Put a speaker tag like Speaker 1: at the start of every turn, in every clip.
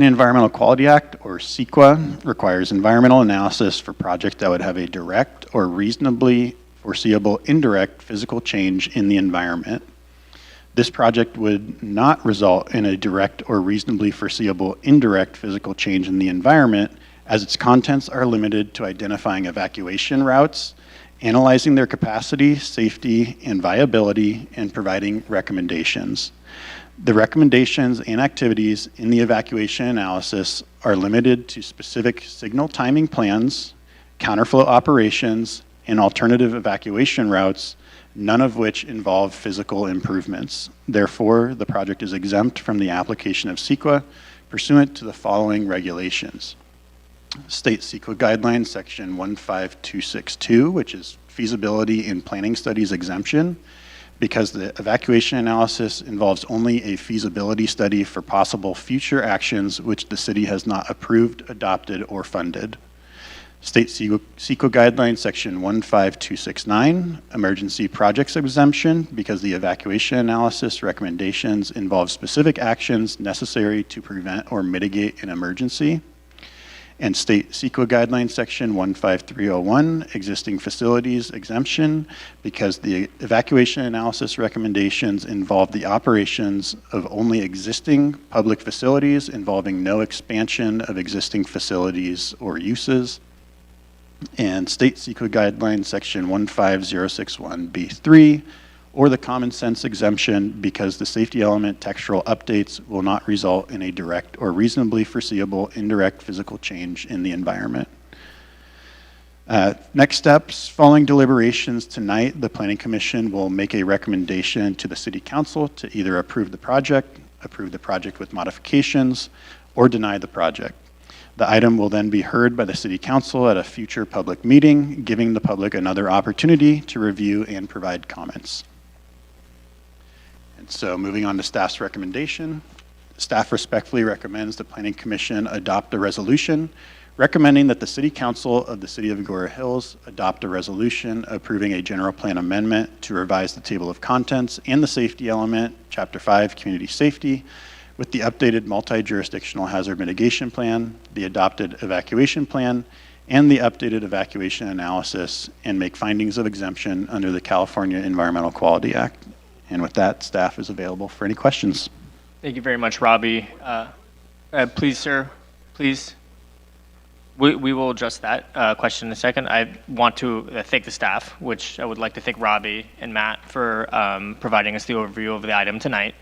Speaker 1: The Environmental Quality Act, or CEQA, requires environmental analysis for projects that would have a direct or reasonably foreseeable indirect physical change in the environment. This project would not result in a direct or reasonably foreseeable indirect physical change in the environment, as its contents are limited to identifying evacuation routes, analyzing their capacity, safety, and viability, and providing recommendations. The recommendations and activities in the evacuation analysis are limited to specific signal timing plans, counterflow operations, and alternative evacuation routes, none of which involve physical improvements. Therefore, the project is exempt from the application of CEQA pursuant to the following regulations. State CEQA Guidelines, Section 15262, which is Feasibility in Planning Studies Exemption, because the evacuation analysis involves only a feasibility study for possible future actions which the city has not approved, adopted, or funded. State CEQA Guidelines, Section 15269, Emergency Projects Exemption, because the evacuation analysis recommendations involve specific actions necessary to prevent or mitigate an emergency. And State CEQA Guidelines Section 15301, Existing Facilities Exemption, because the evacuation analysis recommendations involve the operations of only existing public facilities involving no expansion of existing facilities or uses. And State CEQA Guidelines Section 15061B3, or the Common Sense Exemption, because the safety element textual updates will not result in a direct or reasonably foreseeable indirect physical change in the environment. Next steps, following deliberations tonight, the Planning Commission will make a recommendation to the City Council to either approve the project with modifications, or deny the project. The item will then be heard by the City Council at a future public meeting, giving the public another opportunity to review and provide comments. And so moving on to staff's recommendation, staff respectfully recommends the Planning Commission adopt a resolution recommending that the City Council of the City of Agoura Hills adopt a resolution approving a general plan amendment to revise the table of contents and the safety element, Chapter 5, Community Safety, with the updated multi-jurisdictional hazard mitigation plan, the adopted evacuation plan, and the updated evacuation analysis, and make findings of exemption under the California Environmental Quality Act. And with that, staff is available for any questions.
Speaker 2: Thank you very much, Robbie. Please, sir, please. We will address that question in a second. I want to thank the staff, which I would like to thank Robbie and Matt for providing us the overview of the item tonight.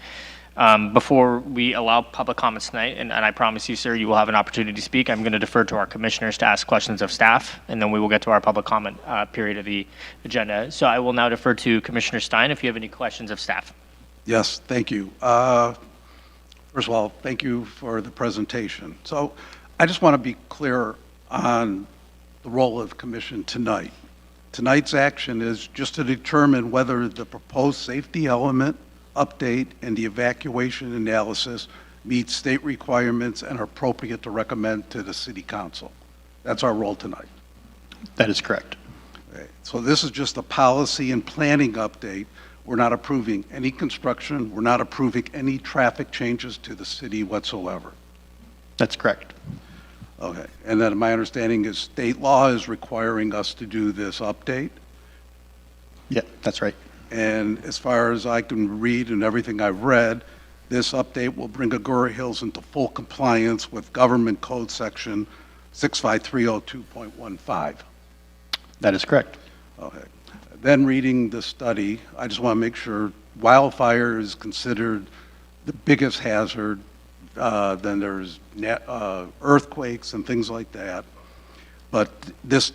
Speaker 2: Before we allow public comments tonight, and I promise you, sir, you will have an opportunity to speak, I'm going to defer to our commissioners to ask questions of staff, and then we will get to our public comment period of the agenda. So I will now defer to Commissioner Stein if you have any questions of staff.
Speaker 3: Yes, thank you. First of all, thank you for the presentation. So I just want to be clear on the role of the commission tonight. Tonight's action is just to determine whether the proposed safety element update and the evacuation analysis meet state requirements and are appropriate to recommend to the City Council. That's our role tonight.
Speaker 1: That is correct.
Speaker 3: Okay. So this is just a policy and planning update. We're not approving any construction. We're not approving any traffic changes to the city whatsoever.
Speaker 1: That's correct.
Speaker 3: Okay. And then my understanding is state law is requiring us to do this update.
Speaker 1: Yeah, that's right.
Speaker 3: And as far as I can read and everything I've read, this update will bring Agoura Hills into full compliance with Government Code Section 65302.15.
Speaker 1: That is correct.
Speaker 3: Okay. Then reading the study, I just want to make sure wildfire is considered the biggest hazard. Then there's earthquakes and things like that. But this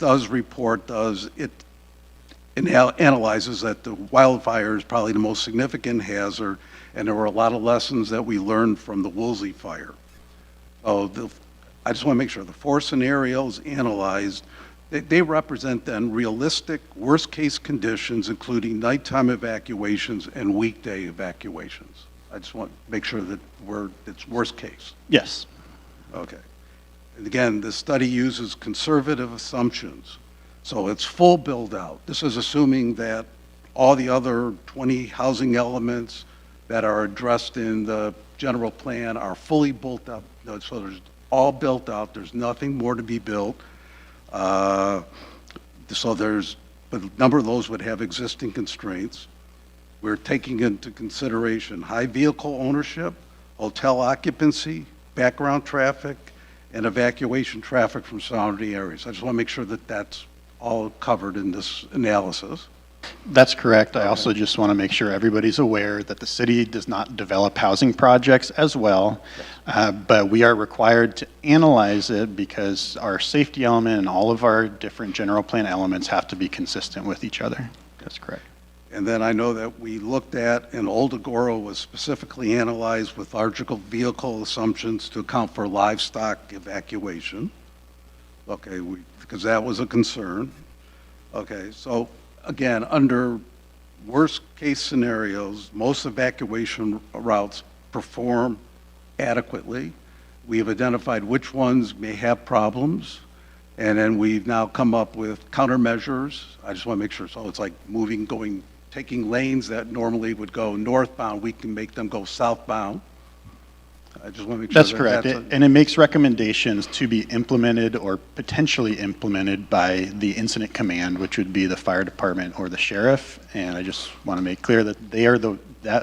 Speaker 3: analyzes that the wildfire is probably the most significant hazard, and there were a lot of lessons that we learned from the Woolsey fire. So I just want to make sure the four scenarios analyzed, they represent then realistic worst case conditions, including nighttime evacuations and weekday evacuations. I just want to make sure that it's worst case.
Speaker 1: Yes.
Speaker 3: Okay. And again, the study uses conservative assumptions. So it's full build out. This is assuming that all the other 20 housing elements that are addressed in the general plan are fully built up So there's all built out, there's nothing more to be built. So but a number of those would have existing constraints. We're taking into consideration high vehicle ownership, hotel occupancy, background traffic, and evacuation traffic from surrounding areas. I just want to make sure that that's all covered in this analysis.
Speaker 1: That's correct. I also just want to make sure everybody's aware that the city does not develop housing projects as well, but we are required to analyze it because our safety element and all of our different general plan elements have to be consistent with each other. That's correct.
Speaker 3: And then I know that we looked at, and Old Agoura was specifically analyzed with larger vehicle assumptions to account for livestock evacuation. Okay, because that was a concern. Okay, so again, under worst case scenarios, most evacuation routes perform adequately. We have identified which ones may have problems, and then we've now come up with countermeasures. I just want to make sure, so it's like taking lanes that normally would go northbound, we can make them go southbound. I just want to make sure
Speaker 1: That's correct.
Speaker 3: that's
Speaker 1: And it makes recommendations to be implemented or potentially implemented by the incident command, which would be the fire department or the sheriff. And I just want to make clear that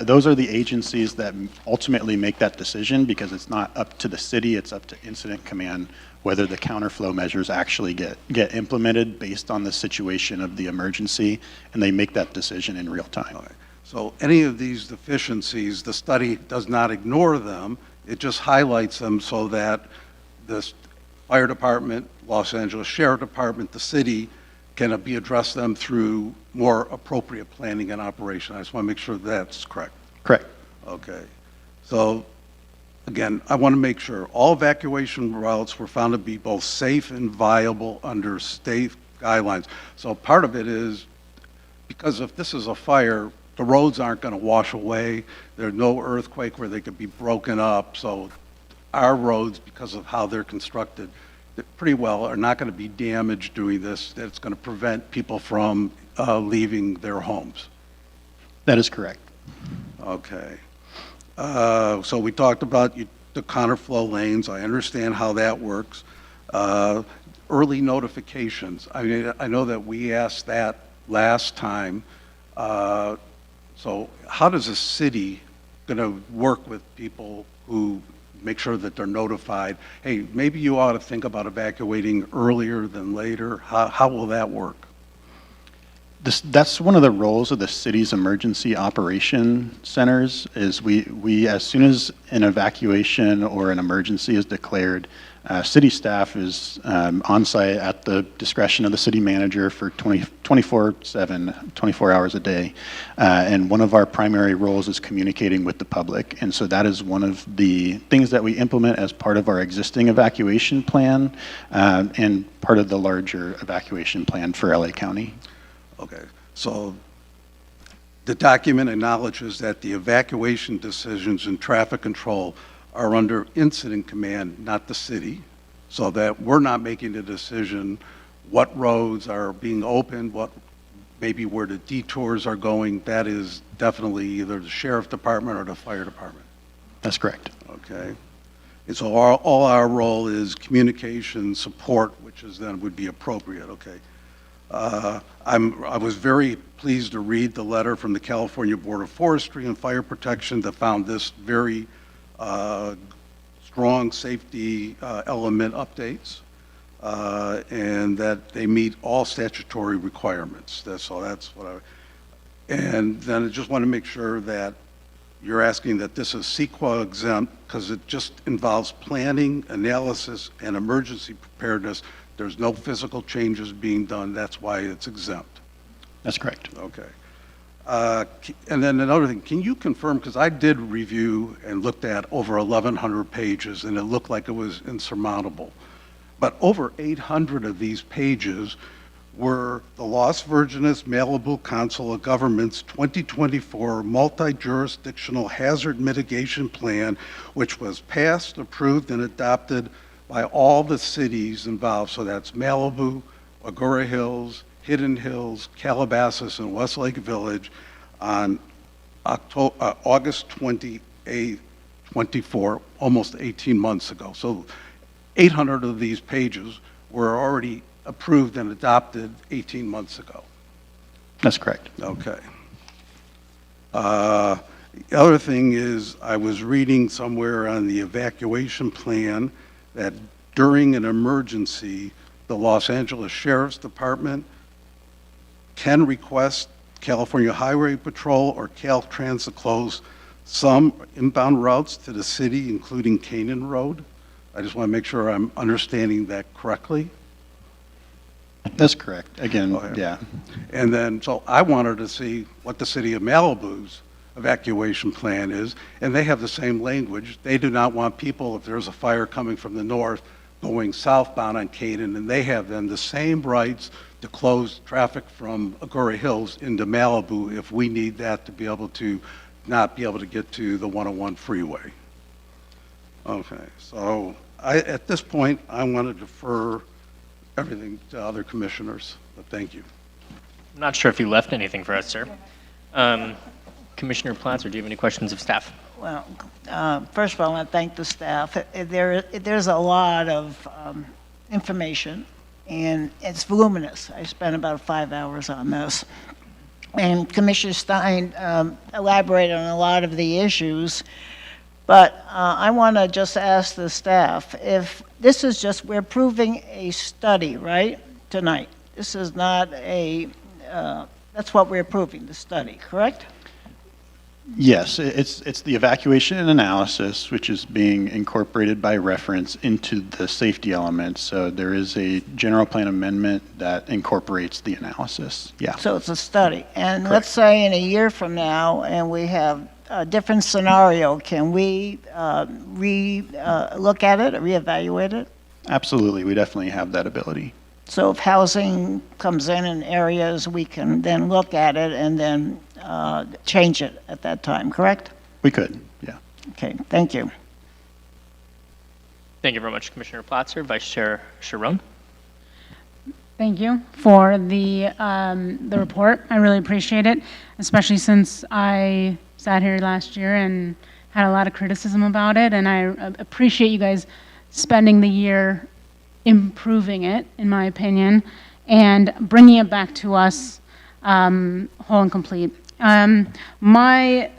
Speaker 1: those are the agencies that ultimately make that decision, because it's not up to the city, it's up to incident command whether the counterflow measures actually get implemented based on the situation of the emergency, and they make that decision in real time.
Speaker 3: All right. So any of these deficiencies, the study does not ignore them. It just highlights them so that the fire department, Los Angeles Sheriff Department, the city can be addressed them through more appropriate planning and operation. I just want to make sure that's correct.
Speaker 1: Correct.
Speaker 3: Okay. So again, I want to make sure all evacuation routes were found to be both safe and viable under state guidelines. So part of it is because if this is a fire, the roads aren't going to wash away. There's no earthquake where they could be broken up. So our roads, because of how they're constructed, pretty well are not going to be damaged doing this. That's going to prevent people from leaving their homes.
Speaker 1: That is correct.
Speaker 3: Okay. So we talked about the counterflow lanes. I understand how that works. Early notifications. I mean, I know that we asked that last time. So how does a city going to work with people who make sure that they're notified? Hey, maybe you ought to think about evacuating earlier than later. How will that work?
Speaker 1: That's one of the roles of the city's emergency operation centers. Is we as soon as an evacuation or an emergency is declared, city staff is on site at the discretion of the city manager for 24/7, 24 hours a day. And one of our primary roles is communicating with the public. And so that is one of the things that we implement as part of our existing evacuation plan and part of the larger evacuation plan for LA County.
Speaker 3: Okay, so the document acknowledges that the evacuation decisions and traffic control are under incident command, not the city, so that we're not making the decision what roads are being opened, maybe where the detours are going. That is definitely either the sheriff department or the fire department.
Speaker 1: That's correct.
Speaker 3: Okay, and so all our role is communication support, which is then would be appropriate. Okay. I was very pleased to read the letter from the California Board of Forestry and Fire Protection that found this very strong safety element updates, and that they meet all statutory requirements. That's what and then I just want to make sure that you're asking that this is CEQA exempt because it just involves planning, analysis, and emergency preparedness. There's no physical changes being done. That's why it's exempt.
Speaker 1: That's correct.
Speaker 3: Okay. And then another thing, can you confirm, because I did review and looked at over 1,100 pages, and it looked like it was insurmountable. But over 800 of these pages were the Los Virgenes Malibu Council of Governments 2024 Multi-Jurisdictional Hazard Mitigation Plan, which was passed, approved, and adopted by all the cities involved. So that's Malibu, Agoura Hills, Hidden Hills, Calabasas, and Westlake Village on August 28, 24, almost 18 months ago. So 800 of these pages were already approved and adopted 18 months ago.
Speaker 1: That's correct.
Speaker 3: Okay. The other thing is, I was reading somewhere on the evacuation plan that during an emergency, the Los Angeles Sheriff's Department can request California Highway Patrol or Caltrans to close some inbound routes to the city, including Canaan Road. I just want to make sure I'm understanding that correctly.
Speaker 1: That's correct. Again,
Speaker 3: Okay.
Speaker 1: yeah.
Speaker 3: And then, so I wanted to see what the city of Malibu's evacuation plan is, and they have the same language. They do not want people, if there's a fire coming from the north, going southbound on Canaan, and they have then the same rights to close traffic from Agoura Hills into Malibu if we need that to be able to not be able to get to the 101 freeway. Okay, so at this point, I want to defer everything to other commissioners, but thank you.
Speaker 2: I'm not sure if you left anything for us, sir. Commissioner Platzer, do you have any questions of staff?
Speaker 4: Well, first of all, I want to thank the staff. There's a lot of information, and it's voluminous. I spent about 5 hours on this. And Commissioner Stein elaborated on a lot of the issues, but I want to just ask the staff, if this is just, we're approving a study, right, tonight? This is not a, that's what we're approving, the study, correct?
Speaker 1: Yes, it's the evacuation and analysis, which is being incorporated by reference into the safety elements. So there is a general plan amendment that incorporates the analysis. Yeah.
Speaker 4: So it's a study. And
Speaker 1: Correct.
Speaker 4: let's say in a year from now, and we have a different scenario, can we look at it or reevaluate it?
Speaker 1: Absolutely, we definitely have that ability.
Speaker 4: So if housing comes in areas, we can then look at it and then change it at that time, correct?
Speaker 1: We could, yeah.
Speaker 4: Okay, thank you.
Speaker 2: Thank you very much, Commissioner Platzer. Vice Chair Sharon.
Speaker 5: Thank you for the report. I really appreciate it, especially since I sat here last year and had a lot of criticism about it, and I appreciate you guys spending the year improving it, in my opinion, and bringing it back to us whole and complete. My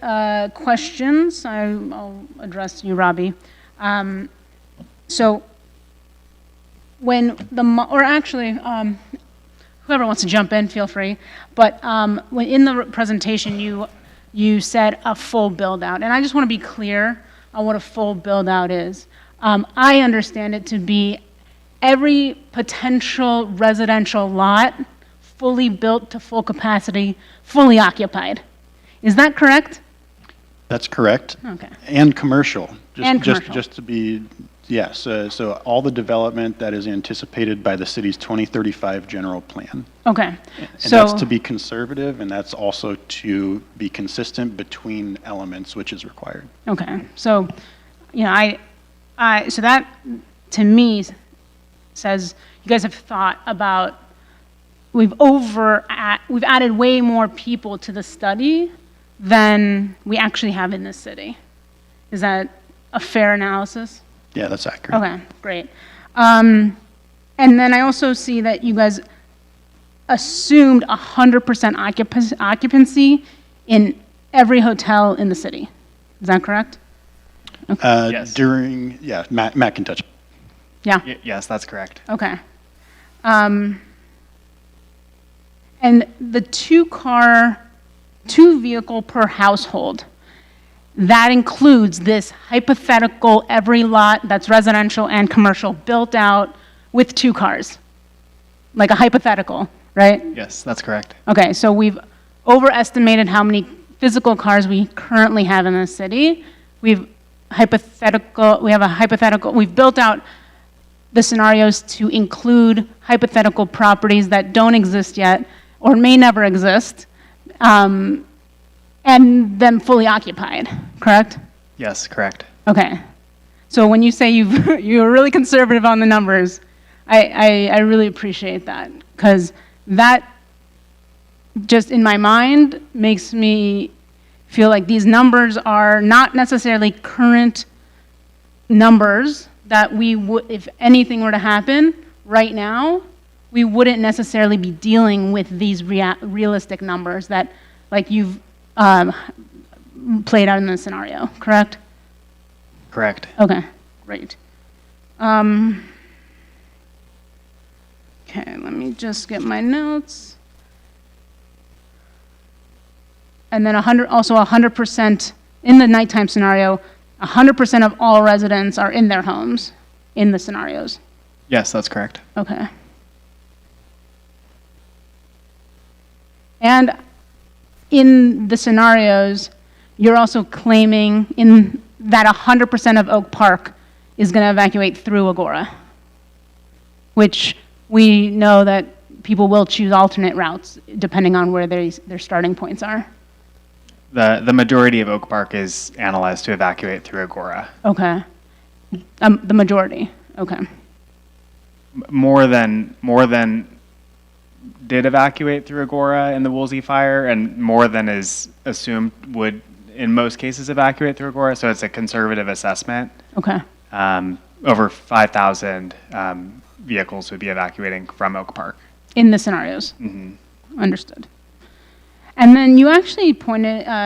Speaker 5: questions, I'll address you, Robbie. So when or actually, whoever wants to jump in, feel free. But when in the presentation, you said a full build out, and I just want to be clear on what a full build out is. I understand it to be every potential residential lot fully built to full capacity, fully occupied. Is that correct?
Speaker 1: That's correct.
Speaker 5: Okay.
Speaker 1: And commercial.
Speaker 5: And commercial.
Speaker 1: Just to be, yes. So all the development that is anticipated by the city's 2035 general plan.
Speaker 5: Okay.
Speaker 1: And
Speaker 5: So
Speaker 1: that's to be conservative, and that's also to be consistent between elements, which is required.
Speaker 5: okay. So, you know, so that to me says you guys have thought about we've added way more people to the study than we actually have in this city. Is that a fair analysis?
Speaker 1: Yeah, that's accurate.
Speaker 5: Okay, great. And then I also see that you guys assumed 100% occupancy in every hotel in the city. Is that correct?
Speaker 2: Yes.
Speaker 1: Matt can touch.
Speaker 5: Yeah.
Speaker 2: Yes, that's correct.
Speaker 5: Okay. And the two vehicle per household, that includes this hypothetical every lot that's residential and commercial built out with 2 cars, like a hypothetical, right?
Speaker 2: Yes, that's correct.
Speaker 5: Okay, so we've overestimated how many physical cars we currently have in the city. We've built out the scenarios to include hypothetical properties that don't exist yet or may never exist, and then fully occupied, correct?
Speaker 2: Yes, correct.
Speaker 5: Okay. So when you say you're really conservative on the numbers, I really appreciate that, because that just in my mind makes me feel like these numbers are not necessarily current numbers that we would, if anything were to happen right now, we wouldn't necessarily be dealing with these realistic numbers that, like you've played out in the scenario, correct?
Speaker 2: Correct.
Speaker 5: Okay, great. Okay, let me just get my notes. And then 100% in the nighttime scenario, 100% of all residents are in their homes in the scenarios.
Speaker 2: Yes, that's correct.
Speaker 5: Okay. And in the scenarios, you're also claiming in that 100% of Oak Park is going to evacuate through Agoura, which we know that people will choose alternate routes depending on where their starting points are.
Speaker 6: The majority of Oak Park is analyzed to evacuate through Agoura.
Speaker 5: Okay. The majority. Okay.
Speaker 6: More than did evacuate through Agoura in the Woolsey fire, and more than is assumed would, in most cases, evacuate through Agoura. So it's a conservative assessment.
Speaker 5: Okay.
Speaker 6: Over 5,000 vehicles would be evacuating from Oak Park.
Speaker 5: In the scenarios. Understood. And then you actually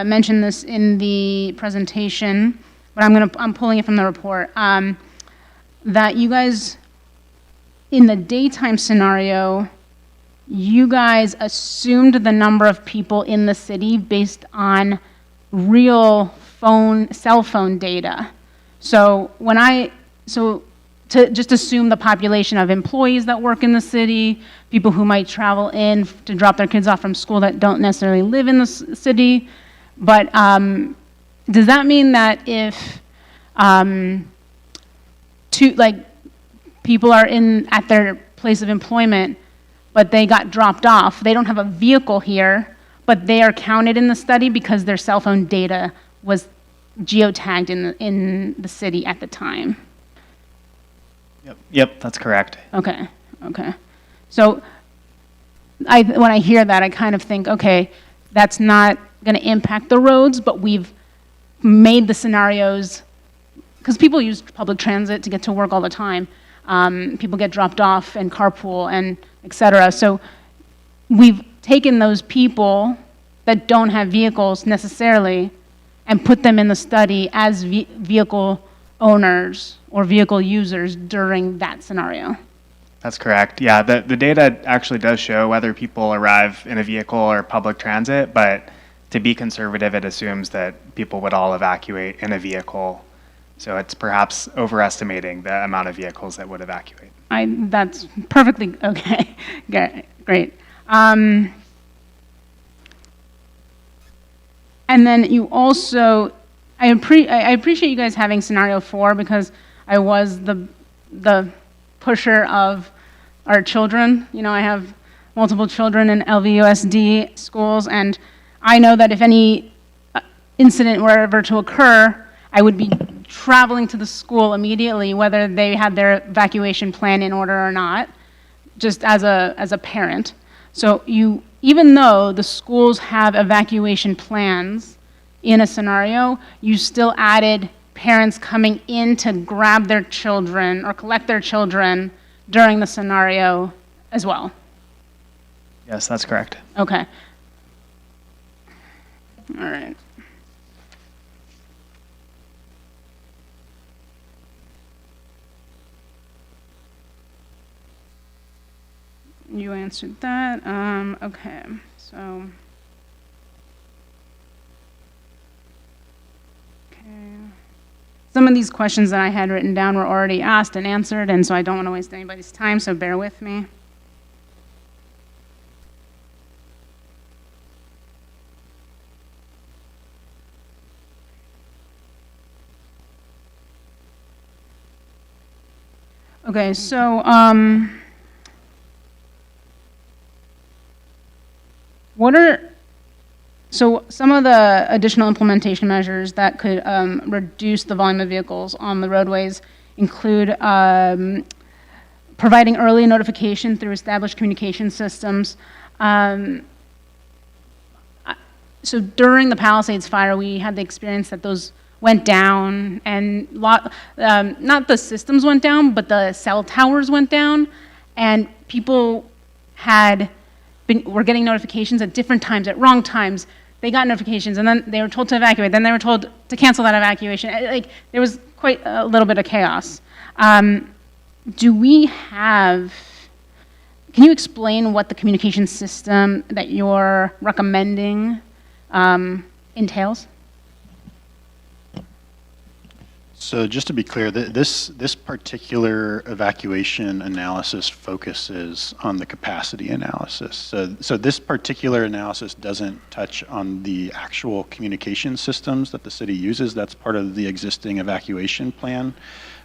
Speaker 5: mentioned this in the presentation, but I'm pulling it from the report, that you guys, in the daytime scenario, you guys assumed the number of people in the city based on real cell phone data. So to just assume the population of employees that work in the city, people who might travel in to drop their kids off from school that don't necessarily live in the city. But does that mean that if people are at their place of employment, but they got dropped off, they don't have a vehicle here, but they are counted in the study because their cell phone data was geotagged in the city at the time?
Speaker 6: Yep, that's correct.
Speaker 5: Okay. So when I hear that, I kind of think, okay, that's not going to impact the roads, but we've made the scenarios, because people use public transit to get to work all the time. People get dropped off and carpool and et cetera. So we've taken those people that don't have vehicles necessarily and put them in the study as vehicle owners or vehicle users during that scenario.
Speaker 6: That's correct. Yeah, the data actually does show whether people arrive in a vehicle or public transit, but to be conservative, it assumes that people would all evacuate in a vehicle. So it's perhaps overestimating the amount of vehicles that would evacuate.
Speaker 5: That's perfectly okay. Great. And then you also, I appreciate you guys having scenario 4 because I was the pusher of our children. You know, I have multiple children in LVUSD schools, and I know that if any incident were ever to occur, I would be traveling to the school immediately, whether they had their evacuation plan in order or not, just as a parent. So even though the schools have evacuation plans in a scenario, you still added parents coming in to grab their children or collect their children during the scenario as well.
Speaker 6: Yes, that's correct.
Speaker 5: Okay. All right. You answered that. Okay, so. Okay. Some of these questions that I had written down were already asked and answered, and so I don't want to waste anybody's time, so bear with me. Okay, so some of the additional implementation measures that could reduce the volume of vehicles on the roadways include providing early notification through established communication systems. so during the Palisades fire, we had the experience that those went down, and not the systems went down, but the cell towers went down, and people were getting notifications at different times, at wrong times. They got notifications, and then they were told to evacuate. Then they were told to cancel that evacuation. Like, there was quite a little bit of chaos. Do we have? Can you explain what the communication system that you're recommending entails?
Speaker 1: So just to be clear, this particular evacuation analysis focuses on the capacity analysis. So this particular analysis doesn't touch on the actual communication systems that the city uses. That's part of the existing evacuation plan.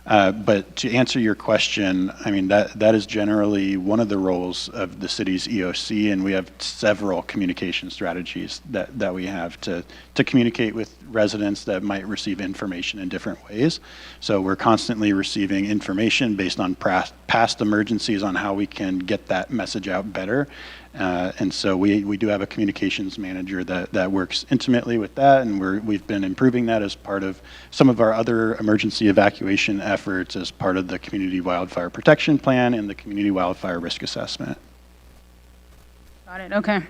Speaker 1: But to answer your question, I mean, that is generally one of the roles of the city's EOC, and we have several communication strategies that we have to communicate with residents that might receive information in different ways. So we're constantly receiving information based on past emergencies on how we can get that message out better. And so we do have a communications manager that works intimately with that, and we've been improving that as part of some of our other emergency evacuation efforts as part of the Community Wildfire Protection Plan and the Community Wildfire Risk Assessment.
Speaker 5: Got it, okay.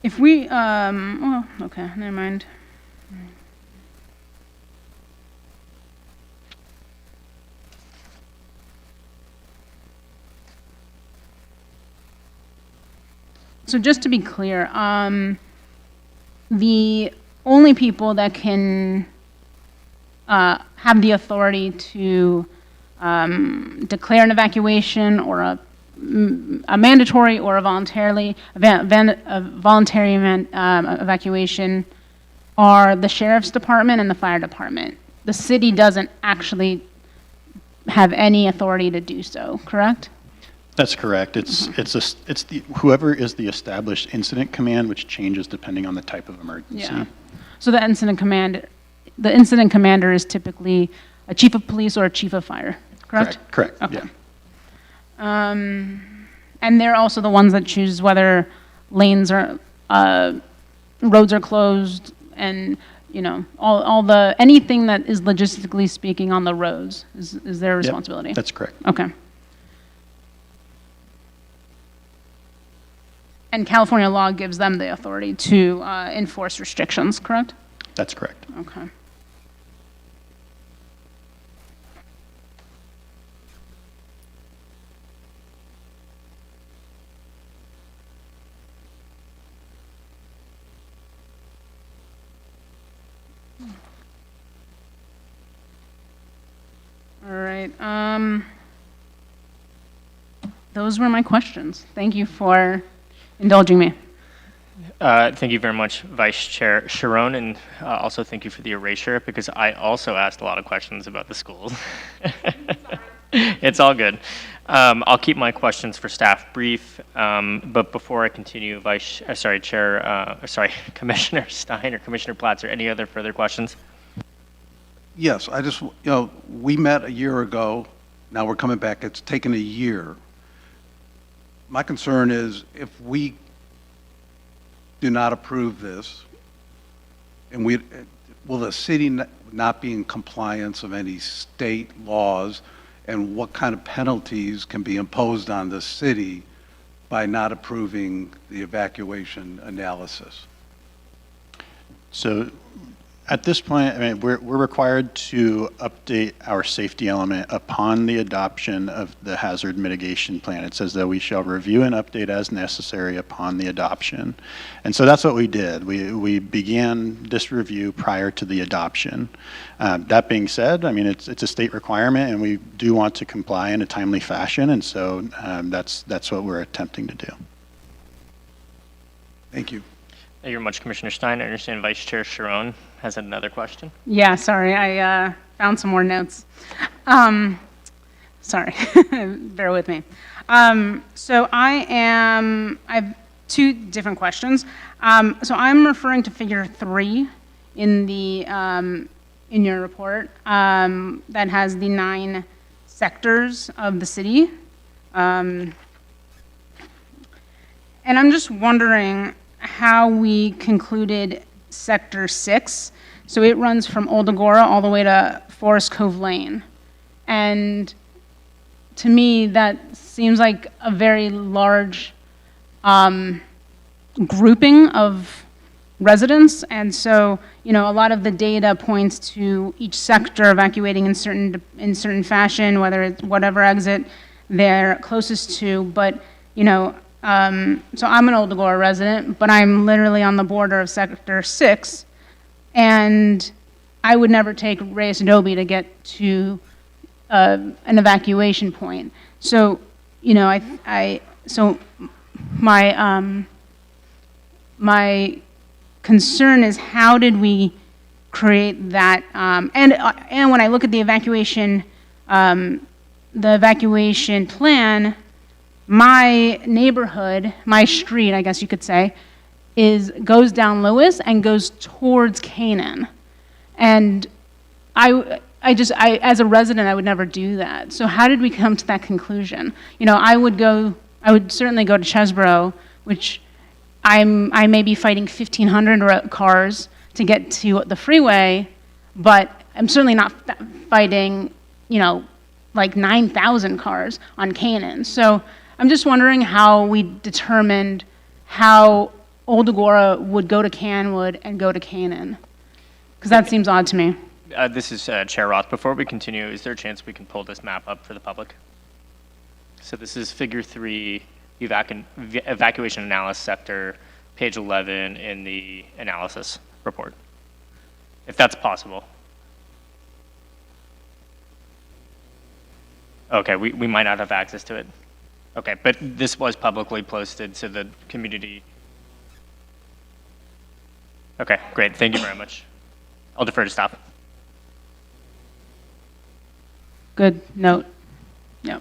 Speaker 5: If we, well, okay, never mind. So just to be clear, the only people that can have the authority to declare an evacuation or a mandatory or a voluntary evacuation are the sheriff's department and the fire department. The city doesn't actually have any authority to do so, correct?
Speaker 1: That's correct. It's the whoever is the established incident command, which changes depending on the type of emergency.
Speaker 5: Yeah. So the incident commander is typically a chief of police or a chief of fire, correct?
Speaker 1: Correct.
Speaker 5: Okay.
Speaker 1: Yeah.
Speaker 5: And they're also the ones that choose whether lanes are, roads are closed, and anything that is logistically speaking on the roads is their responsibility.
Speaker 1: Yep, that's correct.
Speaker 5: Okay. And California law gives them the authority to enforce restrictions, correct?
Speaker 1: That's correct.
Speaker 5: Okay. All right. Those were my questions. Thank you for indulging me.
Speaker 2: Thank you very much, Vice Chair Sharon, and also thank you for the erasure, because I also asked a lot of questions about the schools. It's all good. I'll keep my questions for staff brief, but before I continue, Commissioner Stein or Commissioner Platzer, any other further questions?
Speaker 3: Yes, I just, we met a year ago. Now we're coming back. It's taken a year. My concern is if we do not approve this, and will the city not be in compliance of any state laws, and what kind of penalties can be imposed on the city by not approving the evacuation analysis?
Speaker 1: So at this point, I mean, we're required to update our safety element upon the adoption of the hazard mitigation plan. It says that we shall review and update as necessary upon the adoption. And so that's what we did. We began this review prior to the adoption. That being said, I mean, it's a state requirement, and we do want to comply in a timely fashion. And so that's what we're attempting to do.
Speaker 3: Thank you.
Speaker 2: Thank you very much, Commissioner Stein. I understand Vice Chair Sharon has another question.
Speaker 5: Yeah, sorry, I found some more notes. Sorry, bear with me. So I have two different questions. So I'm referring to figure 3 in the in your report that has the 9 sectors of the city. And I'm just wondering how we concluded Sector 6. So it runs from Old Agoura all the way to Forest Cove Lane. And to me, that seems like a very large grouping of residents. And so, you know, a lot of the data points to each sector evacuating in certain fashion, whether it's whatever exit they're closest to. But, you know, so I'm an Old Agoura resident, but I'm literally on the border of Sector 6, and I would never take Reyes Adobe to get to an evacuation point. So, you know, so my my concern is, how did we create that? And when I look at the evacuation plan, my neighborhood, my street, I guess you could say, goes down Lewis and goes towards Canaan. And I as a resident, I would never do that. So how did we come to that conclusion? You know, I would certainly go to Chesbrough, which I may be fighting 1,500 cars to get to the freeway, but I'm certainly not fighting, you know, like 9,000 cars on Canaan. So I'm just wondering how we determined how Old Agoura would go to Canwood and go to Canaan, because that seems odd to me.
Speaker 2: This is Chair Roth. Before we continue, is there a chance we can pull this map up for the public? So this is Figure 3, evacuation analysis sector, page 11 in the analysis report, if that's possible. Okay, we might not have access to it. Okay, but this was publicly posted to the community. Okay, great. Thank you very much. I'll defer to staff.
Speaker 5: Good note. Yep.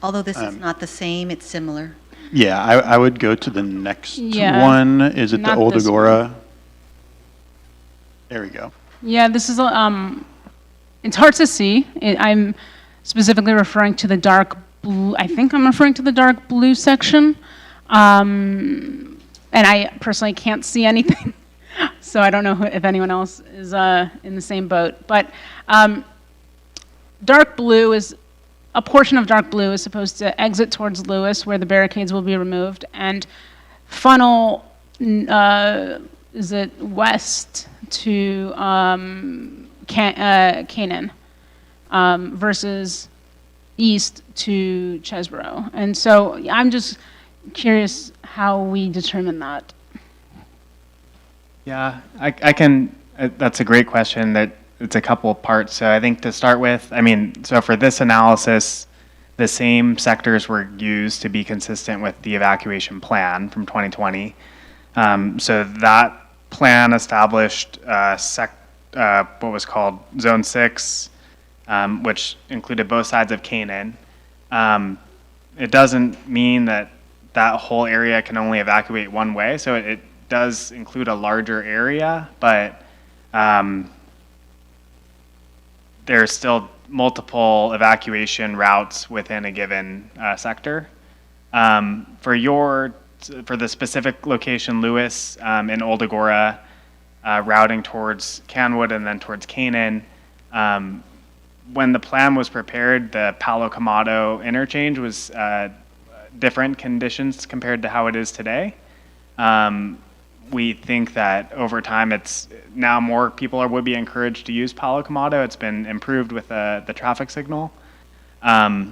Speaker 7: Although this is not the same, it's similar.
Speaker 1: Yeah, I would go to the next
Speaker 5: Yeah,
Speaker 1: one. Is it the
Speaker 5: not
Speaker 1: Old
Speaker 5: this
Speaker 1: Agoura? There we go.
Speaker 5: Yeah, this is it's hard to see. I'm specifically referring to the dark blue. I think I'm referring to the dark blue section, and I personally can't see anything. So I don't know if anyone else is in the same boat. But dark blue is a portion of dark blue is supposed to exit towards Lewis, where the barricades will be removed, and funnel is it west to Canaan versus east to Chesbrough. And so I'm just curious how we determine that.
Speaker 6: Yeah, I can, that's a great question. That it's a couple of parts. So I think to start with, I mean, so for this analysis, the same sectors were used to be consistent with the evacuation plan from 2020. So that plan established what was called Zone 6, which included both sides of Canaan. It doesn't mean that that whole area can only evacuate one way, so it does include a larger area, but there's still multiple evacuation routes within a given sector. For the specific location, Lewis in Old Agoura, routing towards Canwood and then towards Canaan, when the plan was prepared, the Palo Camado interchange was different conditions compared to how it is today. We think that over time, it's now more people would be encouraged to use Palo Camado. It's been improved with the traffic signal. But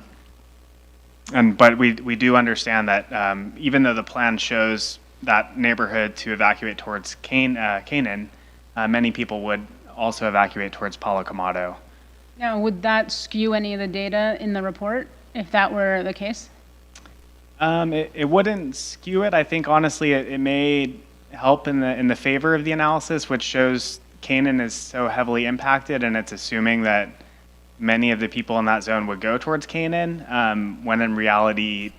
Speaker 6: we do understand that even though the plan shows that neighborhood to evacuate towards Canaan, many people would also evacuate towards Palo Camado.
Speaker 5: Now, would that skew any of the data in the report if that were the case?
Speaker 6: It wouldn't skew it. I think honestly, it may help in the favor of the analysis, which shows Canaan is so heavily impacted, and it's assuming that many of the people in that zone would go towards Canaan, when in reality,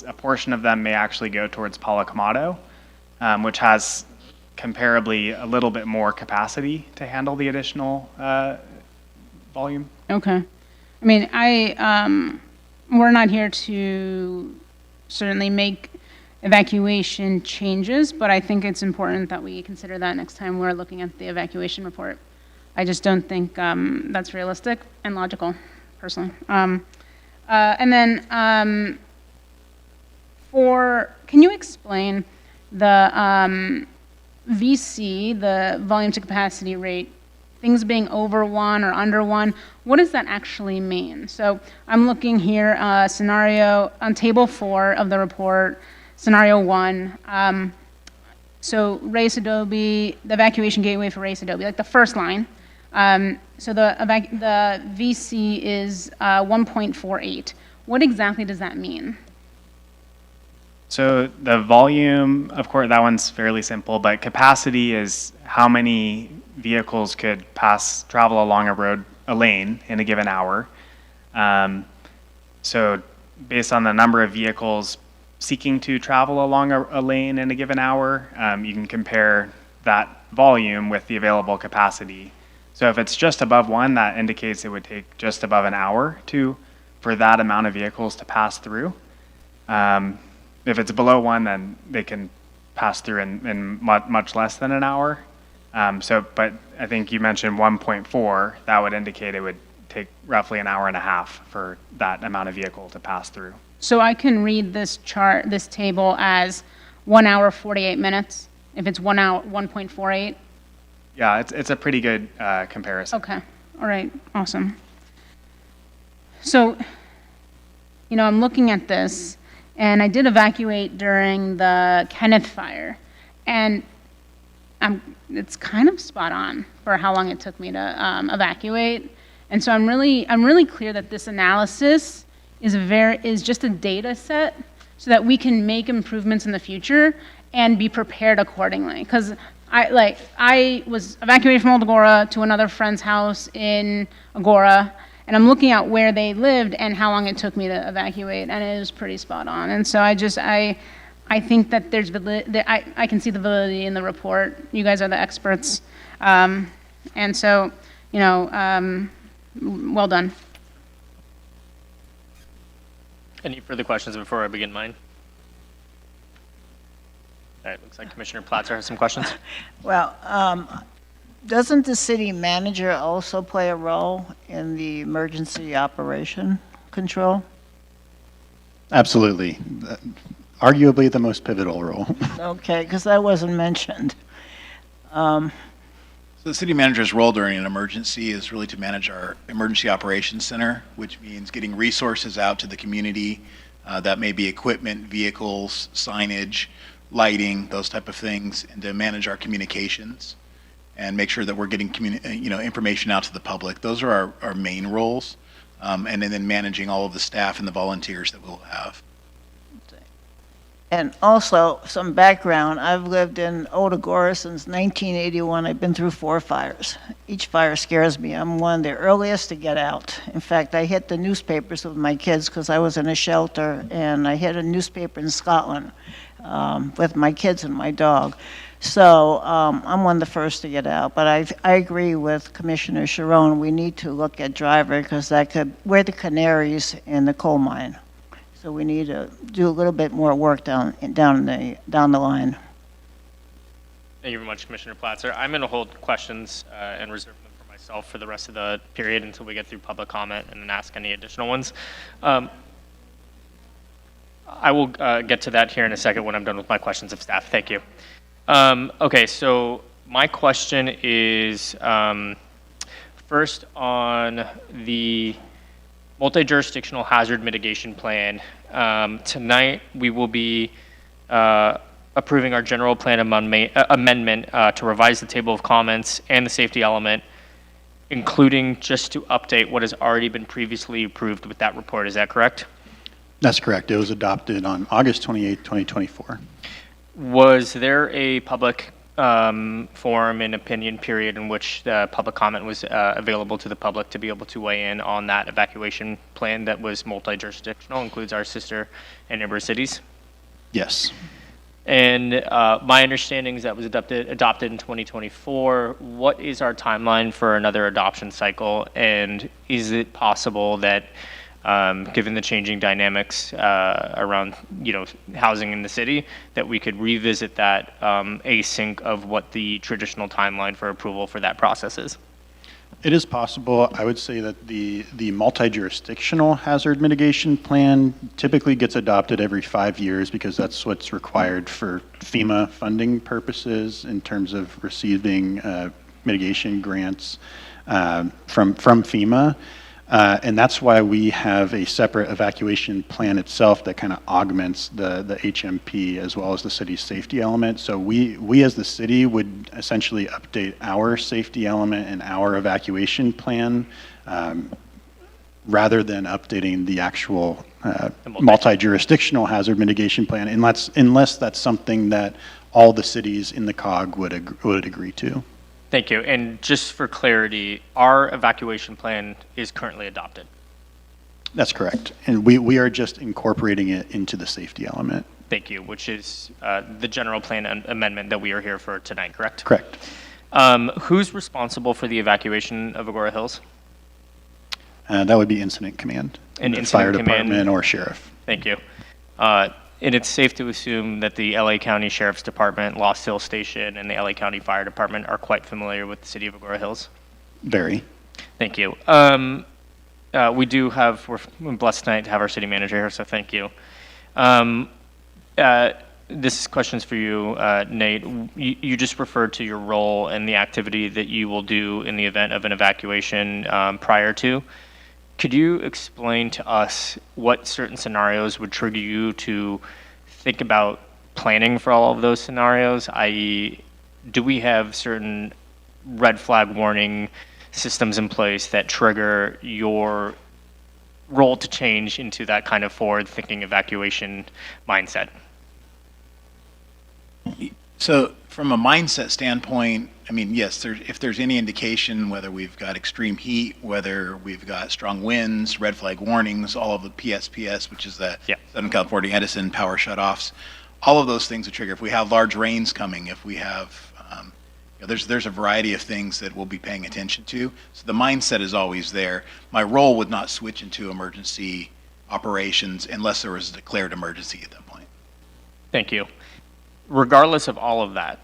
Speaker 6: a portion of them may actually go towards Palo Camado, which has comparably a little bit more capacity to handle the additional volume.
Speaker 5: Okay. I mean, we're not here to certainly make evacuation changes, but I think it's important that we consider that next time we're looking at the evacuation report. I just don't think that's realistic and logical, personally. And then can you explain the VC, the volume to capacity rate, things being over 1 or under 1, what does that actually mean? So I'm looking here, scenario on table 4 of the report, scenario 1. So Race Adobe, the evacuation gateway for Race Adobe, like the first line. So the VC is 1.48. What exactly does that mean?
Speaker 6: So the volume, of course, that one's fairly simple, but capacity is how many vehicles could travel along a lane in a given hour. So based on the number of vehicles seeking to travel along a lane in a given hour, you can compare that volume with the available capacity. So if it's just above 1, that indicates it would take just above an hour for that amount of vehicles to pass through. If it's below 1, then they can pass through in much less than an hour. But I think you mentioned 1.4, that would indicate it would take roughly an hour and a half for that amount of vehicle to pass through.
Speaker 5: So I can read this chart, this table as 1 hour, 48 minutes, if it's 1 hour, 1.48?
Speaker 6: Yeah, it's a pretty good comparison.
Speaker 5: Okay, all right, awesome. So, I'm looking at this, and I did evacuate during the Kenneth fire, and it's kind of spot on for how long it took me to evacuate. And so I'm really clear that this analysis is just a data set so that we can make improvements in the future and be prepared accordingly. Because I was evacuated from Old Agoura to another friend's house in Agoura, and I'm looking at where they lived and how long it took me to evacuate, and it was pretty spot on. And so I think that I can see the validity in the report. You guys are the experts. And so, well done.
Speaker 2: Any further questions before I begin mine? All right, looks like Commissioner Platzer has some questions.
Speaker 4: Well, doesn't the city manager also play a role in the emergency operation control?
Speaker 1: Absolutely. Arguably the most pivotal role.
Speaker 4: Okay, because that wasn't mentioned.
Speaker 8: So the city manager's role during an emergency is really to manage our emergency operations center, which means getting resources out to the community. That may be equipment, vehicles, signage, lighting, those type of things, and to manage our communications and make sure that we're getting information out to the public. Those are our main roles, and then managing all of the staff and the volunteers that we'll have.
Speaker 4: And also, some background, I've lived in Old Agoura since 1981. I've been through 4 fires. Each fire scares me. I'm one of the earliest to get out. In fact, I hit the newspapers with my kids because I was in a shelter, and I hit a newspaper in Scotland with my kids and my dog. So I'm one of the first to get out. But I agree with Commissioner Sharon. We need to look at driver because we're the canaries in the coal mine. So we need to do a little bit more work down the line.
Speaker 2: Thank you very much, Commissioner Platzer. I'm going to hold questions and reserve them for myself for the rest of the period until we get through public comment and then ask any additional ones. I will get to that here in a second when I'm done with my questions of staff. Thank you. Okay, so my question is first on the multi-jurisdictional hazard mitigation plan. Tonight, we will be approving our general plan amendment to revise the table of comments and the safety element, including just to update what has already been previously approved with that report. Is that correct?
Speaker 1: That's correct. It was adopted on August 28, 2024.
Speaker 2: Was there a public forum and opinion period in which the public comment was available to the public to be able to weigh in on that evacuation plan that was multi-jurisdictional, includes our sister and neighbor cities?
Speaker 1: Yes.
Speaker 2: And my understanding is that was adopted in 2024. What is our timeline for another adoption cycle? And is it possible that, given the changing dynamics around housing in the city, that we could revisit that async of what the traditional timeline for approval for that process is?
Speaker 1: It is possible. I would say that the multi-jurisdictional hazard mitigation plan typically gets adopted every 5 years because that's what's required for FEMA funding purposes in terms of receiving mitigation grants from FEMA. And that's why we have a separate evacuation plan itself that kind of augments the HMP as well as the city's safety element. So we as the city would essentially update our safety element and our evacuation plan rather than updating the actual multi-jurisdictional hazard mitigation plan, unless that's something that all the cities in the COG would agree to.
Speaker 2: Thank you. And just for clarity, our evacuation plan is currently adopted.
Speaker 1: That's correct. And we are just incorporating it into the safety element.
Speaker 2: Thank you, which is the general plan amendment that we are here for tonight, correct?
Speaker 1: Correct.
Speaker 2: Who's responsible for the evacuation of Agoura Hills?
Speaker 1: That would be Incident Command.
Speaker 2: And
Speaker 1: the
Speaker 2: Incident
Speaker 1: Fire
Speaker 2: Command-
Speaker 1: Department or Sheriff.
Speaker 2: Thank you. And it's safe to assume that the LA County Sheriff's Department, Lost Hill Station, and the LA County Fire Department are quite familiar with the city of Agoura Hills.
Speaker 1: Very.
Speaker 2: Thank you. We're blessed tonight to have our city manager here, so thank you. This question's for you, Nate. You just referred to your role and the activity that you will do in the event of an evacuation prior to. Could you explain to us what certain scenarios would trigger you to think about planning for all of those scenarios, i.e., do we have certain red flag warning systems in place that trigger your role to change into that kind of forward-thinking evacuation mindset?
Speaker 8: So from a mindset standpoint, I mean, yes, if there's any indication, whether we've got extreme heat, whether we've got strong winds, red flag warnings, all of the PSPS, which is the Southern California Edison power shutoffs, all of those things would trigger. If we have large rains coming, if we have, there's a variety of things that we'll be paying attention to. So the mindset is always there. My role would not switch into emergency operations unless there was a declared emergency at that point.
Speaker 2: Thank you. Regardless of all of that,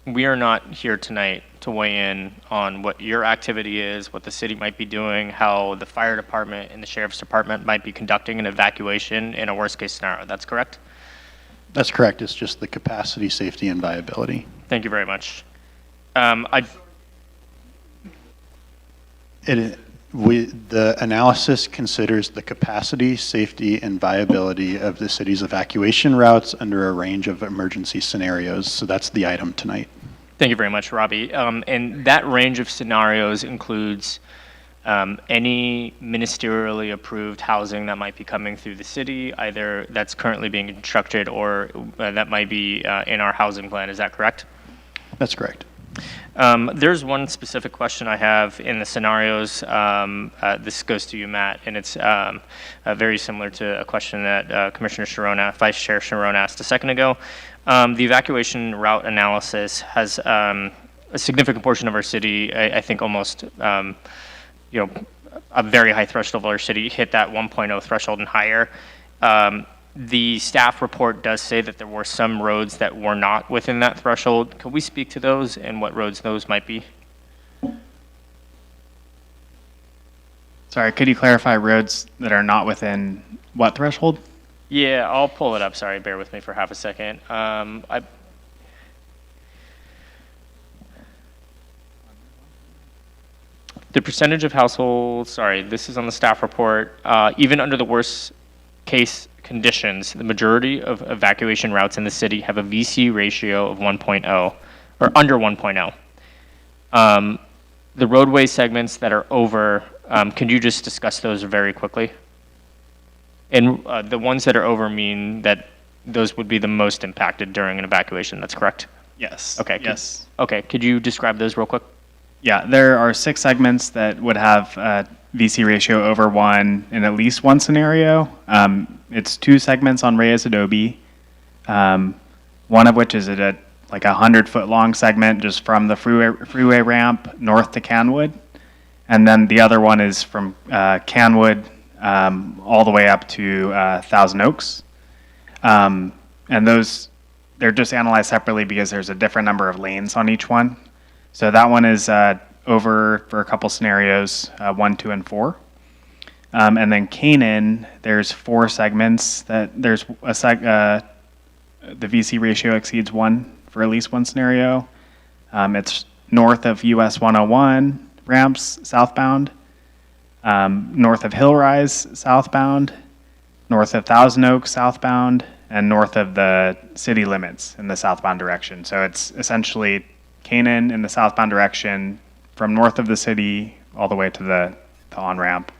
Speaker 2: we are not here tonight to weigh in on what your activity is, what the city might be doing, how the fire department and the sheriff's department might be conducting an evacuation in a worst-case scenario. That's correct?
Speaker 1: That's correct. It's just the capacity, safety, and viability.
Speaker 2: Thank you very much.
Speaker 1: The analysis considers the capacity, safety, and viability of the city's evacuation routes under a range of emergency scenarios. So that's the item tonight.
Speaker 2: Thank you very much, Robbie. And that range of scenarios includes any ministerially approved housing that might be coming through the city, either that's currently being constructed or that might be in our housing plan. Is that correct?
Speaker 1: That's correct.
Speaker 2: There's one specific question I have in the scenarios. This goes to you, Matt, and it's very similar to a question that Commissioner Sharone, Vice Chair Sharone asked a second ago. The evacuation route analysis has a significant portion of our city, I think almost, a very high threshold of our city hit that 1.0 threshold and higher. The staff report does say that there were some roads that were not within that threshold. Could we speak to those and what roads those might be?
Speaker 6: Sorry, could you clarify roads that are not within what threshold?
Speaker 2: Yeah, I'll pull it up. Sorry, bear with me for half a second. The percentage of households, sorry, this is on the staff report, even under the worst case conditions, the majority of evacuation routes in the city have a VC ratio of 1.0 or under 1.0. The roadway segments that are over, can you just discuss those very quickly? And the ones that are over mean that those would be the most impacted during an evacuation. That's correct?
Speaker 6: Yes.
Speaker 2: Okay.
Speaker 6: Yes.
Speaker 2: Okay. Could you describe those real quick?
Speaker 6: Yeah, there are 6 segments that would have a VC ratio over 1 in at least one scenario. It's 2 segments on Reyes Adobe, 1 one of which is at a, like 100-foot long segment just from the freeway ramp north to Canwood. And then the other one is from Canwood all the way up to Thousand Oaks. And those, they're just analyzed separately because there's a different number of lanes on each one. So that one is over for a couple scenarios, 1, 2, and 4. And then Canaan, there's 4 segments that there's a the VC ratio exceeds 1 for at least one scenario. It's north of US 101 ramps southbound, north of Hillrise southbound, north of Thousand Oaks southbound, and north of the city limits in the southbound direction. So it's essentially Canaan in the southbound direction from north of the city all the way to the on-ramp.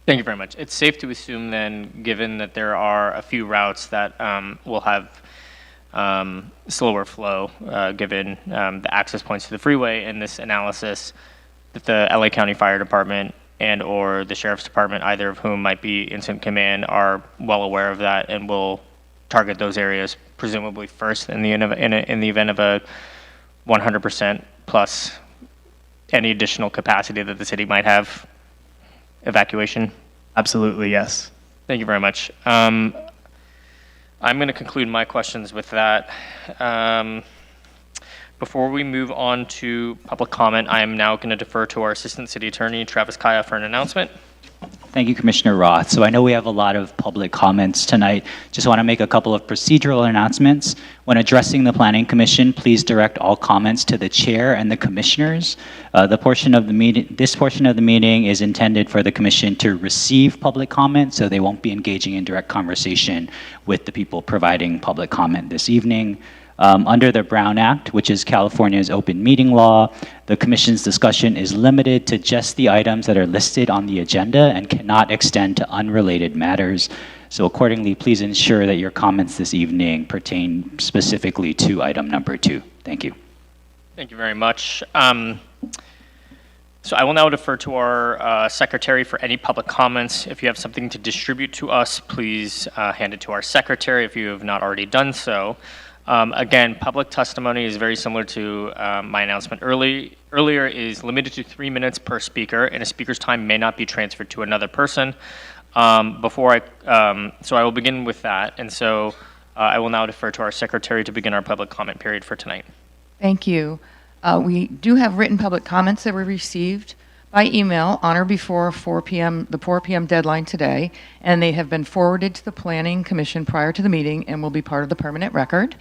Speaker 2: Thank you very much. It's safe to assume then, given that there are a few routes that will have slower flow, given the access points to the freeway in this analysis, that the LA County Fire Department and or the Sheriff's Department, either of whom might be incident command, are well aware of that and will target those areas presumably first in the event of a 100% plus any additional capacity that the city might have. Evacuation?
Speaker 6: Absolutely, yes.
Speaker 2: Thank you very much. I'm going to conclude my questions with that. Before we move on to public comment, I am now going to defer to our Assistant City Attorney, Travis Kaya, for an announcement.
Speaker 9: Thank you, Commissioner Roth. So I know we have a lot of public comments tonight. Just want to make a couple of procedural announcements. When addressing the Planning Commission, please direct all comments to the chair and the commissioners. This portion of the meeting is intended for the commission to receive public comment, so they won't be engaging in direct conversation with the people providing public comment this evening. Under the Brown Act, which is California's open meeting law, the Commission's discussion is limited to just the items that are listed on the agenda and cannot extend to unrelated matters. So accordingly, please ensure that your comments this evening pertain specifically to item number 2. Thank you.
Speaker 2: Thank you very much. So I will now defer to our secretary for any public comments. If you have something to distribute to us, please hand it to our secretary if you have not already done so. Again, public testimony is very similar to my announcement earlier, is limited to 3 minutes per speaker, and a speaker's time may not be transferred to another person. So I will begin with that, and so I will now defer to our secretary to begin our public comment period for tonight.
Speaker 10: Thank you. We do have written public comments that were received by email on or before 4 p.m., the 4 p.m. deadline today, and they have been forwarded to the Planning Commission prior to the meeting and will be part of the permanent record.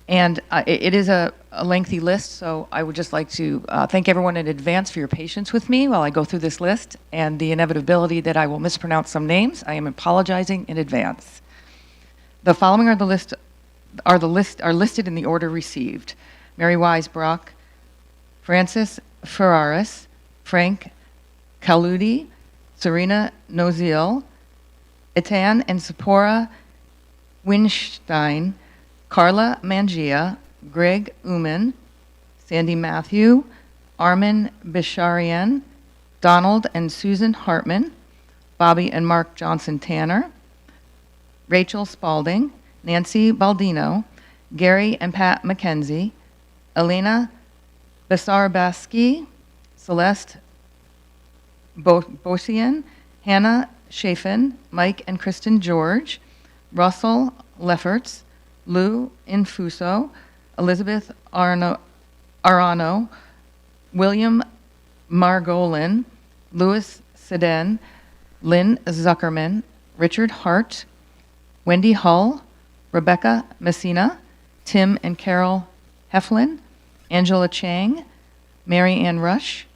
Speaker 10: And it is a lengthy list, so I would just like to thank everyone in advance for your patience with me while I go through this list, and the inevitability that I will mispronounce some names. I am apologizing in advance. The following are listed in the order received: Mary Wise Brock, Francis Ferraris, Frank Kaludi, Serena Noziel, Etan and Sephora Winstein, Carla Mangia, Greg Uman, Sandy Matthew, Armin Bisharian, Donald and Susan Hartman, Bobby and Mark Johnson Tanner, Rachel Spalding, Nancy Baldino, Gary and Pat McKenzie, Elena Basarbaski, Celeste Bosian, Hannah Chafin, Mike and Kristen George, Russell Lefferts, Lou Infuso, Elizabeth Arano, William Margolin, Louis Sedan, Lynn Zuckerman, Richard Hart, Wendy Hull, Rebecca Messina, Tim and Carol Heflin, Angela Chang, Mary Ann Rush,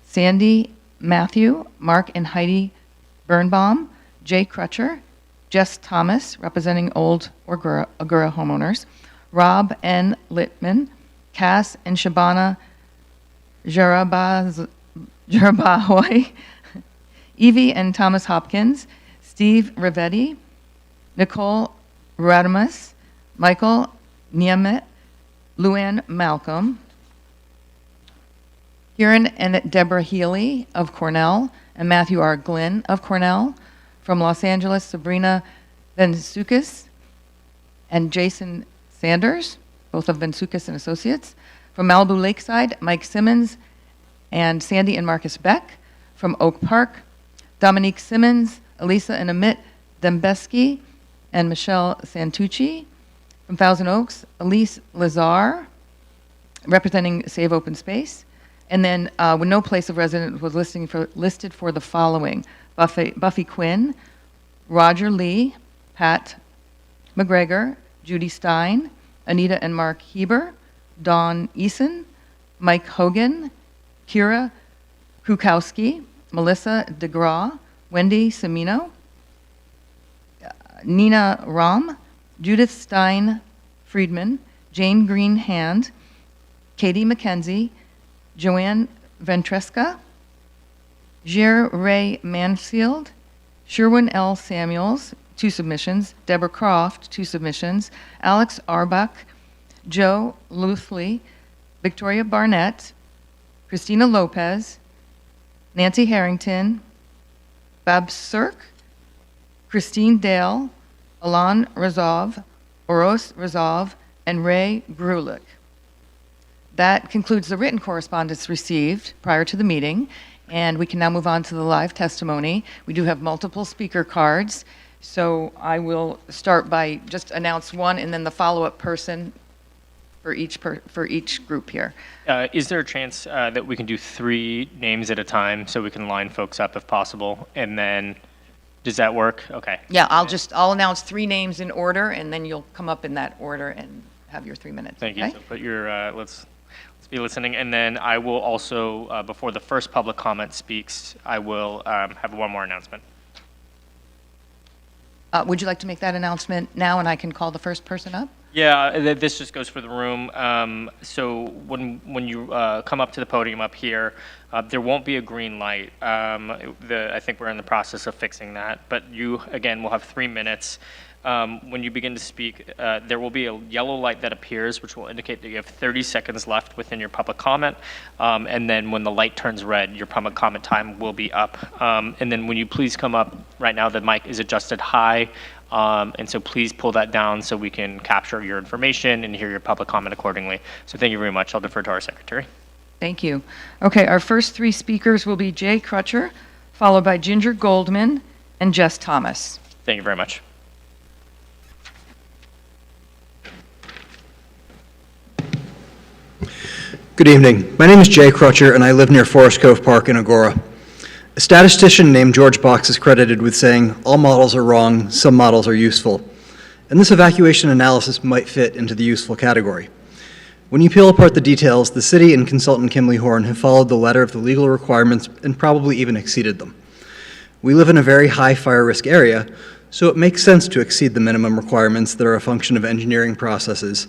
Speaker 10: Sandy Matthew, Mark and Heidi Birnbaum, Jay Crutcher, Jess Thomas, representing Old Agoura homeowners, Rob N. Littman, Cass and Shabana Jarabahoy, Evie and Thomas Hopkins, Steve Rivetti, Nicole Radamus, Michael Niemet, Luann Malcolm, Kieran and Deborah Healy of Cornell, and Matthew R. Glynn of Cornell. From Los Angeles, Sabrina Bensukis, and Jason Sanders, both of Vensukas and Associates. From Malibu Lakeside, Mike Simmons and Sandy and Marcus Beck. From Oak Park, Dominique Simmons, Elisa and Amit Dembeski, and Michelle Santucci. From Thousand Oaks, Elise Lazar, representing Save Open Space. And then when no place of residence was listed for the following: Buffy Quinn, Roger Lee, Pat McGregor, Judy Stein, Anita and Mark Heber, Dawn Eason, Mike Hogan, Kira Kukowski, Melissa DeGraw, Wendy Semino, Nina Ram, Judith Stein Friedman, Jane Green Hand, Katie McKenzie, Joanne Ventresca, Jer Ray Mansfield, Sherwin L. Samuels, 2 submissions, Deborah Croft, 2 submissions, Alex Arbach, Joe Luthley, Victoria Barnett, Christina Lopez, Nancy Harrington, Bab Sirk, Christine Dale, Alan Razov, Oros Razov, and Ray Grulich. That concludes the written correspondence received prior to the meeting, and we can now move on to the live testimony. We do have multiple speaker cards, so I will start by just announce one and then the follow-up person for each group here.
Speaker 2: Is there a chance that we can do 3 names at a time so we can line folks up if possible? And then, does that work? Okay.
Speaker 10: Yeah, I'll announce 3 names in order, and then you'll come up in that order and have your 3 minutes.
Speaker 2: Thank you.
Speaker 10: Okay?
Speaker 2: So put your, let's be listening. And then I will also, before the first public comment speaks, I will have one more announcement.
Speaker 10: Would you like to make that announcement now, and I can call the first person up?
Speaker 2: Yeah, this just goes for the room. So when you come up to the podium up here, there won't be a green light. I think we're in the process of fixing that. But you, again, will have 3 minutes. When you begin to speak, there will be a yellow light that appears, which will indicate that you have 30 seconds left within your public comment. And then when the light turns red, your public comment time will be up. And then when you please come up, right now the mic is adjusted high. And so please pull that down so we can capture your information and hear your public comment accordingly. So thank you very much. I'll defer to our secretary.
Speaker 10: Thank you. Okay, our first 3 speakers will be Jay Crutcher, followed by Ginger Goldman and Jess Thomas.
Speaker 2: Thank you very much.
Speaker 11: Good evening. My name is Jay Crutcher, and I live near Forest Cove Park in Agoura. A statistician named George Box is credited with saying, "All models are wrong, some models are useful." And this evacuation analysis might fit into the useful category. When you peel apart the details, the city and consultant Kimley Horn have followed the letter of the legal requirements and probably even exceeded them. We live in a very high fire risk area, so it makes sense to exceed the minimum requirements that are a function of engineering processes.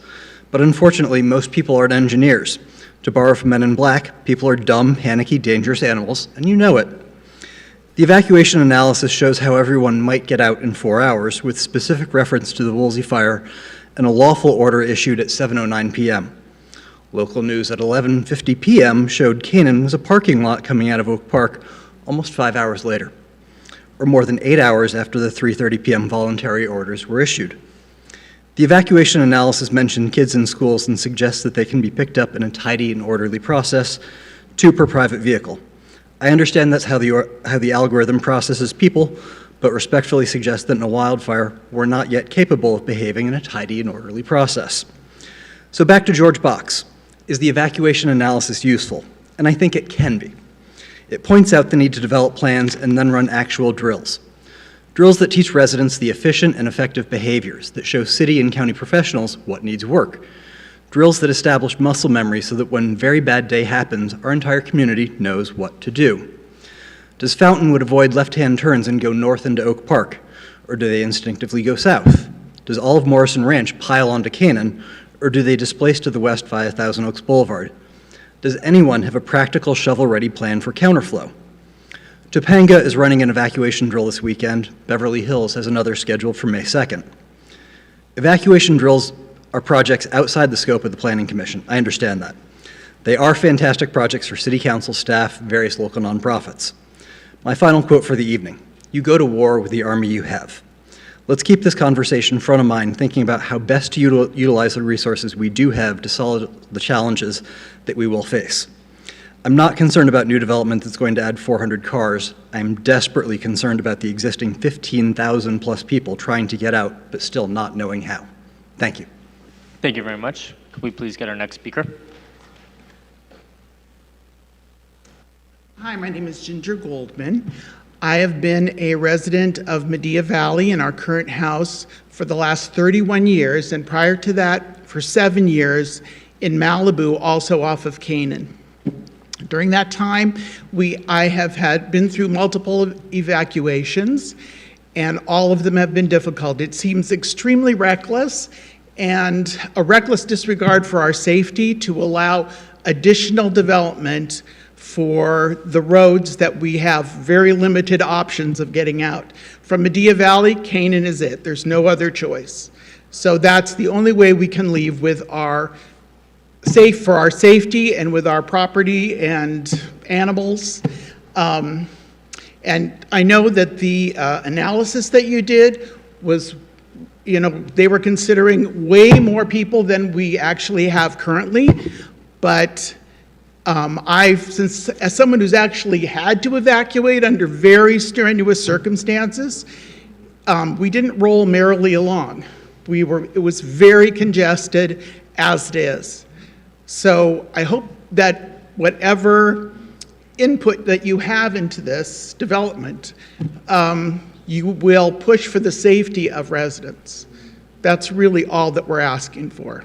Speaker 11: But unfortunately, most people aren't engineers. To borrow from Men in Black, people are dumb, panicky, dangerous animals, and you know it. The evacuation analysis shows how everyone might get out in 4 hours, with specific reference to the Woolsey fire and a lawful order issued at 7:09 p.m. Local news at 11:50 p.m. showed Canaan was a parking lot coming out of Oak Park almost 5 hours later, or more than 8 hours after the 3:30 p.m. voluntary orders were issued. The evacuation analysis mentioned kids in schools and suggests that they can be picked up in a tidy and orderly process, 2 per private vehicle. I understand that's how the algorithm processes people, but respectfully suggest that in a wildfire, we're not yet capable of behaving in a tidy and orderly process. So back to George Box. Is the evacuation analysis useful? And I think it can be. It points out the need to develop plans and then run actual drills. Drills that teach residents the efficient and effective behaviors that show city and county professionals what needs work. Drills that establish muscle memory so that when a very bad day happens, our entire community knows what to do. Does Fountainwood avoid left-hand turns and go north into Oak Park, or do they instinctively go south? Does all of Morrison Ranch pile onto Canaan, or do they displace to the west via Thousand Oaks Boulevard? Does anyone have a practical shovel-ready plan for counterflow? Topanga is running an evacuation drill this weekend. Beverly Hills has another scheduled for May 2nd. Evacuation drills are projects outside the scope of the Planning Commission. I understand that. They are fantastic projects for City Council staff, various local nonprofits. My final quote for the evening: you go to war with the army you have. Let's keep this conversation front of mind, thinking about how best to utilize the resources we do have to solve the challenges that we will face. I'm not concerned about new development that's going to add 400 cars. I'm desperately concerned about the existing 15,000 plus people trying to get out, but still not knowing how. Thank you.
Speaker 2: Thank you very much. Could we please get our next speaker?
Speaker 12: Hi, my name is Ginger Goldman. I have been a resident of Medea Valley in our current house for the last 31 years, and prior to that, for 7 years in Malibu, also off of Canaan. During that time, I have been through multiple evacuations, and all of them have been difficult. It seems extremely reckless and a reckless disregard for our safety to allow additional development for the roads that we have very limited options of getting out. From Medea Valley, Canaan is it. There's no other choice. So that's the only way we can leave with our for our safety and with our property and animals. And I know that the analysis that you did was, they were considering way more people than we actually have currently, but as someone who's actually had to evacuate under very strenuous circumstances, we didn't roll merrily along. It was very congested as it is. So I hope that whatever input that you have into this development, you will push for the safety of residents. That's really all that we're asking for.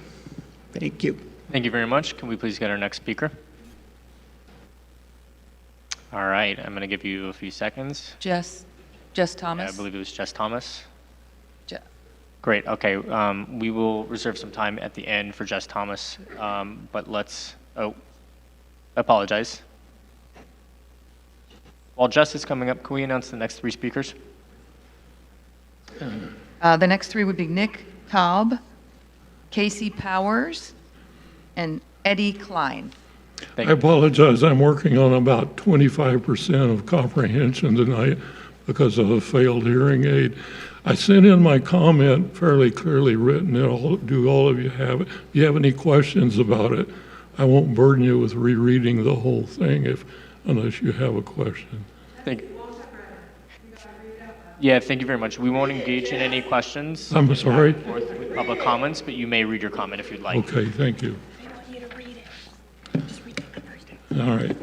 Speaker 12: Thank you.
Speaker 2: Thank you very much. Can we please get our next speaker? All right, I'm going to give you a few seconds.
Speaker 10: Jess Thomas?
Speaker 2: I believe it was Jess Thomas.
Speaker 10: Je-
Speaker 2: Great, okay. We will reserve some time at the end for Jess Thomas, but I apologize. While Jess is coming up, can we announce the next 3 speakers?
Speaker 10: The next 3 would be Nick Cobb, Casey Powers, and Eddie Klein.
Speaker 13: I apologize. I'm working on about 25% of comprehension tonight because of a failed hearing aid. I sent in my comment fairly clearly written. Do all of you have it? If you have any questions about it, I won't burden you with rereading the whole thing unless you have a question.
Speaker 2: Thank you. Yeah, thank you very much. We won't engage in any questions.
Speaker 13: I'm sorry?
Speaker 2: With public comments, but you may read your comment if you'd like.
Speaker 13: Okay, thank you. All right.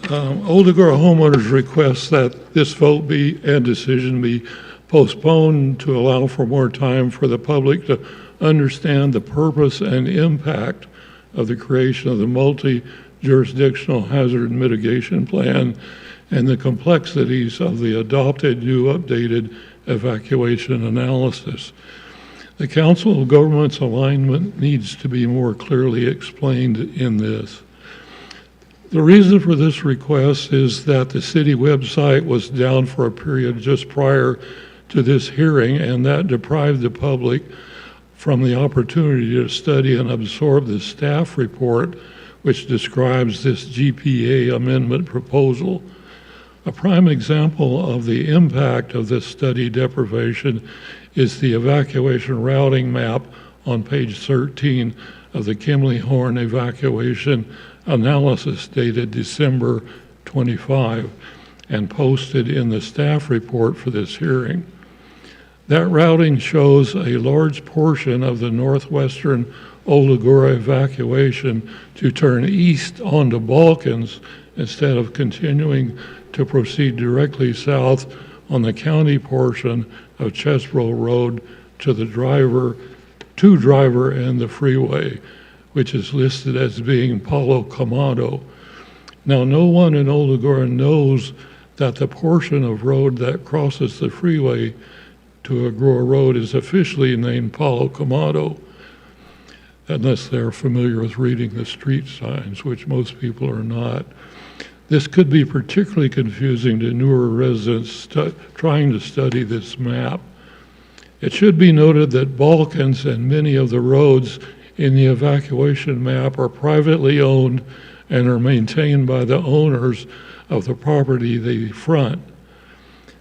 Speaker 13: Old Agoura homeowners request that this vote and decision be postponed to allow for more time for the public to understand the purpose and impact of the creation of the multi-jurisdictional hazard mitigation plan and the complexities of the adopted new updated evacuation analysis. The Council of Governments alignment needs to be more clearly explained in this. The reason for this request is that the city website was down for a period just prior to this hearing, and that deprived the public from the opportunity to study and absorb the staff report which describes this GPA amendment proposal. A prime example of the impact of this study deprivation is the evacuation routing map on page 13 of the Kimley Horn evacuation analysis dated December 25 and posted in the staff report for this hearing. That routing shows a large portion of the northwestern Old Agoura evacuation to turn east onto Balkans instead of continuing to proceed directly south on the county portion of Chesbro Road to driver and the freeway, which is listed as being Palo Comado. Now, no one in Old Agoura knows that the portion of road that crosses the freeway to Agoura Road is officially named Palo Comado, unless they're familiar with reading the street signs, which most people are not. This could be particularly confusing to newer residents trying to study this map. It should be noted that Balkans and many of the roads in the evacuation map are privately owned and are maintained by the owners of the property they front.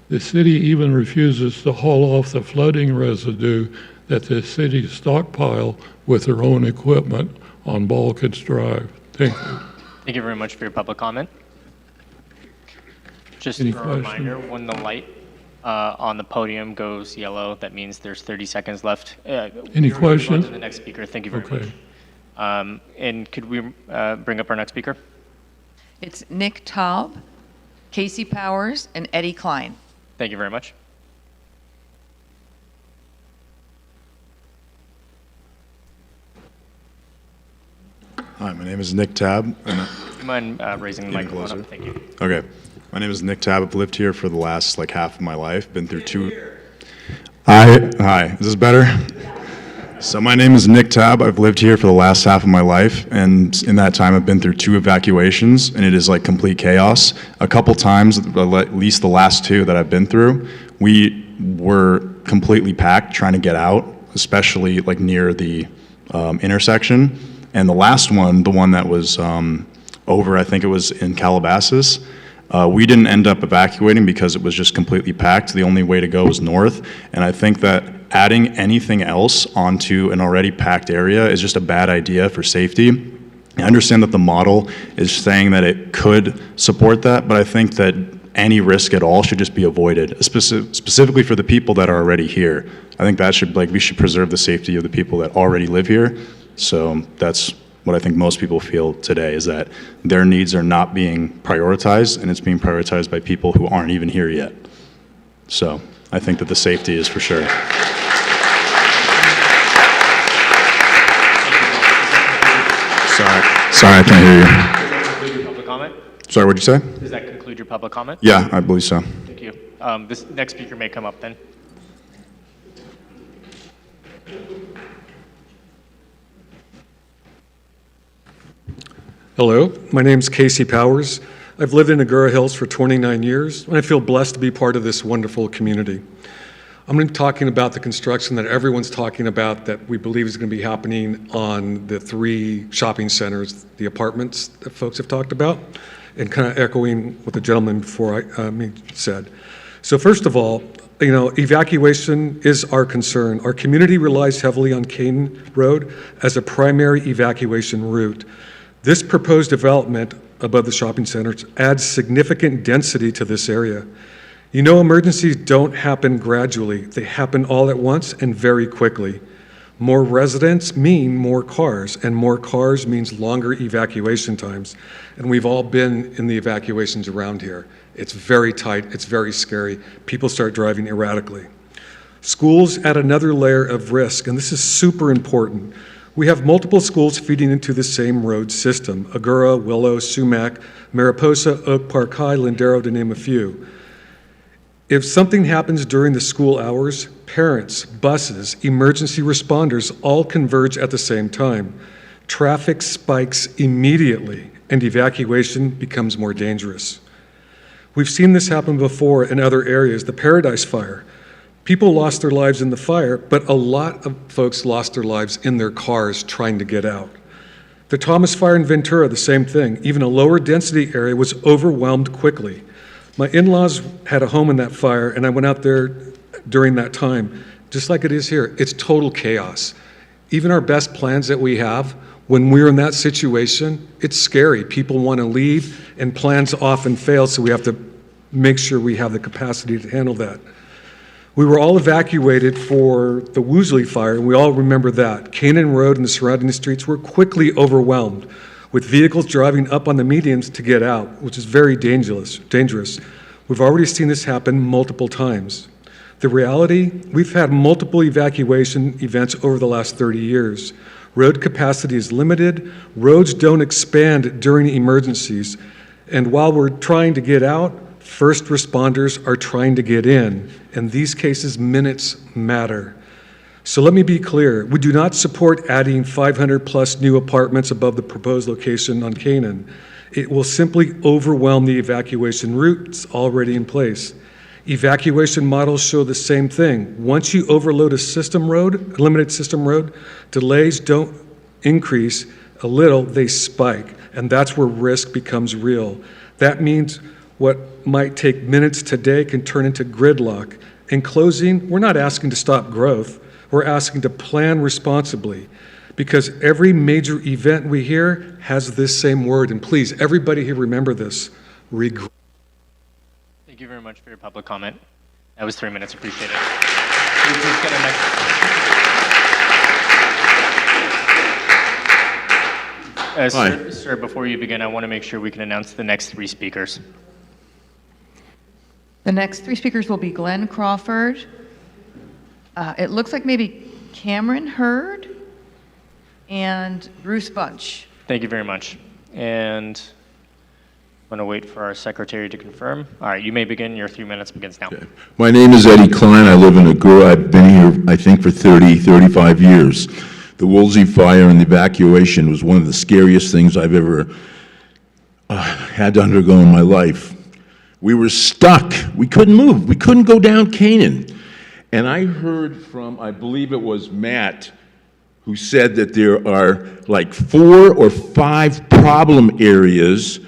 Speaker 13: The city even refuses to haul off the flooding residue that the city stockpile with their own equipment on Balkans Drive. Thank you.
Speaker 2: Thank you very much for your public comment. Just
Speaker 13: Any
Speaker 2: for a
Speaker 13: question?
Speaker 2: reminder, when the light on the podium goes yellow, that means there's 30 seconds left.
Speaker 13: Any
Speaker 2: we're gonna move on
Speaker 13: questions?
Speaker 2: to the next speaker. Thank you very
Speaker 13: Okay.
Speaker 2: much. And could we bring up our next speaker?
Speaker 10: It's Nick Taub, Casey Powers, and Eddie Klein.
Speaker 2: Thank you very much.
Speaker 14: Hi, my name is Nick Tab.
Speaker 2: Do you mind raising the
Speaker 14: Getting
Speaker 2: microphone
Speaker 14: closer.
Speaker 2: up? Thank you.
Speaker 14: Okay. My name is Nick Tab. I've lived here for the last half of my life. Been through two. Hi. Is this better? So my name is Nick Tab. I've lived here for the last half of my life, and in that time I've been through 2 evacuations, and it is like complete chaos. A couple times, at least the last 2 that I've been through, we were completely packed trying to get out, especially like near the intersection. And the last one, the one that was over, I think it was in Calabasas, we didn't end up evacuating because it was just completely packed. The only way to go was north, and I think that adding anything else onto an already packed area is just a bad idea for safety. I understand that the model is saying that it could support that, but I think that any risk at all should just be avoided, specifically for the people that are already here. I think that should, we should preserve the safety of the people that already live here. So that's what I think most people feel today, is that their needs are not being prioritized, and it's being prioritized by people who aren't even here yet. So I think that the safety is for sure. Sorry, I can't hear you.
Speaker 2: Does that conclude your public comment?
Speaker 14: Sorry, what'd you say?
Speaker 2: Does that conclude your public comment?
Speaker 14: Yeah, I believe so.
Speaker 2: Thank you. This next speaker may come up then.
Speaker 15: Hello, my name's Casey Powers. I've lived in Agoura Hills for 29 years, and I feel blessed to be part of this wonderful community. I'm going to be talking about the construction that everyone's talking about that we believe is going to be happening on the 3 shopping centers, the apartments that folks have talked about, and kind of echoing what the gentleman before me said. So first of all, evacuation is our concern. Our community relies heavily on Canaan Road as a primary evacuation route. This proposed development above the shopping centers adds significant density to this area. Emergencies don't happen gradually. They happen all at once and very quickly. More residents mean more cars, and more cars means longer evacuation times. And we've all been in the evacuations around here. It's very tight, it's very scary. People start driving erratically. Schools add another layer of risk, and this is super important. We have multiple schools feeding into the same road system: Agoura, Willow, Sumac, Mariposa, Oak Park High, Lindero, to name a few. If something happens during the school hours, parents, buses, emergency responders all converge at the same time. Traffic spikes immediately, and evacuation becomes more dangerous. We've seen this happen before in other areas. The Paradise Fire. People lost their lives in the fire, but a lot of folks lost their lives in their cars trying to get out. The Thomas Fire in Ventura, the same thing. Even a lower density area was overwhelmed quickly. My in-laws had a home in that fire, and I went out there during that time. Just like it is here, it's total chaos. Even our best plans that we have, when we're in that situation, it's scary. People want to leave, and plans often fail, so we have to make sure we have the capacity to handle that. We were all evacuated for the Woolsey fire, and we all remember that. Canaan Road and the surrounding streets were quickly overwhelmed, with vehicles driving up on the medians to get out, which is very dangerous. We've already seen this happen multiple times. The reality, we've had multiple evacuation events over the last 30 years. Road capacity is limited, roads don't expand during emergencies, and while we're trying to get out, first responders are trying to get in. In these cases, minutes matter. So let me be clear, we do not support adding 500 plus new apartments above the proposed location on Canaan. It will simply overwhelm the evacuation routes already in place. Evacuation models show the same thing. Once you overload a limited system road, delays don't increase a little, they spike. And that's where risk becomes real. That means What might take minutes today can turn into gridlock. In closing, we're not asking to stop growth. We're asking to plan responsibly, because every major event we hear has this same word. And please, everybody here remember this: regret.
Speaker 2: Thank you very much for your public comment. That was 3 minutes. Appreciate it. Please get a next. Sir, before you begin, I want to make sure we can announce the next 3 speakers.
Speaker 10: The next 3 speakers will be Glenn Crawford. It looks like maybe Cameron Hurd and Bruce Bunch.
Speaker 2: Thank you very much. And I'm going to wait for our secretary to confirm. All right, you may begin. Your 3 minutes begins now.
Speaker 16: Okay. My name is Eddie Klein. I live in Agoura. I've been here, I think, for 35 years. The Woolsey fire and the evacuation was one of the scariest things I've ever had to undergo in my life. We were stuck. We couldn't move. We couldn't go down Canaan. And I heard from, I believe it was Matt, who said that there are like 4 or 5 problem areas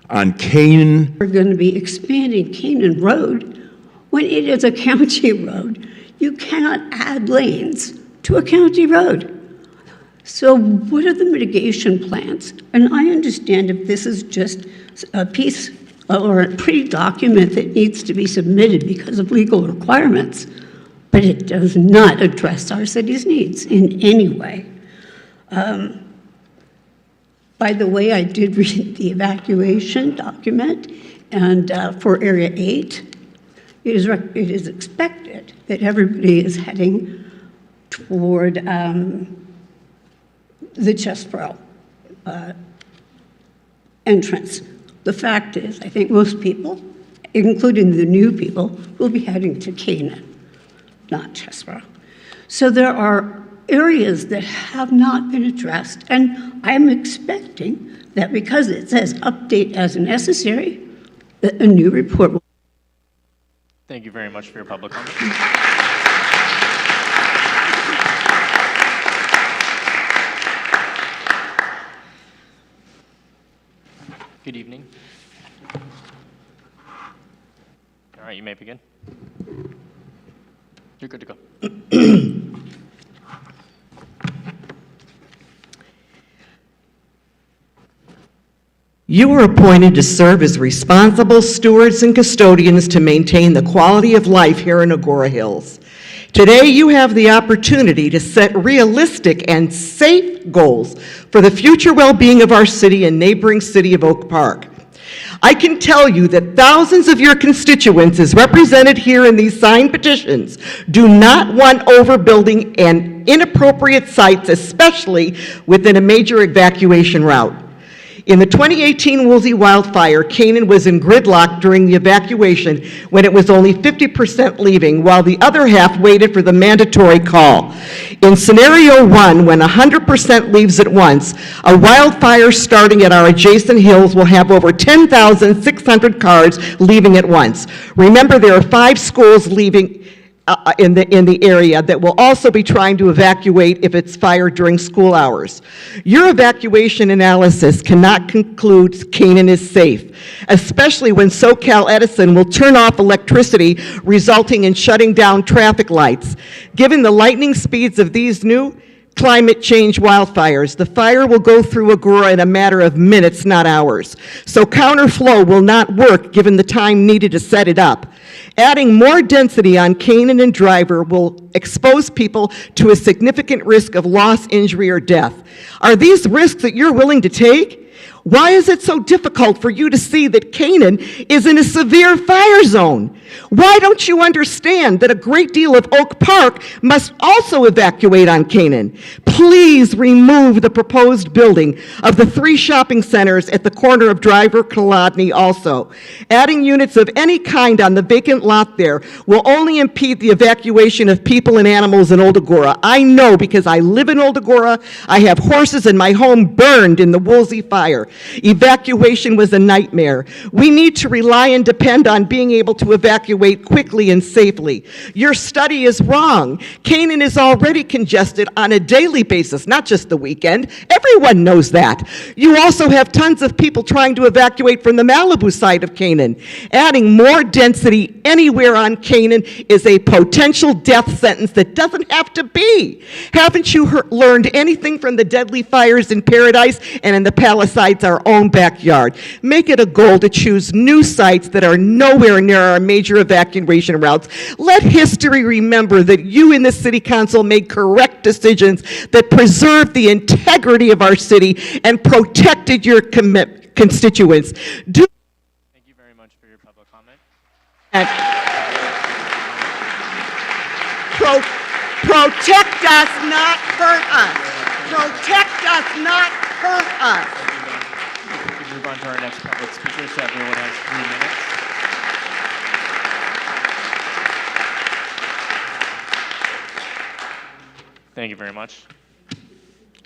Speaker 16: on Canaan.
Speaker 17: We're going to be expanding Canaan Road when it is a county road. You cannot add lanes to a county road. So what are the mitigation plans? And I understand if this is just a piece or a pre-document that needs to be submitted because of legal requirements, but it does not address our city's needs in any way. By the way, I did read the evacuation document, and for Area 8, it is expected that everybody is heading toward the Chesborough entrance. The fact is, I think most people, including the new people, will be heading to Canaan, not Chesborough. So there are areas that have not been addressed, and I'm expecting that because it says update as necessary, that a new report will.
Speaker 2: Thank you very much for your public comment. Good evening. All right, you may begin. You're good to go.
Speaker 18: You were appointed to serve as responsible stewards and custodians to maintain the quality of life here in Agoura Hills. Today, you have the opportunity to set realistic and safe goals for the future well-being of our city and neighboring city of Oak Park. I can tell you that thousands of your constituents, as represented here in these signed petitions, do not want overbuilding and inappropriate sites, especially within a major evacuation route. In the 2018 Woolsey wildfire, Canaan was in gridlock during the evacuation when it was only 50% leaving, while the other half waited for the mandatory call. In scenario 1, when 100% leaves at once, a wildfire starting at our adjacent hills will have over 10,600 cars leaving at once. Remember, there are 5 schools leaving in the area that will also be trying to evacuate if it's fire during school hours. Your evacuation analysis cannot conclude Canaan is safe, especially when SoCal Edison will turn off electricity, resulting in shutting down traffic lights. Given the lightning speeds of these new climate change wildfires, the fire will go through Agoura in a matter of minutes, not hours. So counterflow will not work given the time needed to set it up. Adding more density on Canaan and Driver will expose people to a significant risk of loss, injury, or death. Are these risks that you're willing to take? Why is it so difficult for you to see that Canaan is in a severe fire zone? Why don't you understand that a great deal of Oak Park must also evacuate on Canaan? Please remove the proposed building of the 3 shopping centers at the corner of Driver Kolodny also. Adding units of any kind on the vacant lot there will only impede the evacuation of people and animals in Old Agoura. I know because I live in Old Agoura. I have horses and my home burned in the Woolsey fire. Evacuation was a nightmare. We need to rely and depend on being able to evacuate quickly and safely. Your study is wrong. Canaan is already congested on a daily basis, not just the weekend. Every Everyone knows that. You also have tons of people trying to evacuate from the Malibu side of Canaan. Adding more density anywhere on Canaan is a potential death sentence that doesn't have to be. Haven't you learned anything from the deadly fires in Paradise and in the Palisades, our own backyard? Make it a goal to choose new sites that are nowhere near our major evacuation routes. Let history remember that you in the City Council made correct decisions that preserved the integrity of our city and protected your constituents.
Speaker 2: Thank you very much for your public comment.
Speaker 18: Protect us, not hurt us. Protect us, not hurt us.
Speaker 2: We can move on to our next public speaker, so everyone has 3 minutes. Thank you very much.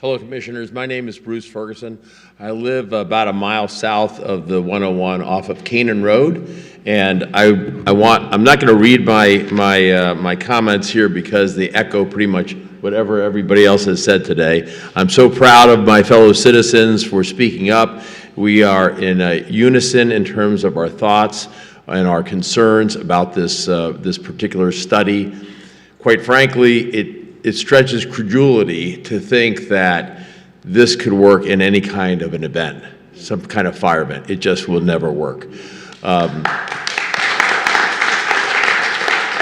Speaker 19: Hello, Commissioners. My name is Bruce Ferguson. I live about a mile south of the 101 off of Canaan Road, and I'm not going to read my comments here because they echo pretty much whatever everybody else has said today. I'm so proud of my fellow citizens for speaking up. We are in unison in terms of our thoughts and our concerns about this particular study. Quite frankly, it stretches credulity to think that this could work in any kind of an event, some kind of fire event. It just will never work.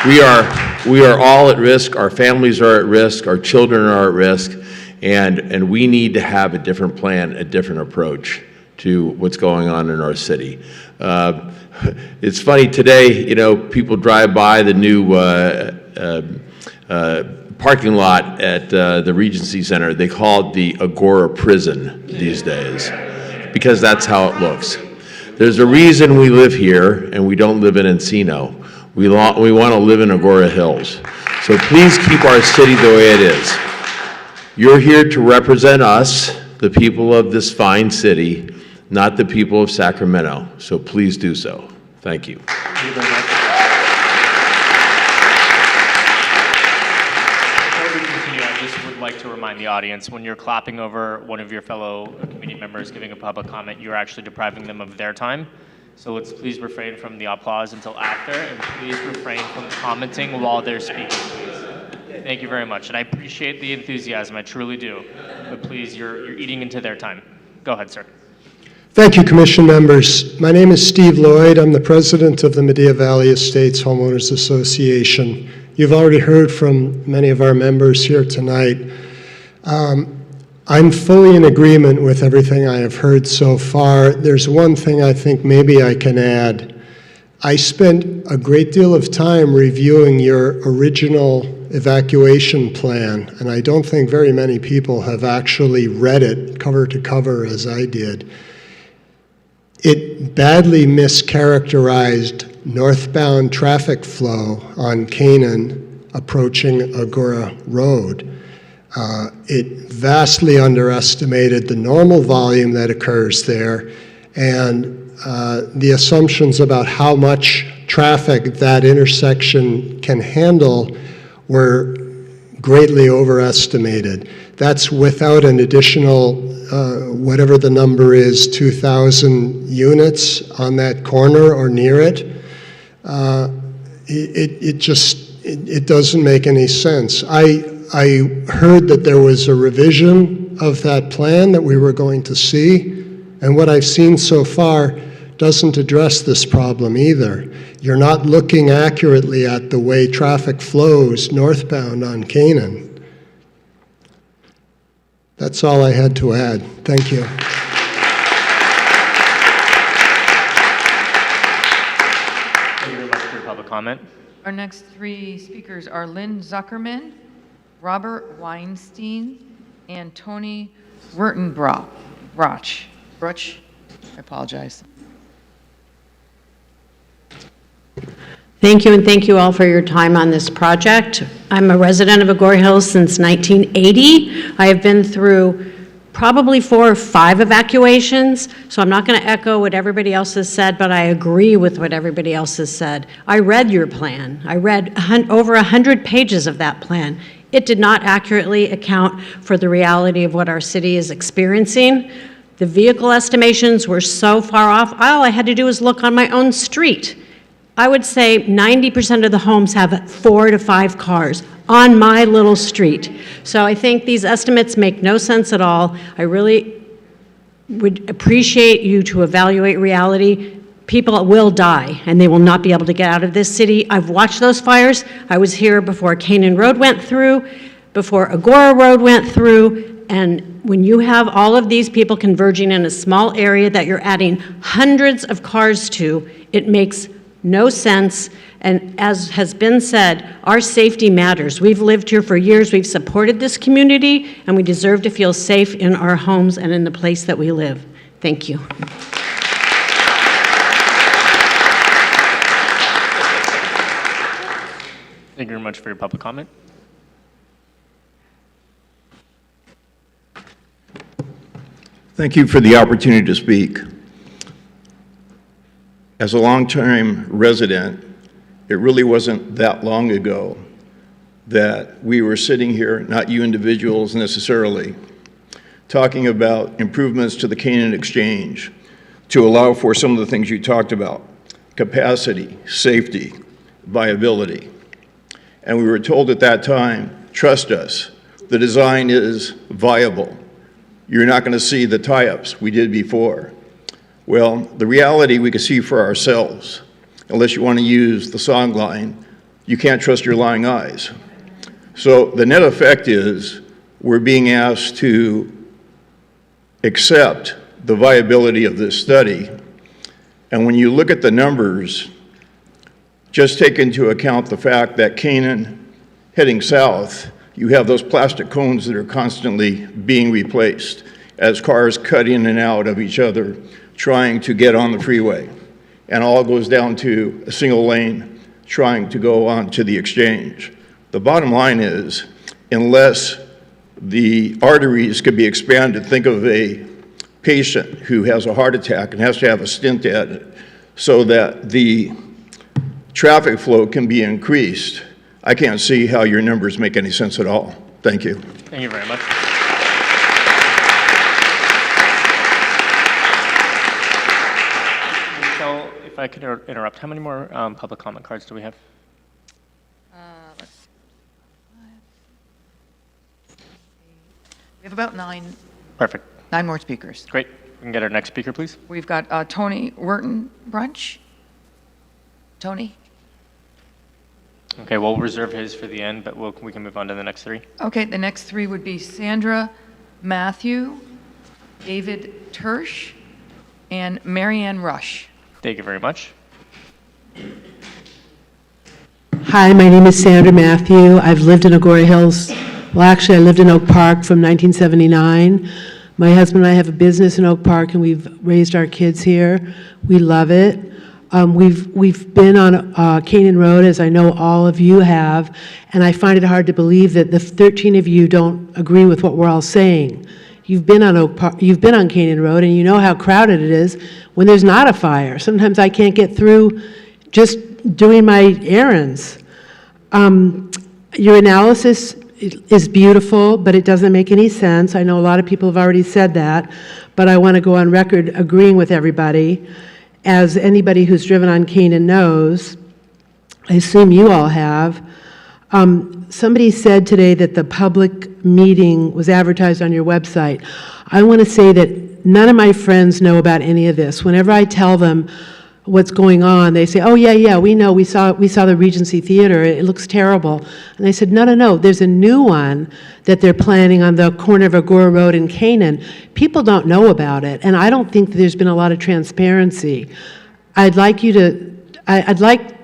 Speaker 19: We are all at risk. Our families are at risk. Our children are at risk, and we need to have a different plan, a different approach to what's going on in our city. It's funny today. People drive by the new parking lot at the Regency Center. They call it the Agoura prison these days because that's how it looks. There's a reason we live here and we don't live in Encino. We want to live in Agoura Hills. So please keep our city the way it is. You're here to represent us, the people of this fine city, not the people of Sacramento. So please do so. Thank you.
Speaker 2: Thank you very much. Like to remind the audience, when you're clapping over one of your fellow committee members giving a public comment, you're actually depriving them of their time. So let's please refrain from the applause until after, and please refrain from commenting while they're speaking, please. Thank you very much, and I appreciate the enthusiasm, I truly do. But please, you're eating into their time. Go ahead, sir.
Speaker 20: Thank you, Commission members. My name is Steve Lloyd. I'm the president of the Medea Valley Estates Homeowners Association. You've already heard from many of our members here tonight. I'm fully in agreement with everything I have heard so far. There's one thing I think maybe I can add. I spent a great deal of time reviewing your original evacuation plan, and I don't think very many people have actually read it cover to cover as I did. It badly mischaracterized northbound traffic flow on Canaan approaching Agoura Road. It vastly underestimated the normal volume that occurs there, and the assumptions about how much traffic that intersection can handle were greatly overestimated. That's without an additional, whatever the number is, 2,000 units on that corner or near it. It doesn't make any sense. I heard that there was a revision of that plan that we were going to see, and what I've seen so far doesn't address this problem either. You're not looking accurately at the way traffic flows northbound on Canaan. That's all I had to add. Thank you.
Speaker 2: Thank you very much for your public comment.
Speaker 10: Our next three speakers are Lynn Zuckerman, Robert Weinstein, and Tony Wurtenbrock. Bruch. I apologize.
Speaker 17: Thank you, and thank you all for your time on this project. I'm a resident of Agoura Hills since 1980. I have been through probably 4 or 5 evacuations, so I'm not going to echo what everybody else has said, but I agree with what everybody else has said. I read your plan. I read over 100 pages of that plan.
Speaker 21: It did not accurately account for the reality of what our city is experiencing. The vehicle estimations were so far off, all I had to do was look on my own street. I would say 90% of the homes have 4 to 5 cars on my little street. So I think these estimates make no sense at all. I really would appreciate you to evaluate reality. People will die, and they will not be able to get out of this city. I've watched those fires. I was here before Canaan Road went through, before Agoura Road went through, and when you have all of these people converging in a small area that you're adding hundreds of cars to, it makes no sense. And as has been said, our safety matters. We've lived here for years, we've supported this community, and we deserve to feel safe in our homes and in the place that we live. Thank you.
Speaker 2: Thank you very much for your public comment.
Speaker 22: Thank you for the opportunity to speak. As a longtime resident, it really wasn't that long ago that we were sitting here, not you individuals necessarily, talking about improvements to the Canaan Exchange to allow for some of the things you talked about: capacity, safety, viability. And we were told at that time, trust us, the design is viable. You're not going to see the tie-ups we did before. Well, the reality we can see for ourselves, unless you want to use the song line, you can't trust your lying eyes. So the net effect is we're being asked to accept the viability of this study. And when you look at the numbers, just take into account the fact that Canaan, heading south, you have those plastic cones that are constantly being replaced as cars cut in and out of each other trying to get on the freeway. And all goes down to a single lane trying to go on to the exchange. The bottom line is, unless the arteries could be expanded, think of a patient who has a heart attack and has to have a stent added so that the traffic flow can be increased. I can't see how your numbers make any sense at all. Thank you.
Speaker 2: Thank you very much. So, if I could interrupt, how many more public comment cards do we have?
Speaker 10: We have about 9.
Speaker 2: Perfect.
Speaker 10: 9 more speakers.
Speaker 2: Great. We can get our next speaker, please.
Speaker 10: We've got Tony Wurtenbrunch. Tony?
Speaker 2: Okay, we'll reserve his for the end, but we can move on to the next 3.
Speaker 10: Okay, the next 3 would be Sandra Matthew, David Tersch, and Marianne Rush.
Speaker 2: Thank you very much.
Speaker 23: Hi, my name is Sandra Matthew. I've lived in Agoura Hills. Well, actually, I lived in Oak Park from 1979. My husband and I have a business in Oak Park, and we've raised our kids here. We love it. We've been on Canaan Road, as I know all of you have, and I find it hard to believe that the 13 of you don't agree with what we're all saying. You've been on Oak Park, you've been on Canaan Road, and you know how crowded it is when there's not a fire. Sometimes I can't get through just doing my errands. Your analysis is beautiful, but it doesn't make any sense. I know a lot of people have already said that, but I want to go on record agreeing with everybody. As anybody who's driven on Canaan knows, I assume you all have, somebody said today that the public meeting was advertised on your website. I want to say that none of my friends know about any of this. Whenever I tell them what's going on, they say, oh, yeah, we know, we saw the Regency Theater, it looks terrible. And I said, no, there's a new one that they're planning on the corner of Agoura Road in Canaan. People don't know about it, and I don't think that there's been a lot of transparency. I'd like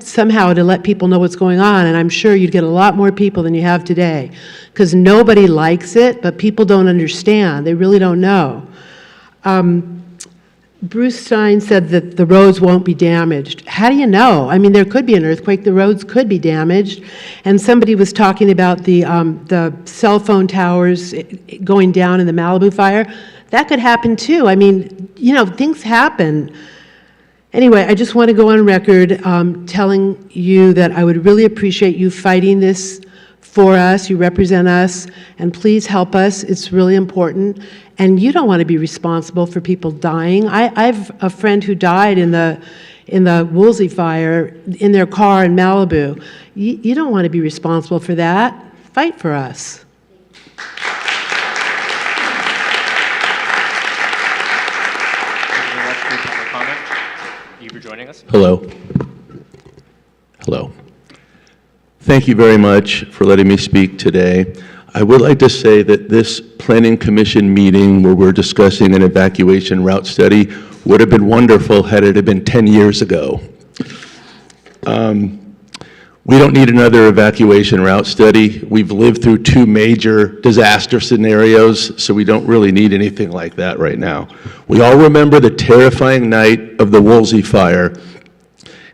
Speaker 23: somehow to let people know what's going on, and I'm sure you'd get a lot more people than you have today, because nobody likes it, but people don't understand. They really don't know. Bruce Stein said that the roads won't be damaged. How do you know? I mean, there could be an earthquake, the roads could be damaged. And somebody was talking about the cell phone towers going down in the Malibu fire. That could happen too. I mean, things happen. Anyway, I just want to go on record telling you that I would really appreciate you fighting this for us, you represent us, and please help us. It's really important. And you don't want to be responsible for people dying. I've a friend who died in the Woolsey fire in their car in Malibu. You don't want to be responsible for that. Fight for us.
Speaker 2: Thank you for joining us.
Speaker 3: Hello. Hello. Thank you very much for letting me speak today. I would like to say that this Planning Commission meeting where we're discussing an evacuation route study would have been wonderful had it had been 10 years ago. We don't need another evacuation route study. We've lived through 2 major disaster scenarios, so we don't really need anything like that right now. We all remember the terrifying night of the Woolsey fire.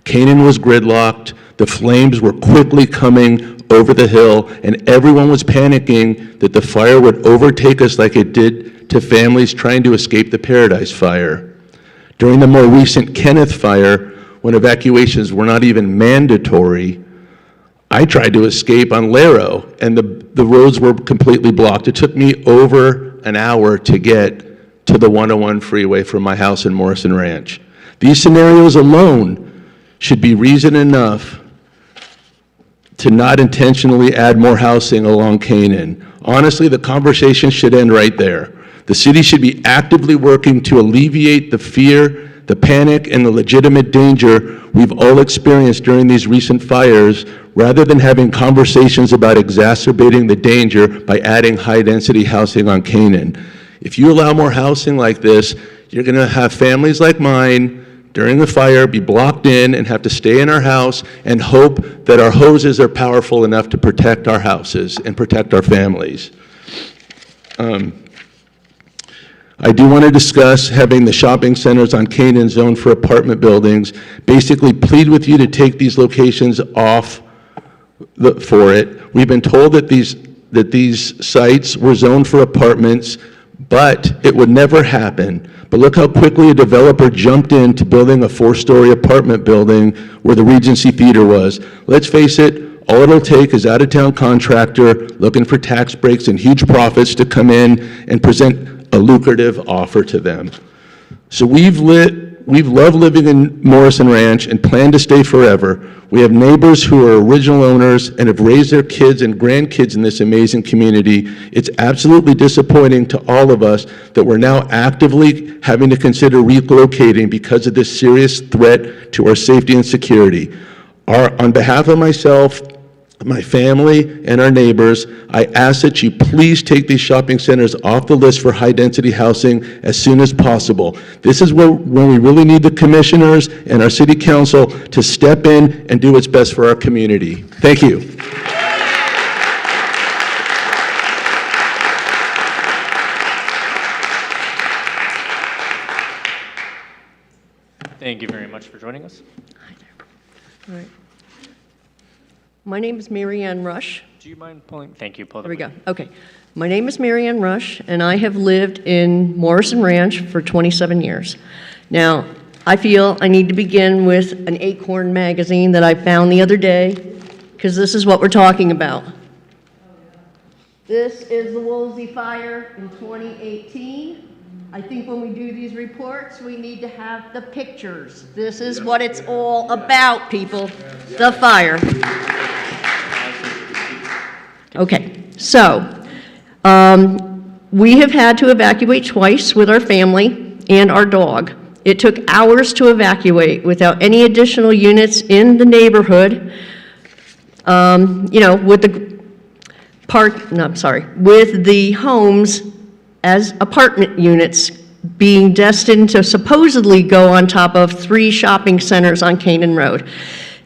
Speaker 3: Canaan was gridlocked, the flames were quickly coming over the hill, and everyone was panicking that the fire would overtake us like it did to families trying to escape the Paradise Fire. During the more recent Kenneth fire, when evacuations were not even mandatory, I tried to escape on Laro, and the roads were completely blocked. It took me over an hour to get to the 101 freeway from my house in Morrison Ranch. These scenarios alone should be reason enough to not intentionally add more housing along Canaan. Honestly, the conversation should end right there. The city should be actively working to alleviate the fear, the panic, and the legitimate danger we've all experienced during these recent fires, rather than having conversations about exacerbating the danger by adding high-density housing on Canaan. If you allow more housing like this, you're going to have families like mine during the fire be blocked in and have to stay in our house and hope that our hoses are powerful enough to protect our houses and protect our families. I do want to discuss having the shopping centers on Canaan zoned for apartment buildings. Basically plead with you to take these locations off for it. We've been told that these sites were zoned for apartments, but it would never happen. But look how quickly a developer jumped into building a 4-story apartment building where the Regency Theater was. Let's face it, all it'll take is out-of-town contractor looking for tax breaks and huge profits to come in and present a lucrative offer to them. So we've loved living in Morrison Ranch and plan to stay forever. We have neighbors who are original owners and have raised their kids and grandkids in this amazing community. It's absolutely disappointing to all of us that we're now actively having to consider relocating because of this serious threat to our safety and security. On behalf of myself, my family, and our neighbors, I ask that you please take these shopping centers off the list for high-density housing as soon as possible. This is when we really need the commissioners and our city council to step in and do what's best for our community. Thank you.
Speaker 2: Thank you very much for joining us.
Speaker 5: All right. My name is Mary Ann Rush.
Speaker 2: Do you mind pulling? Thank you. Pull
Speaker 5: There we go. Okay. My name is Mary Ann Rush, and I have lived in Morrison Ranch for 27 years. Now, I feel I need to begin with an Acorn magazine that I found the other day, because this is what we're talking about. This is the Woolsey fire in 2018. I think when we do these reports, we need to have the pictures. This is what it's all about, people, the fire. Okay, so we have had to evacuate twice with our family and our dog. It took hours to evacuate without any additional units in the neighborhood. With the homes as apartment units being destined to supposedly go on top of 3 shopping centers on Canaan Road.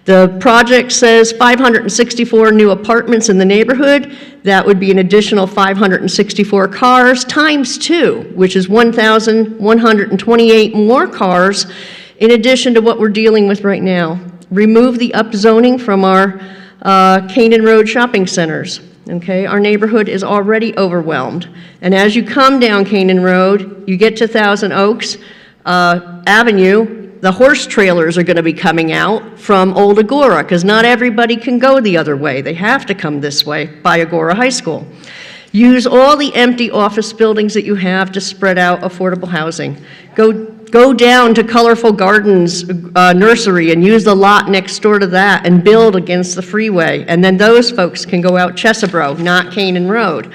Speaker 5: The project says 564 new apartments in the neighborhood. That would be an additional 564 cars times 2, which is 1,128 more cars in addition to what we're dealing with right now. Remove the upzoning from our Canaan Road shopping centers. Okay, our neighborhood is already overwhelmed. And as you come down Canaan Road, you get to Thousand Oaks Avenue, the horse trailers are going to be coming out from Old Agoura, because not everybody can go the other way. They have to come this way by Agoura High School. Use all the empty office buildings that you have to spread out affordable housing. Go down to Colorful Gardens Nursery and use the lot next door to that and build against the freeway. And then those folks can go out Chesebro, not Canaan Road.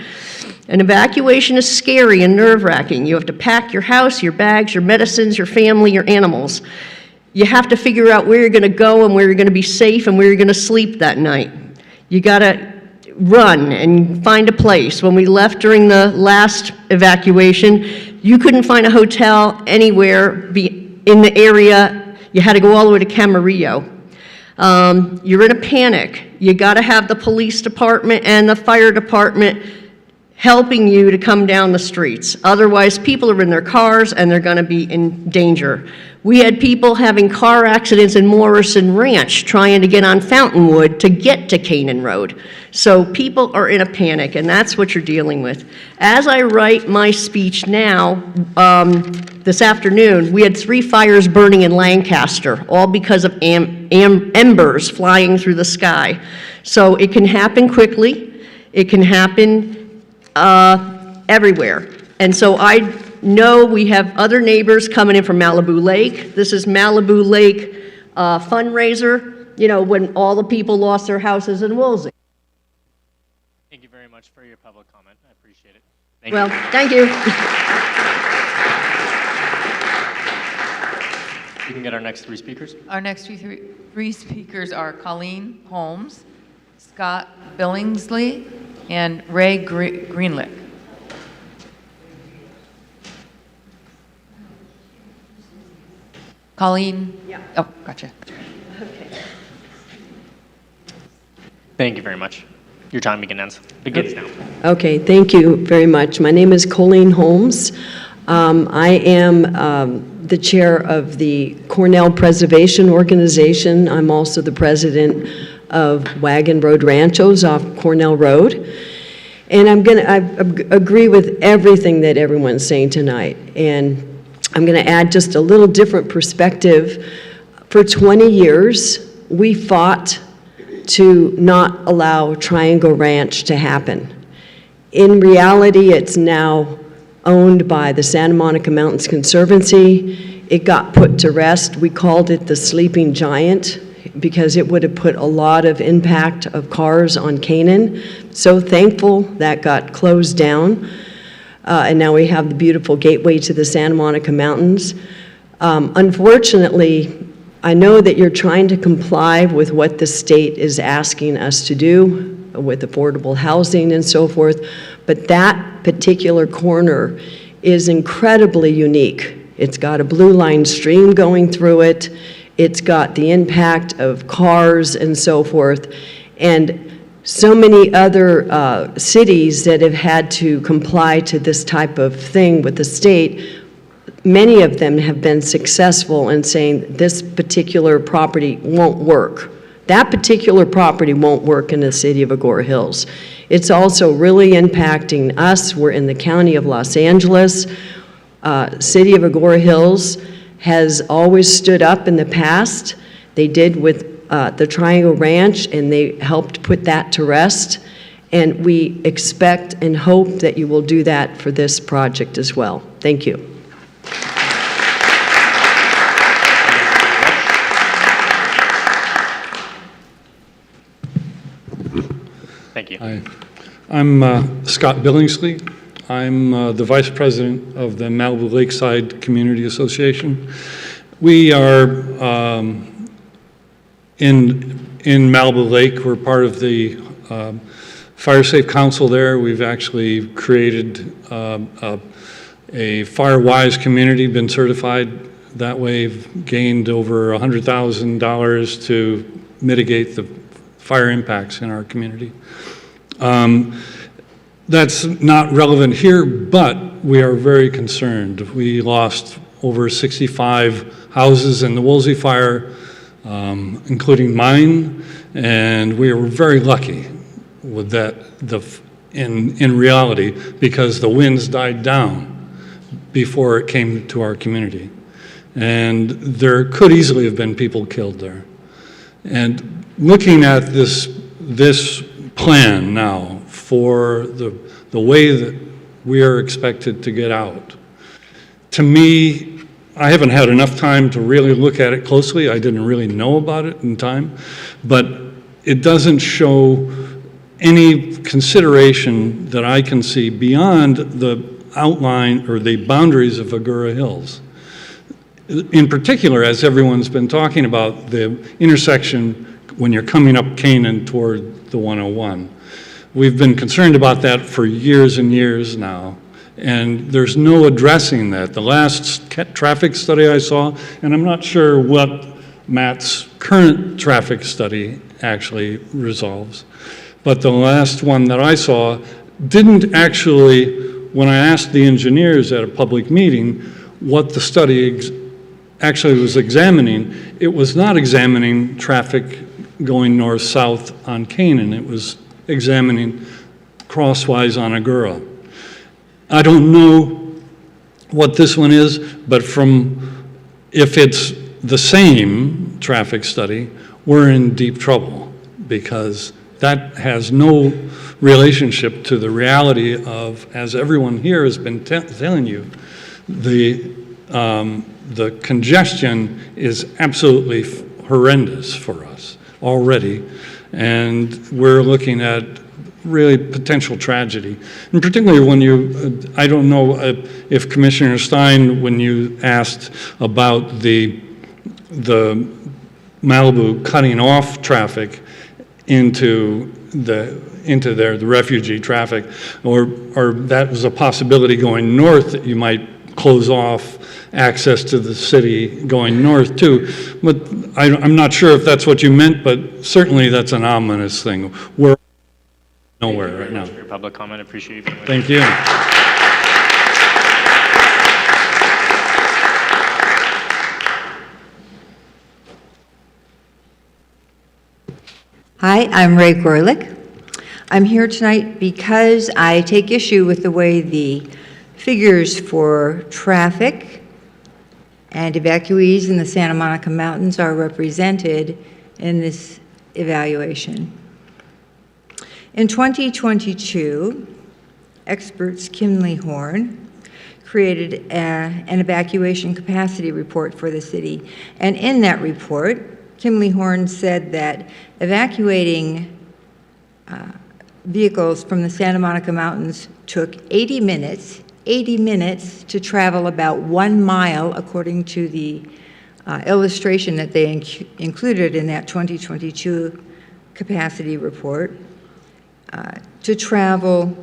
Speaker 5: An evacuation is scary and nerve-wracking. You have to pack your house, your bags, your medicines, your family, your animals. You have to figure out where you're going to go and where you're going to be safe and where you're going to sleep that night. You got to run and find a place. When we left during the last evacuation, you couldn't find a hotel anywhere in the area. You had to go all the way to Camarillo. You're in a panic. You got to have the police department and the fire department helping you to come down the streets. Otherwise, people are in their cars and they're going to be in danger. We had people having car accidents in Morrison Ranch trying to get on Fountainwood to get to Canaan Road. So people are in a panic, and that's what you're dealing with. As I write my speech now, this afternoon, we had 3 fires burning in Lancaster, all because of embers flying through the sky. So it can happen quickly. It can happen everywhere. And so I know we have other neighbors coming in from Malibu Lake. This is Malibu Lake fundraiser, you know, when all the people lost their houses in Woolsey.
Speaker 2: Thank you very much for your public comment. I appreciate it.
Speaker 5: Thank you.
Speaker 2: You can get our next 3 speakers.
Speaker 10: Our next three speakers are Colleen Holmes, Scott Billingsley, and Ray Greenlick. Colleen? Yeah. Oh, gotcha.
Speaker 5: Okay.
Speaker 2: Thank you very much. Your time begins now.
Speaker 4: Okay, thank you very much. My name is Colleen Holmes. I am the chair of the Cornell Preservation Organization. I'm also the president of Wagon Road Ranchos off Cornell Road. And I agree with everything that everyone's saying tonight. And I'm going to add just a little different perspective. For 20 years, we fought to not allow Triangle Ranch to happen. In reality, it's now owned by the Santa Monica Mountains Conservancy. It got put to rest. We called it the sleeping giant because it would have put a lot of impact of cars on Canaan. So thankful that got closed down. And now we have the beautiful gateway to the Santa Monica Mountains. Unfortunately, I know that you're trying to comply with what the state is asking us to do with affordable housing and so forth, but that particular corner is incredibly unique. It's got a blue line stream going through it. It's got the impact of cars and so forth. And so many other cities that have had to comply to this type of thing with the state, many of them have been successful in saying this particular property won't work. That particular property won't work in the city of Agoura Hills. It's also really impacting us. We're in the county of Los Angeles. City of Agoura Hills has always stood up in the past. They did with the Triangle Ranch, and they helped put that to rest. And we expect and hope that you will do that for this project as well. Thank you.
Speaker 2: Thank you.
Speaker 15: Hi. I'm Scott Billingsley. I'm the Vice President of the Malibu Lakeside Community Association. We are in Malibu Lake. We're part of the Fire Safe Council there. We've actually created a fire-wise community, been certified that way, gained over $100,000 to mitigate the fire impacts in our community. That's not relevant here, but we are very concerned. We lost over 65 houses in the Woolsey fire, including mine, and we were very lucky with that in reality because the winds died down before it came to our community.
Speaker 13: And there could easily have been people killed there. And looking at this plan now for the way that we are expected to get out, to me, I haven't had enough time to really look at it closely. I didn't really know about it in time, but it doesn't show any consideration that I can see beyond the outline or the boundaries of Agoura Hills. In particular, as everyone's been talking about, the intersection when you're coming up Canaan toward the 101. We've been concerned about that for years and years now, and there's no addressing that. The last traffic study I saw, and I'm not sure what Matt's current traffic study actually resolves, but the last one that I saw didn't actually, when I asked the engineers at a public meeting what the study actually was examining, it was not examining traffic going north-south on Canaan. It was examining crosswise on Agoura. I don't know what this one is, but if it's the same traffic study, we're in deep trouble, because that has no relationship to the reality of, as everyone here has been telling you, the congestion is absolutely horrendous for us already, and we're looking at really potential tragedy. And particularly when I don't know if Commissioner Stein, when you asked about the Malibu cutting off traffic into the refugee traffic, or that was a possibility going north, that you might close off access to the city going north too. But I'm not sure if that's what you meant, but certainly that's an ominous thing. We're nowhere right now.
Speaker 2: For your public comment, appreciate you being with
Speaker 13: Thank you.
Speaker 1: Hi, I'm Ray Gorlick. I'm here tonight because I take issue with the way the figures for traffic and evacuees in the Santa Monica Mountains are represented in this evaluation. In 2022, experts Kimley Horn created an evacuation capacity report for the city. And in that report, Kimley Horn said that evacuating vehicles from the Santa Monica Mountains took 80 minutes to travel about 1 mile, according to the illustration that they included in that 2022 capacity report, to travel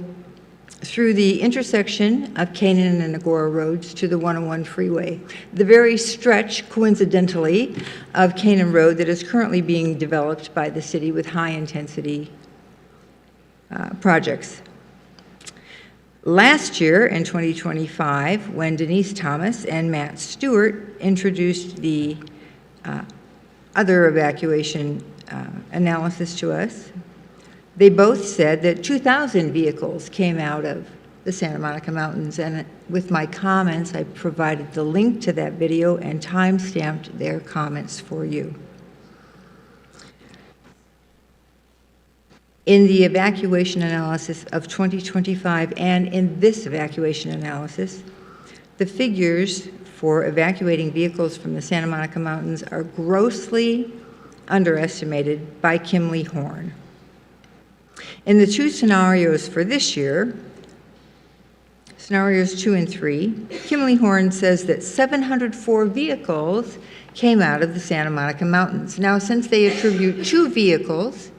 Speaker 1: through the intersection of Canaan and Agoura roads to the 101 freeway. The very stretch, coincidentally, of Canaan Road that is currently being developed by the city with high-intensity projects. Last year, in 2025, when Denise Thomas and Matt Stewart introduced the other evacuation analysis to us, they both said that 2,000 vehicles came out of the Santa Monica Mountains, and with my comments, I provided the link to that video and time-stamped their comments for you. In the evacuation analysis of 2025 and in this evacuation analysis, the figures for evacuating vehicles from the Santa Monica Mountains are grossly underestimated by Kimley Horn. In the two scenarios for this year, scenarios 2 and 3, Kimley Horn says that 704 vehicles came out of the Santa Monica Mountains. Now, since they attribute 2 vehicles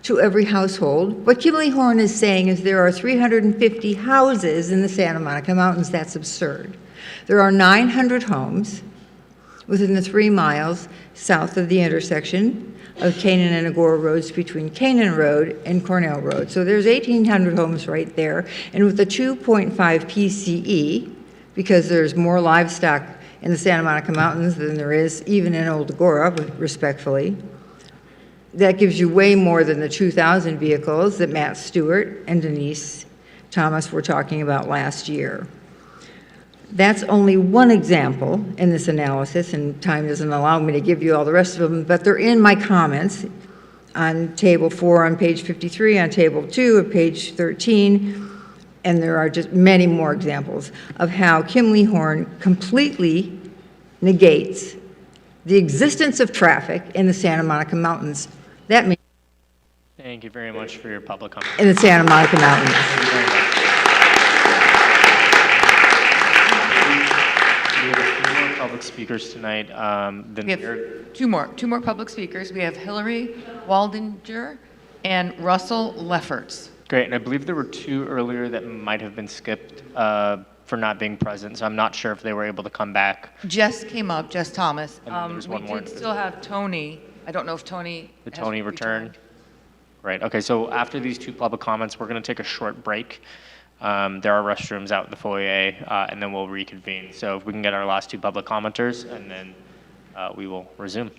Speaker 1: to every household, what Kimley Horn is saying is there are 350 houses in the Santa Monica Mountains. That's absurd. There are 900 homes within the 3 miles south of the intersection of Canaan and Agoura roads between Canaan Road and Cornell Road. So there's 1,800 homes right there. And with the 2.5 PCE, because there's more livestock in the Santa Monica Mountains than there is even in Old Agoura, respectfully, that gives you way more than the 2,000 vehicles that Matt Stewart and Denise Thomas were talking about last year. That's only one example in this analysis, and time doesn't allow me to give you all the rest of them, but they're in my comments on Table 4 on page 53, on Table 2 on page 13, and there are just many more examples of how Kimley Horn completely negates the existence of traffic in the Santa Monica Mountains. That means
Speaker 2: Thank you very much for your public comment.
Speaker 1: in the Santa Monica Mountains.
Speaker 2: Thank you very much. We have a few more public speakers tonight.
Speaker 10: We have two more public speakers. We have Hillary Waldinger and Russell Lefferts.
Speaker 2: Great, and I believe there were two earlier that might have been skipped for not being present, so I'm not sure if they were able to come back.
Speaker 10: Jess came up, Jess Thomas.
Speaker 2: And then there's one more
Speaker 10: We did still have Tony. I don't know if Tony.
Speaker 2: Did Tony return? Right, okay, so after these two public comments, we're going to take a short break. There are restrooms out in the foyer, and then we'll reconvene. So if we can get our last two public commenters, and then we will resume.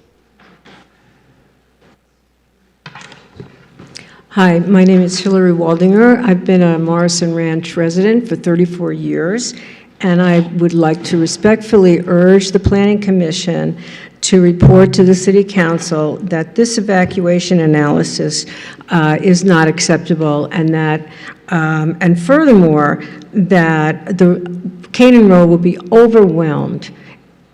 Speaker 6: Hi, my name is Hillary Waldinger. I've been a Morrison Ranch resident for 34 years, and I would like to respectfully urge the Planning Commission to report to the City Council that this evacuation analysis is not acceptable, and that, and furthermore, that the Canaan Road will be overwhelmed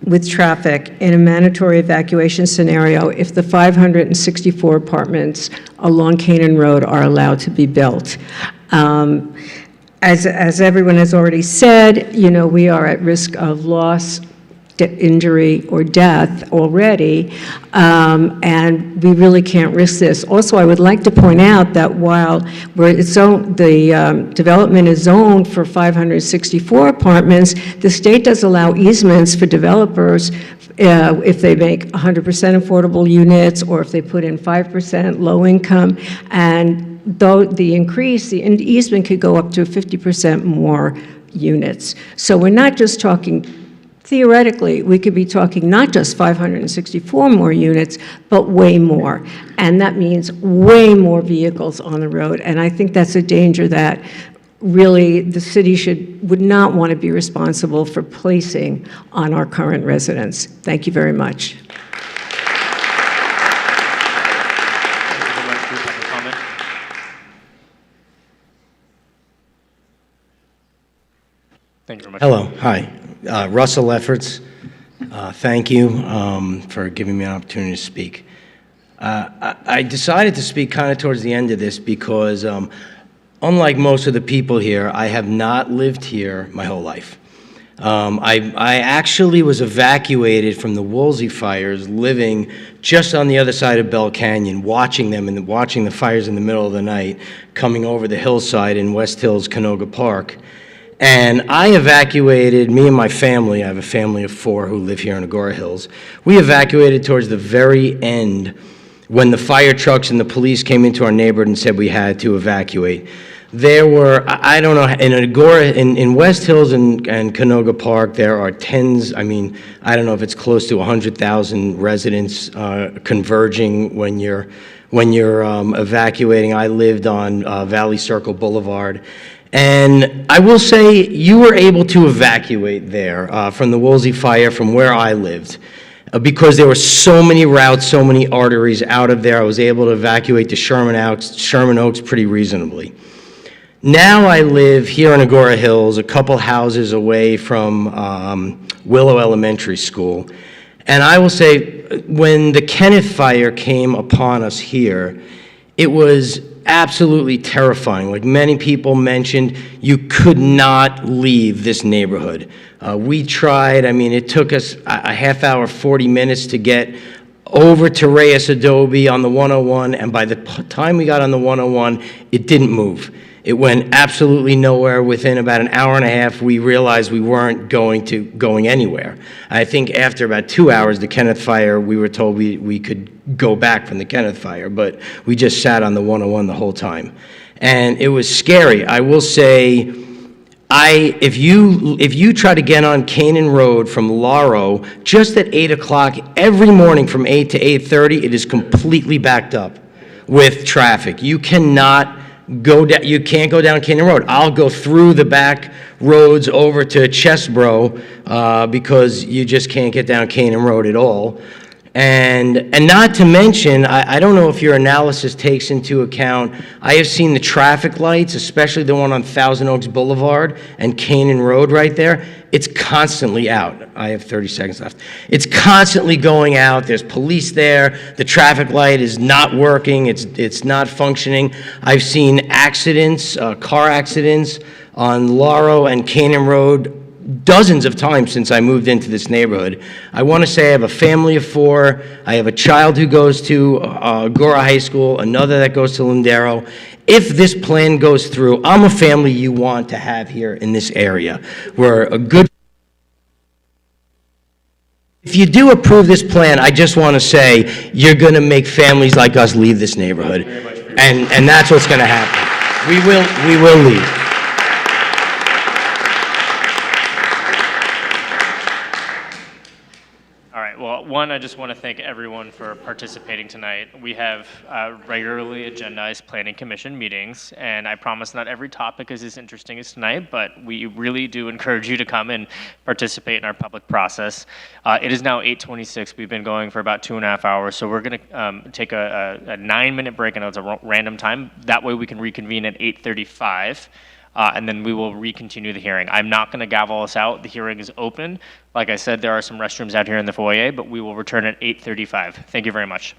Speaker 6: with traffic in a mandatory evacuation scenario if the 564 apartments along Canaan Road are allowed to be built. As everyone has already said, you know, we are at risk of loss, injury, or death already, and we really can't risk this. Also, I would like to point out that while the development is zoned for 564 apartments, the state does allow easements for developers if they make 100% affordable units, or if they put in 5% low income, and though the easement could go up to 50% more units. So we're not just talking. Theoretically, we could be talking not just 564 more units, but way more. And that means way more vehicles on the road. And I think that's a danger that really the city would not want to be responsible for placing on our current residents. Thank you very much.
Speaker 2: Thank you very much.
Speaker 7: Hello, hi. Russell Efforts. Thank you for giving me an opportunity to speak. I decided to speak kind of towards the end of this because unlike most of the people here, I have not lived here my whole life. I actually was evacuated from the Woolsey fires living just on the other side of Bell Canyon, watching them and watching the fires in the middle of the night coming over the hillside in West Hills, Canoga Park. And I evacuated, me and my family, I have a family of 4 who live here in Agoura Hills. We evacuated towards the very end when the fire trucks and the police came into our neighborhood and said we had to evacuate. There were, I don't know, in Agoura, in West Hills and Canoga Park, there are tens, I mean, I don't know if it's close to 100,000 residents converging when you're evacuating. I lived on Valley Circle Boulevard. And I will say you were able to evacuate there from the Woolsey fire from where I lived because there were so many routes, so many arteries out of there. I was able to evacuate to Sherman Oaks pretty reasonably. Now I live here in Agoura Hills, a couple houses away from Willow Elementary School. And I will say when the Kenneth fire came upon us here, it was absolutely terrifying. Like many people mentioned, you could not leave this neighborhood. We tried, I mean, it took us a half hour, 40 minutes to get over to Reyes Adobe on the 101, and by the time we got on the 101, it didn't move. It went absolutely nowhere. Within about an hour and a half, we realized we weren't going anywhere. I think after about 2 hours, the Kenneth fire, we were told we could go back from the Kenneth fire, but we just sat on the 101 the whole time. And it was scary. I will say, if you try to get on Canaan Road from Lauro, just at 8 o'clock every morning from 8 to 8:30, it is completely backed up with traffic. You cannot you can't go down Canaan Road. I'll go through the back roads over to Chesbro because you just can't get down Canaan Road at all. And not to mention, I don't know if your analysis takes into account, I have seen the traffic lights, especially the one on Thousand Oaks Boulevard and Canaan Road right there. It's constantly out. I have 30 seconds left. It's constantly going out. There's police there. The traffic light is not working. It's not functioning. I've seen accidents, car accidents on Laurel and Canaan Road dozens of times since I moved into this neighborhood. I want to say I have a family of 4. I have a child who goes to Agoura High School, another that goes to Lindero. If this plan goes through, I'm a family you want to have here in this area. We're a good. If you do approve this plan, I just want to say you're going to make families like us leave this neighborhood, and that's what's going to happen. We will leave.
Speaker 2: All right, well, one, I just want to thank everyone for participating tonight. We have regularly agendized planning commission meetings, and I promise not every topic is as interesting as tonight, but we really do encourage you to come and participate in our public process. It is now 8:26. We've been going for about 2.5 hours, so we're going to take a 9-minute break. I know it's a random time. That way we can reconvene at 8:35. And then we will recontinue the hearing. I'm not going to gavel us out. The hearing is open. Like I said, there are some restrooms out here in the foyer, but we will return at 8:35. Thank you very much.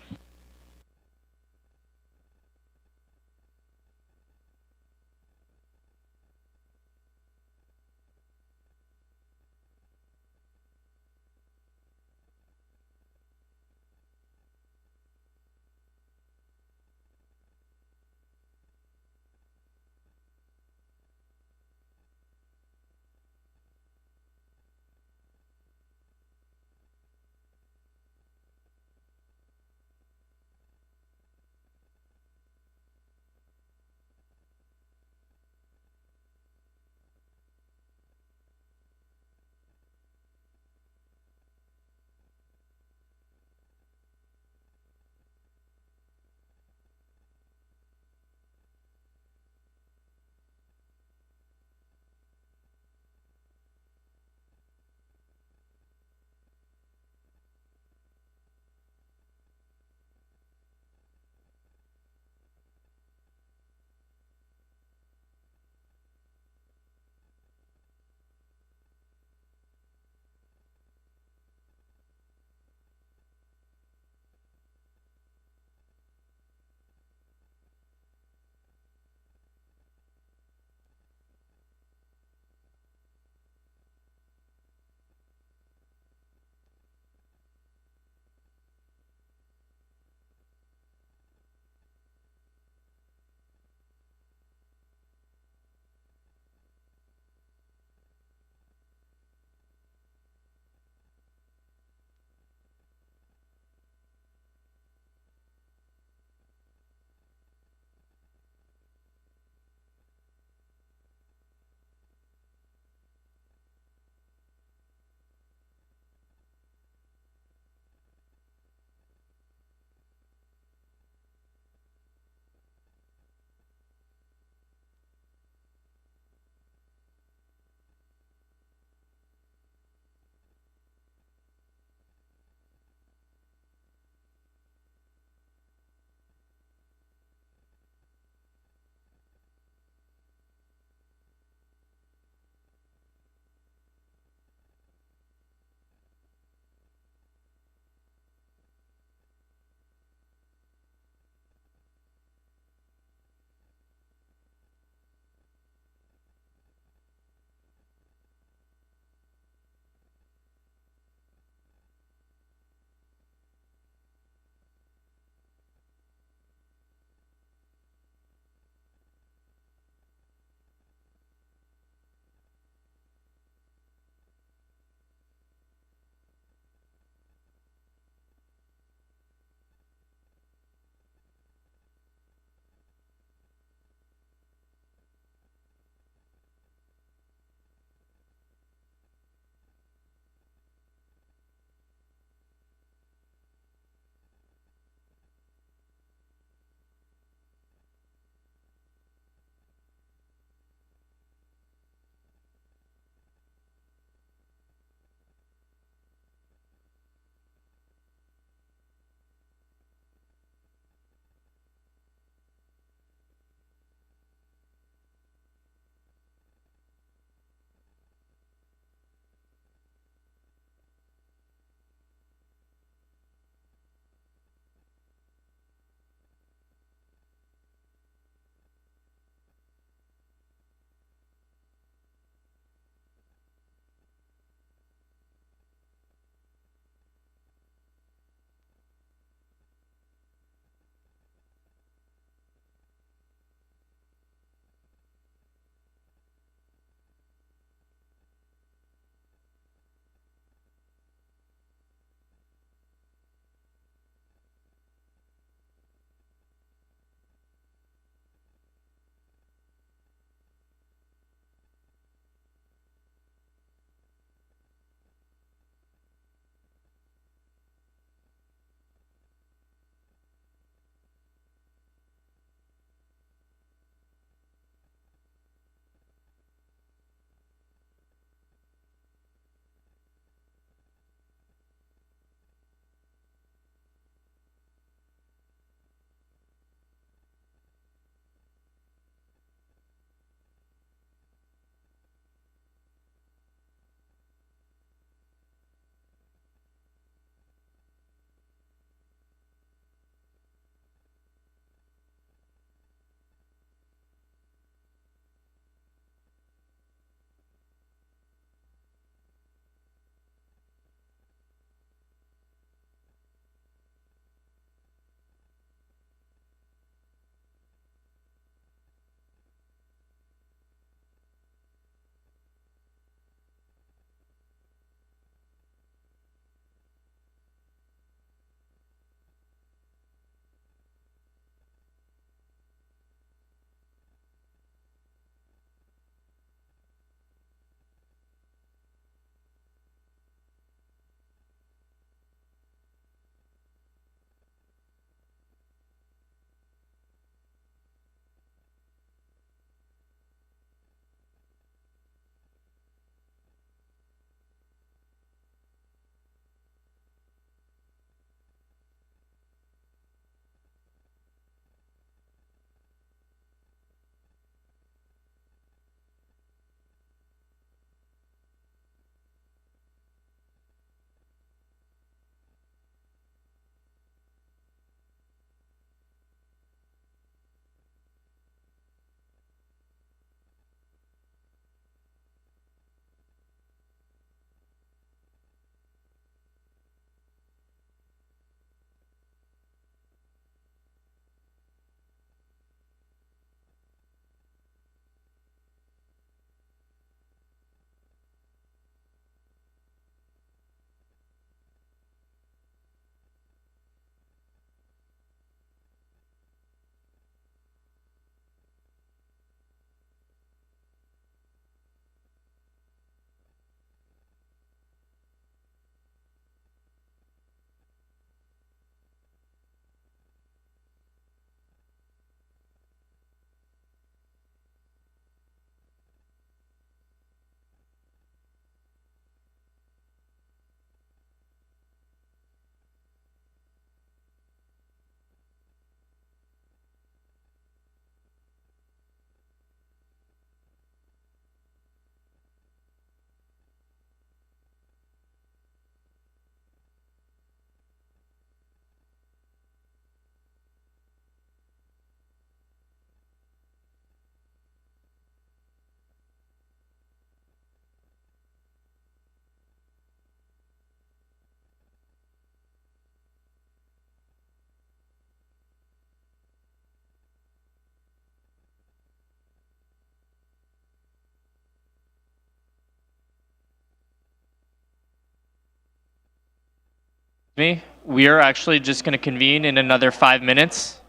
Speaker 2: me. We are actually just going to convene in another 5 minutes.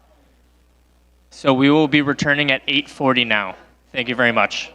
Speaker 2: So we will be returning at 8:40 now. Thank you very much.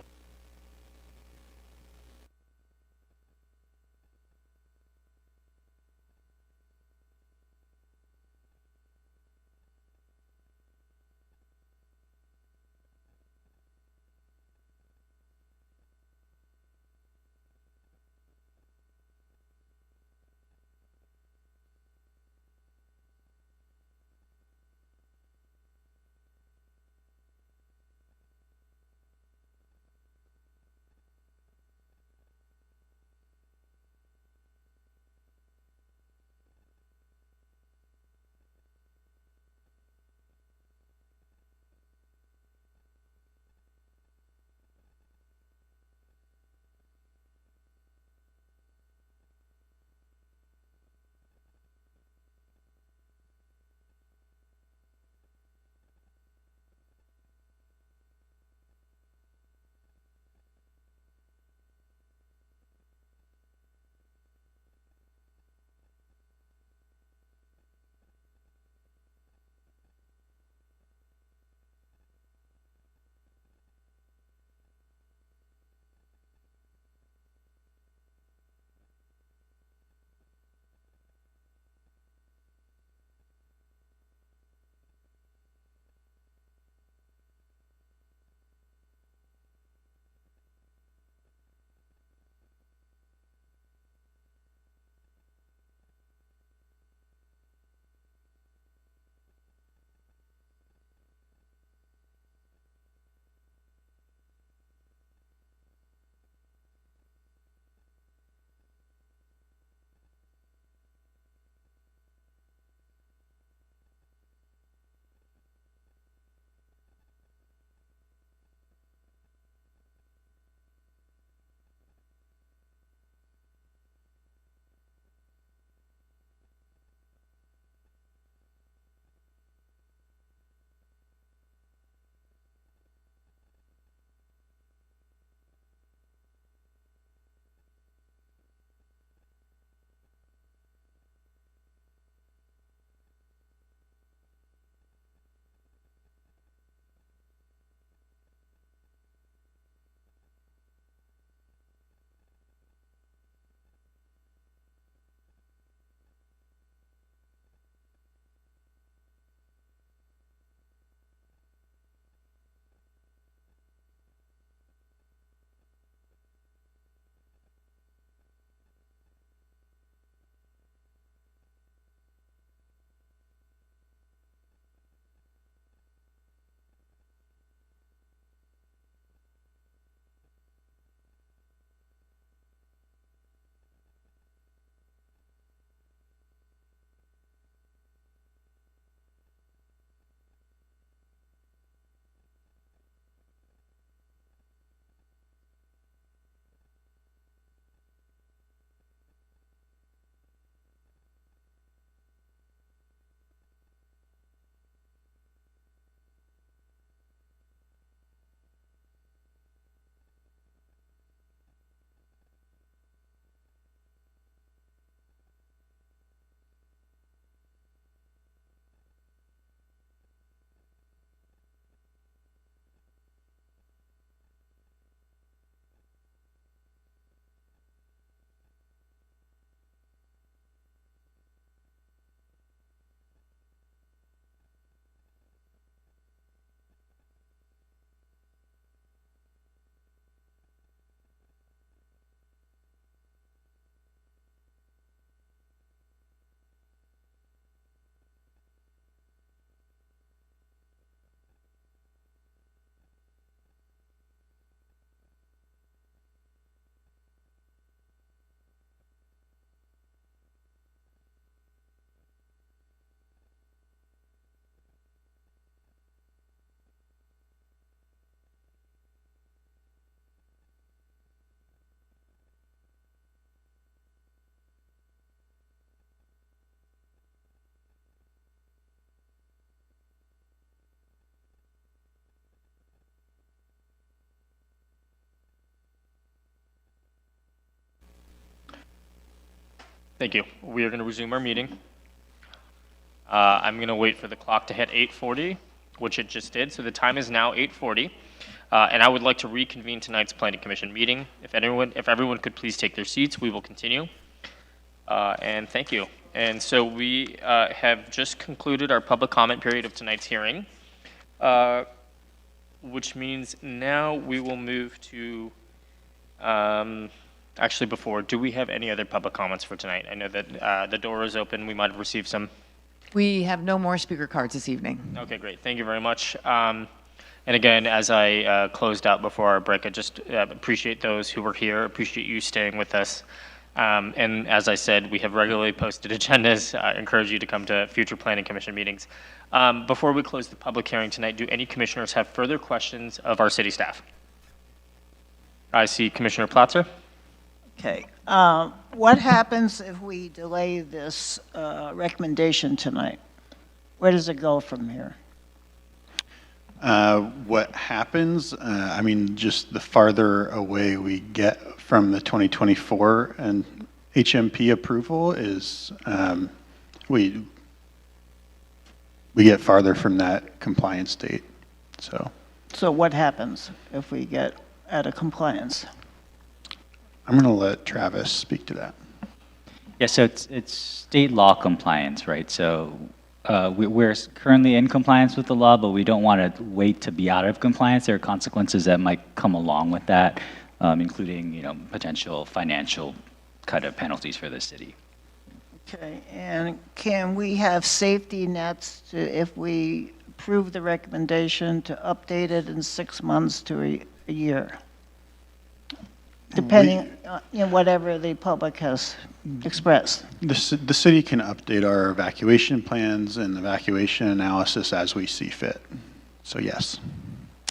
Speaker 2: Thank you. We are going to resume our meeting. I'm going to wait for the clock to hit 8:40, which it just did. So the time is now 8:40. And I would like to reconvene tonight's Planning Commission meeting. If everyone could please take their seats, we will continue. And thank you. And so we have just concluded our public comment period of tonight's hearing, which means now we will move to, actually before, do we have any other public comments for tonight? I know that the door is open. We might have received some.
Speaker 10: We have no more speaker cards this evening.
Speaker 2: Okay, great. Thank you very much. And again, as I closed out before our break, I just appreciate those who were here, appreciate you staying with us. And as I said, we have regularly posted agendas. I encourage you to come to future Planning Commission meetings. Before we close the public hearing tonight, do any commissioners have further questions of our city staff? I see Commissioner Platzer.
Speaker 8: Okay. What happens if we delay this recommendation tonight? Where does it go from here?
Speaker 9: What happens, I mean, just the farther away we get from the 2024 and HMP approval is, we get farther from that compliance date, so.
Speaker 8: So what happens if we get out of compliance?
Speaker 9: I'm going to let Travis speak to that.
Speaker 11: Yeah, so it's state law compliance, right? So we're currently in compliance with the law, but we don't want to wait to be out of compliance. There are consequences that might come along with that, including potential financial kind of penalties for the city.
Speaker 8: Okay, and can we have safety nets to, if we approve the recommendation, to update it in 6 months to a year? Depending on whatever the public has expressed.
Speaker 9: The city can update our evacuation plans and evacuation analysis as we see fit. So yes.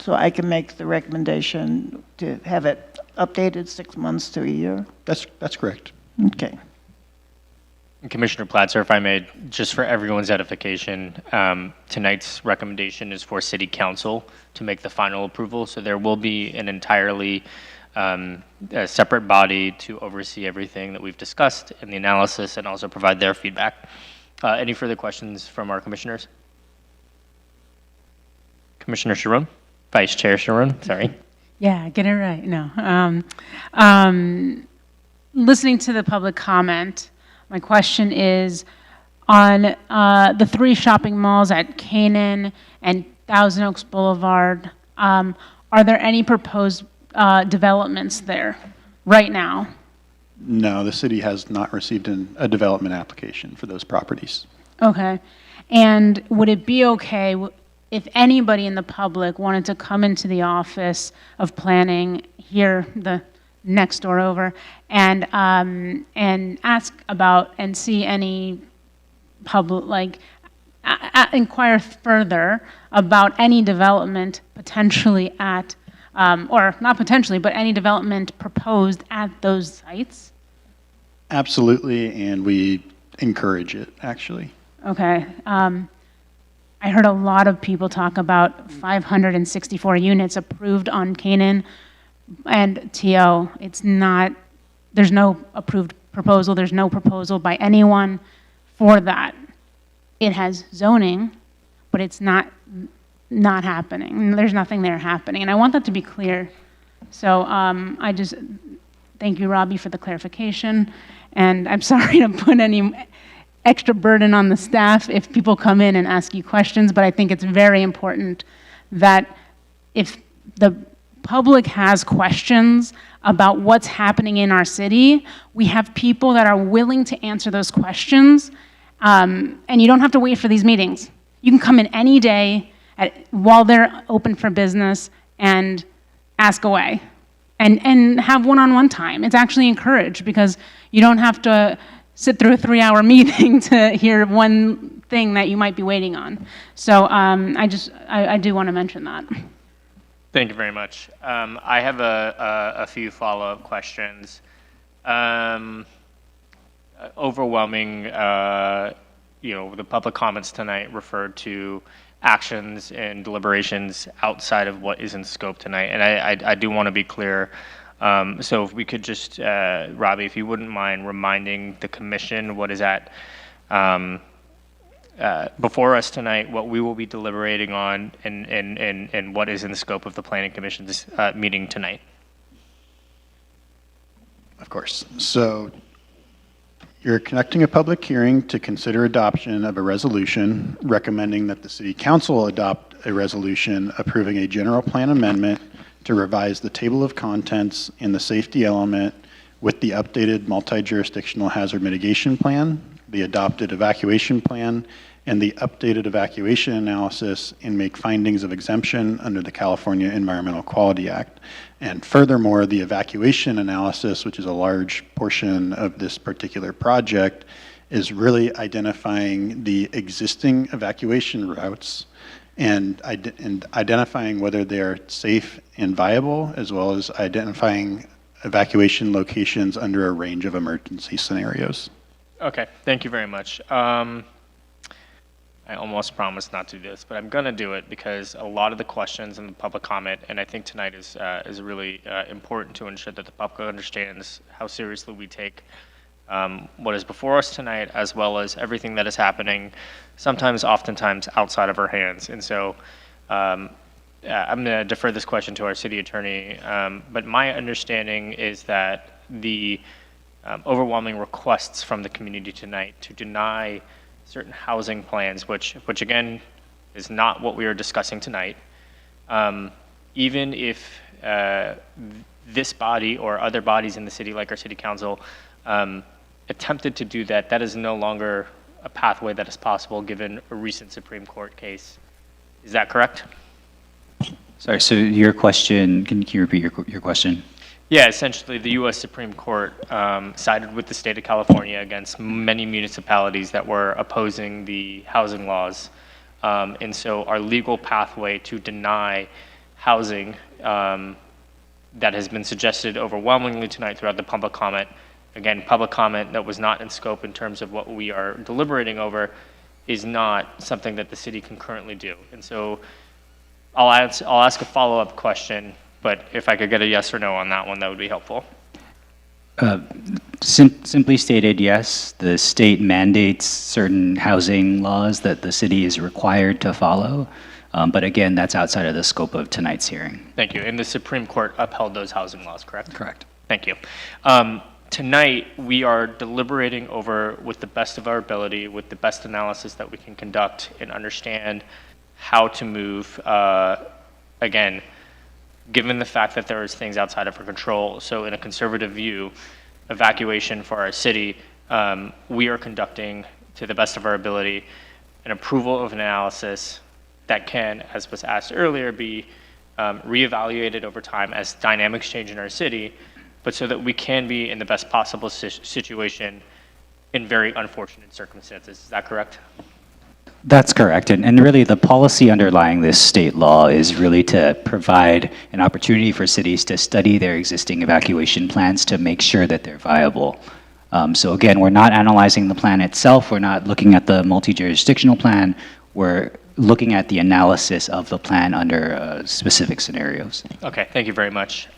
Speaker 8: So I can make the recommendation to have it updated 6 months to a year?
Speaker 9: That's correct.
Speaker 8: Okay.
Speaker 2: And Commissioner Platzer, if I may, just for everyone's edification, tonight's recommendation is for City Council to make the final approval. So there will be an entirely a separate body to oversee everything that we've discussed in the analysis and also provide their feedback. Any further questions from our commissioners? Commissioner Sharon? Vice Chair Sharon, sorry.
Speaker 24: Yeah, get it right. No. Listening to the public comment, my question is on the 3 shopping malls at Canaan and Thousand Oaks Boulevard, are there any proposed developments there right now?
Speaker 9: No, the city has not received a development application for those properties.
Speaker 24: Okay. And would it be okay if anybody in the public wanted to come into the office of planning here, the next door over, and ask about and see any public, like, inquire further about any development potentially at or not potentially, but any development proposed at those sites?
Speaker 9: Absolutely, and we encourage it, actually.
Speaker 24: Okay. I heard a lot of people talk about 564 units approved on Canaan and TO. It's not, there's no approved proposal, there's no proposal by anyone for that. It has zoning, but it's not happening. There's nothing there happening, and I want that to be clear. So I just thank you, Robbie, for the clarification, and I'm sorry to put any extra burden on the staff if people come in and ask you questions, but I think it's very important that if the public has questions about what's happening in our city, we have people that are willing to answer those questions, and you don't have to wait for these meetings. You can come in any day while they're open for business and ask away and have one-on-one time. It's actually encouraged because you don't have to sit through a 3-hour meeting to hear one thing that you might be waiting on. So I do want to mention that.
Speaker 2: Thank you very much. I have a few follow-up questions. Overwhelming, the public comments tonight referred to actions and deliberations outside of what is in scope tonight. And I do want to be clear, So if we could just, Robbie, if you wouldn't mind reminding the commission what is at before us tonight, what we will be deliberating on, and what is in the scope of the Planning Commission's meeting tonight.
Speaker 9: Of course. So you're conducting a public hearing to consider adoption of a resolution recommending that the City Council adopt a resolution approving a general plan amendment to revise the table of contents in the safety element with the updated multi-jurisdictional hazard mitigation plan, the adopted evacuation plan, and the updated evacuation analysis, and make findings of exemption under the California Environmental Quality Act. And furthermore, the evacuation analysis, which is a large portion of this particular project, is really identifying the existing evacuation routes and identifying whether they're safe and viable, as well as identifying evacuation locations under a range of emergency scenarios.
Speaker 2: Okay, thank you very much. I almost promised not to do this, but I'm going to do it because a lot of the questions and the public comment, and I think tonight is really important to ensure that the public understands how seriously we take what is before us tonight, as well as everything that is happening, oftentimes outside of our hands. And so I'm going to defer this question to our city attorney, but my understanding is that the overwhelming requests from the community tonight to deny certain housing plans, which again is not what we are discussing tonight. Even if this body or other bodies in the city, like our city council, attempted to do that, that is no longer a pathway that is possible given a recent Supreme Court case. Is that correct?
Speaker 11: Sorry, so your question, can you repeat your question?
Speaker 2: Yeah, essentially, the U.S. Supreme Court sided with the state of California against many municipalities that were opposing the housing laws. And so our legal pathway to deny housing that has been suggested overwhelmingly tonight throughout the public comment, again, public comment that was not in scope in terms of what we are deliberating over, is not something that the city can currently do. And so I'll ask a follow-up question, but if I could get a yes or no on that one, that would be helpful.
Speaker 11: Simply stated, yes, the state mandates certain housing laws that the city is required to follow. But again, that's outside of the scope of tonight's hearing.
Speaker 2: Thank you. And the Supreme Court upheld those housing laws, correct?
Speaker 11: Correct.
Speaker 2: Thank you. Tonight, we are deliberating over, with the best of our ability, with the best analysis that we can conduct and understand how to move, again, given the fact that there is things outside of our control. So in a conservative view, evacuation for our city, we are conducting, to the best of our ability, an approval of analysis that can, as was asked earlier, be reevaluated over time as dynamics change in our city, but so that we can be in the best possible situation in very unfortunate circumstances. Is that correct?
Speaker 11: That's correct. And really, the policy underlying this state law is really to provide an opportunity for cities to study their existing evacuation plans to make sure that they're viable. So again, we're not analyzing the plan itself. We're not looking at the multi-jurisdictional plan. We're looking at the analysis of the plan under specific scenarios.
Speaker 2: Okay, thank you very much.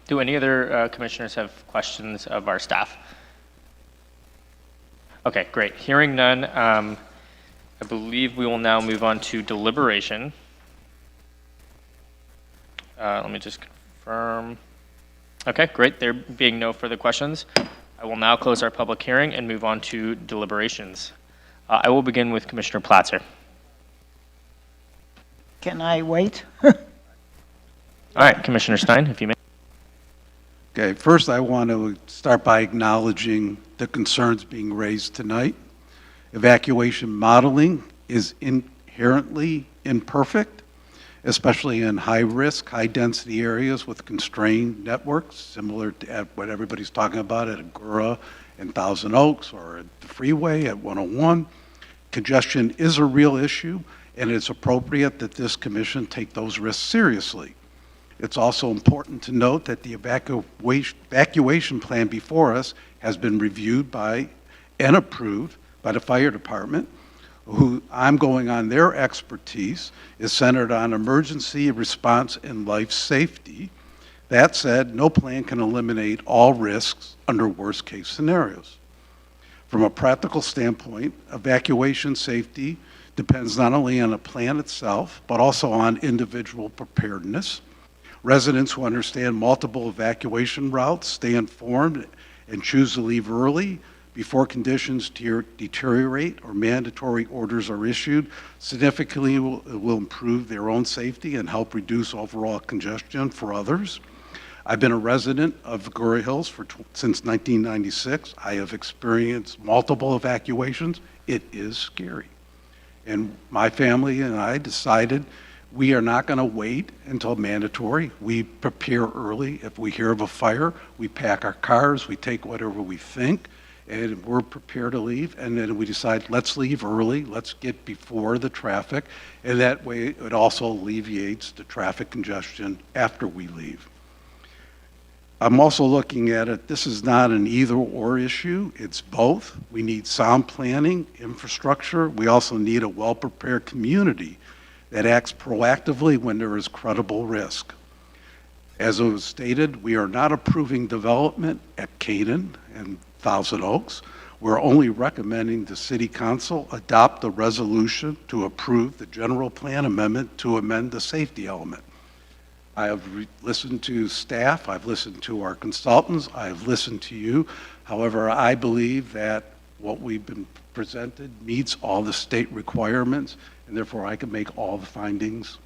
Speaker 2: Do any other commissioners have questions of our staff? Okay, great. Hearing none, I believe we will now move on to deliberation. Let me just confirm. Okay, great. There being no further questions, I will now close our public hearing and move on to deliberations. I will begin with Commissioner Platzer.
Speaker 8: Can I wait?
Speaker 2: All right, Commissioner Stein, if you may.
Speaker 12: Okay, first I want to start by acknowledging the concerns being raised tonight. Evacuation modeling is inherently imperfect, especially in high-risk, high-density areas with constrained networks, similar to what everybody's talking about at Agoura and Thousand Oaks or at the freeway at 101. Congestion is a real issue, and it's appropriate that this commission take those risks seriously. It's also important to note that the evacuation plan before us has been reviewed by and approved by the fire department, who I'm going on their expertise is centered on emergency response and life safety. That said, no plan can eliminate all risks under worst-case scenarios. From a practical standpoint, evacuation safety depends not only on the plan itself, but also on individual preparedness. Residents who understand multiple evacuation routes stay informed and choose to leave early before conditions deteriorate or mandatory orders are issued significantly will improve their own safety and help reduce overall congestion for others. I've been a resident of Agoura Hills since 1996. I have experienced multiple evacuations. It is scary. And my family and I decided we are not going to wait until mandatory. We prepare early. If we hear of a fire, we pack our cars, we take whatever we think, and we're prepared to leave. And then we decide, let's leave early, let's get before the traffic, and that way it also alleviates the traffic congestion after we leave. I'm also looking at it, this is not an either-or issue, it's both. We need sound planning, infrastructure. We also need a well-prepared community that acts proactively when there is credible risk. As it was stated, we are not approving development at Canaan and Thousand Oaks. We're only recommending the City Council adopt a resolution to approve the general plan amendment to amend the safety element. I have listened to staff, I've listened to our consultants, I've listened to you. However, I believe that what we've been presented meets all the state requirements, and therefore I can make all the findings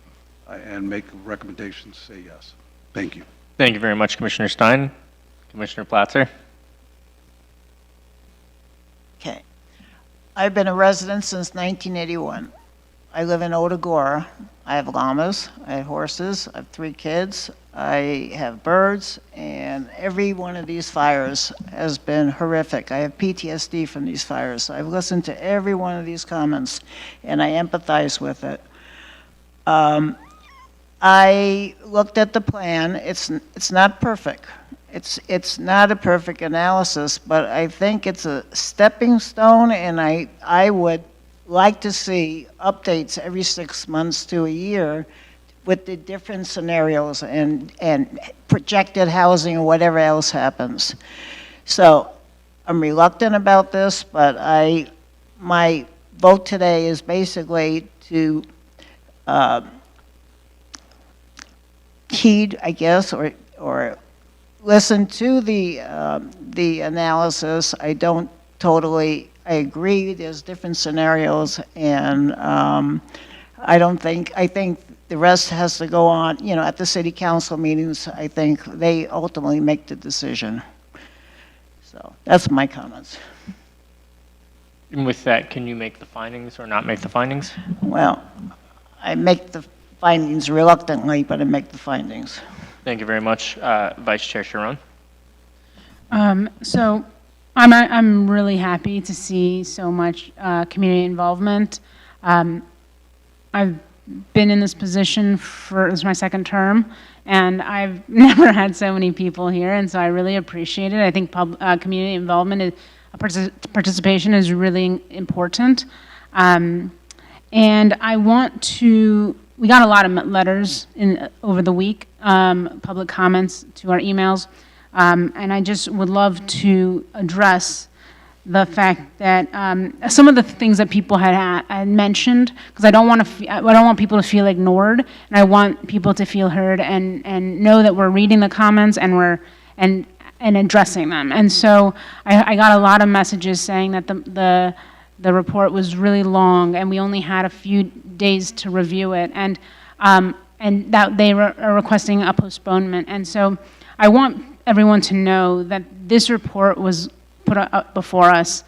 Speaker 12: and make recommendations to say yes. Thank you.
Speaker 2: Thank you very much, Commissioner Stein. Commissioner Platzer.
Speaker 8: Okay. I've been a resident since 1981. I live in Agoura. I have llamas, I have horses, I have 3 kids, I have birds, and every one of these fires has been horrific. I have PTSD from these fires. I've listened to every one of these comments, and I empathize with it. I looked at the plan. It's not perfect. It's not a perfect analysis, but I think it's a stepping stone, and I would like to see updates every 6 months to a year with the different scenarios and projected housing or whatever else happens. So I'm reluctant about this, but my vote today is basically to heed, I guess, or listen to the analysis. I don't totally. I agree, there's different scenarios, and I think the rest has to go on, at the city council meetings. I think they ultimately make the decision. So that's my comments.
Speaker 2: And with that, can you make the findings or not make the findings?
Speaker 8: Well, I make the findings reluctantly, but I make the findings.
Speaker 2: Thank you very much. Vice Chair Sharon.
Speaker 24: So I'm really happy to see so much community involvement. I've been in this position this is my 2nd term, and I've never had so many people here, and so I really appreciate it. I think community involvement, participation is really important. And I want to, we got a lot of letters over the week, public comments to our emails. And I just would love to address the fact that some of the things that people had mentioned, because I don't want people to feel ignored, and I want people to feel heard and know that we're reading the comments and we're addressing them. And so I got a lot of messages saying that the report was really long and we only had a few days to review it, and that they are requesting a postponement. And so I want everyone to know that this report was put up before us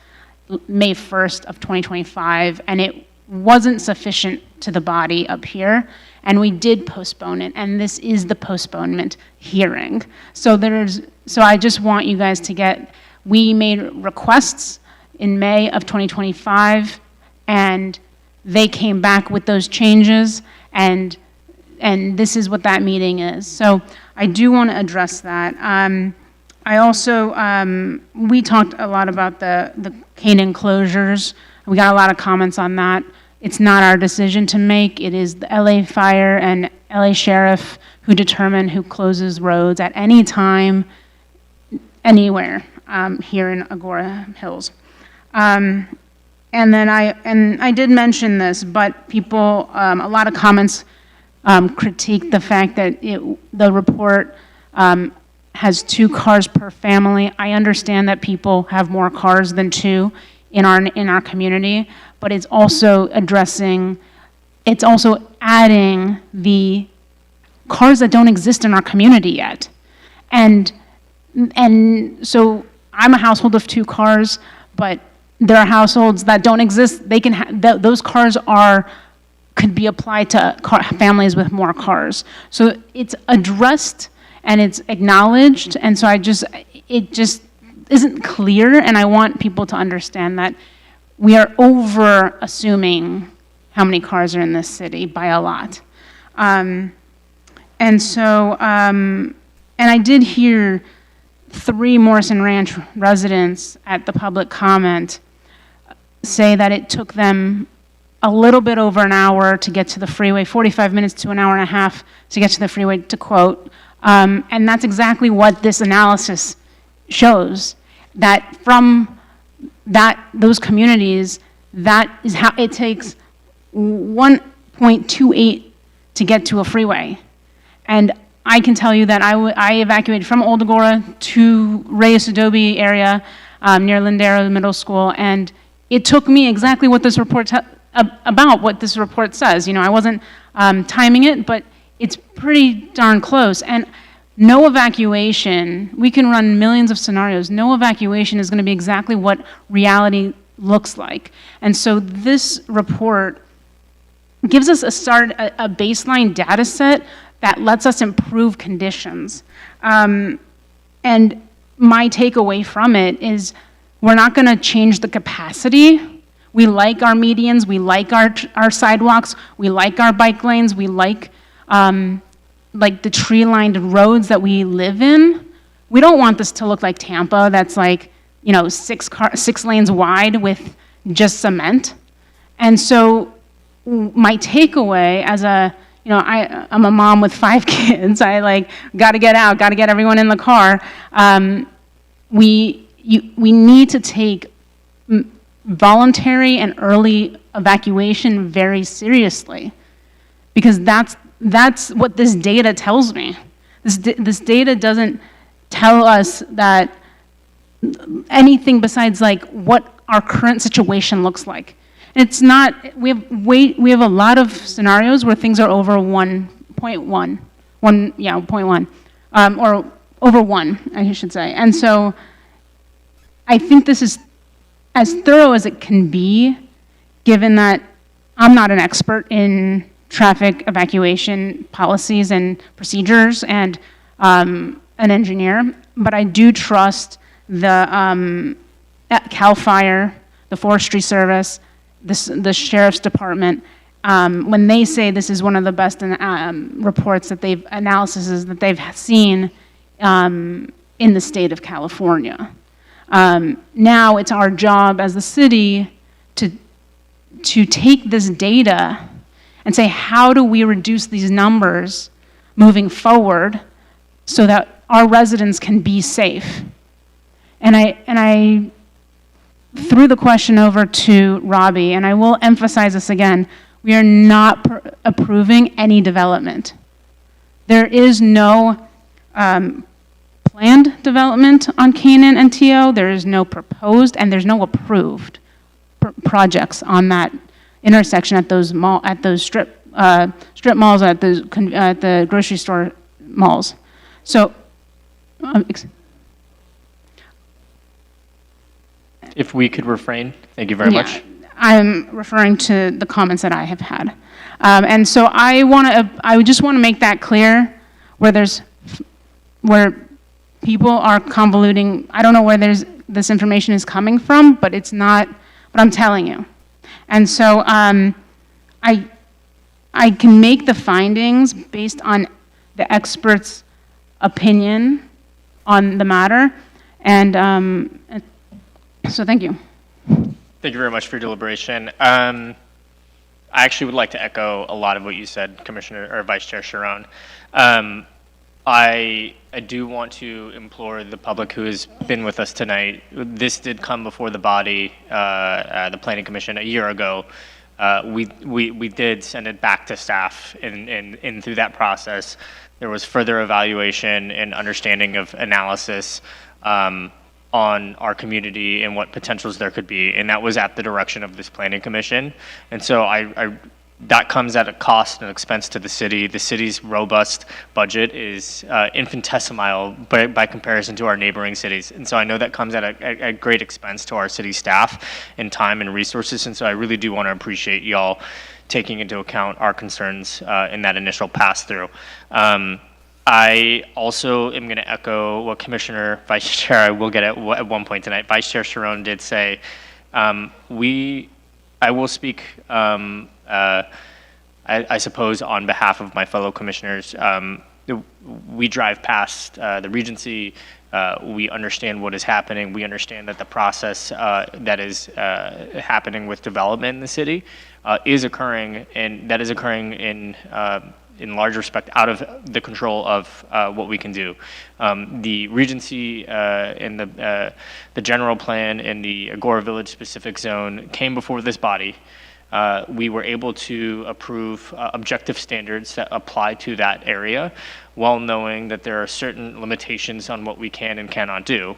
Speaker 24: May 1st of 2025, and it wasn't sufficient to the body up here, and we did postpone it, and this is the postponement hearing. So I just want you guys to we made requests in May of 2025, and they came back with those changes, and this is what that meeting is. So I do want to address that. I also, we talked a lot about the Canaan closures. We got a lot of comments on that. it's not our decision to make. It is the LA Fire and LA Sheriff who determine who closes roads at any time, anywhere here in Agoura Hills. And then I did mention this, but people, a lot of comments critique the fact that the report has 2 cars per family. I understand that people have more cars than 2 in our community, but it's also adding the cars that don't exist in our community yet. And so I'm a household of 2 cars, but there are households that don't exist. They can those cars could be applied to families with more cars. So it's addressed and it's acknowledged, and so it just isn't clear, and I want people to understand that we are over assuming how many cars are in this city by a lot. And I did hear 3 Morrison Ranch residents at the public comment say that it took them a little bit over an hour to get to the freeway, 45 minutes to an hour and a half to get to the freeway, to quote. And that's exactly what this analysis shows, that from those communities, that is how it takes 1.28 to get to a freeway. And I can tell you that I evacuated from Old Agoura to Reyes Adobe area near Lindero Middle School, and it took me exactly what this report what this report says. You know, I wasn't timing it, but it's pretty darn close. And no evacuation, we can run millions of scenarios, no evacuation is going to be exactly what reality looks like. And so this report gives us a baseline data set that lets us improve conditions. And my takeaway from it is we're not going to change the capacity. We like our medians, we like our sidewalks, we like our bike lanes, we like the tree-lined roads that we live in. We don't want this to look like Tampa, that's like, you know, 6 lanes wide with just cement. And so my takeaway as I'm a mom with 5 kids. I gotta get out, gotta get everyone in the car. We need to take voluntary and early evacuation very seriously, because that's what this data tells me. This data doesn't tell us that anything besides what our current situation looks like. It's not, we have a lot of scenarios where things are over 1.1, or over 1, I should say. And so I think this is as thorough as it can be, given that I'm not an expert in traffic evacuation policies and procedures and an engineer, but I do trust the CAL FIRE, the Forestry Service, the Sheriff's Department, when they say this is one of the best reports that analyses that they've seen in the state of California. Now it's our job as the city to take this data and say, how do we reduce these numbers moving forward so that our residents can be safe? And I threw the question over to Robbie, and I will emphasize this again. We are not approving any development. There is no planned development on Canaan and TO. There is no proposed, and there's no approved projects on that intersection at those strip malls, at the grocery store malls. So,
Speaker 2: if we could refrain, thank you very much.
Speaker 24: I'm referring to the comments that I have had, and so I just want to make that clear, where people are convoluting. I don't know where this information is coming from, but it's not. But I'm telling you. And so I can make the findings based on the expert's opinion on the matter. And so thank you.
Speaker 2: Thank you very much for your deliberation. I actually would like to echo a lot of what you said, Commissioner or Vice Chair Sharon. I do want to implore the public who has been with us tonight. This did come before the body, the Planning Commission, a year ago. We did send it back to staff, and through that process, there was further evaluation and understanding of analysis on our community and what potentials there could be, and that was at the direction of this Planning Commission. And so that comes at a cost and expense to the city. The city's robust budget is infinitesimal by comparison to our neighboring cities. And so I know that comes at a great expense to our city staff in time and resources. And so I really do want to appreciate y'all taking into account our concerns in that initial pass-through. I also am going to echo what Commissioner Vice Chair, I will get at one point tonight, Vice Chair Sharon did say, I will speak I suppose on behalf of my fellow commissioners. We drive past the Regency. We understand what is happening. We understand that the process that is happening with development in the city is occurring, and that is occurring in large respect out of the control of what we can do. The Regency and the general plan in the Agoura Village specific zone came before this body. We were able to approve objective standards that apply to that area, while knowing that there are certain limitations on what we can and cannot do.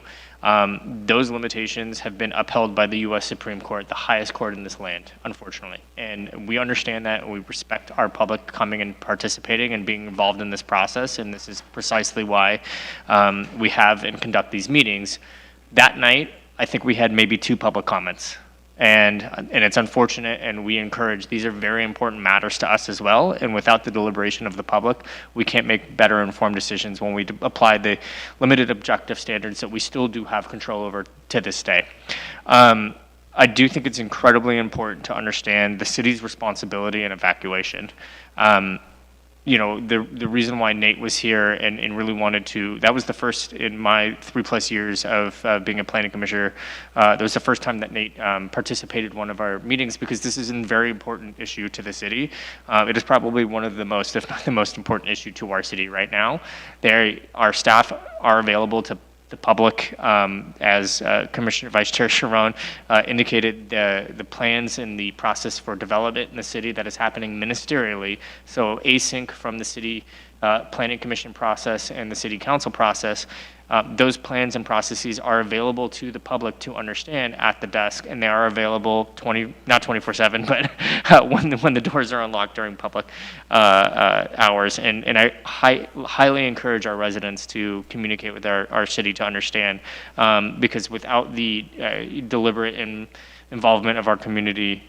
Speaker 2: Those limitations have been upheld by the U.S. Supreme Court, the highest court in this land, unfortunately. And we understand that, and we respect our public coming and participating and being involved in this process, and this is precisely why we have and conduct these meetings. That night, I think we had maybe 2 public comments. And it's unfortunate, and we encourage, these are very important matters to us as well, and without the deliberation of the public, we can't make better informed decisions when we apply the limited objective standards that we still do have control over to this day. I do think it's incredibly important to understand the city's responsibility in evacuation. You know, the reason why Nate was here and really wanted to, that was the first in my 3+ years of being a planning commissioner, that was the first time that Nate participated in one of our meetings, because this is a very important issue to the city. It is probably one of the most, if not the most important issue to our city right now. Our staff are available to the public, as Commissioner Vice Chair Sharon indicated, the plans and the process for development in the city that is happening ministerially, so async from the city planning commission process and the city council process. Those plans and processes are available to the public to understand at the desk, and they are available not 24/7, but when the doors are unlocked during public hours. And I highly encourage our residents to communicate with our city to understand, because without the deliberate involvement of our community,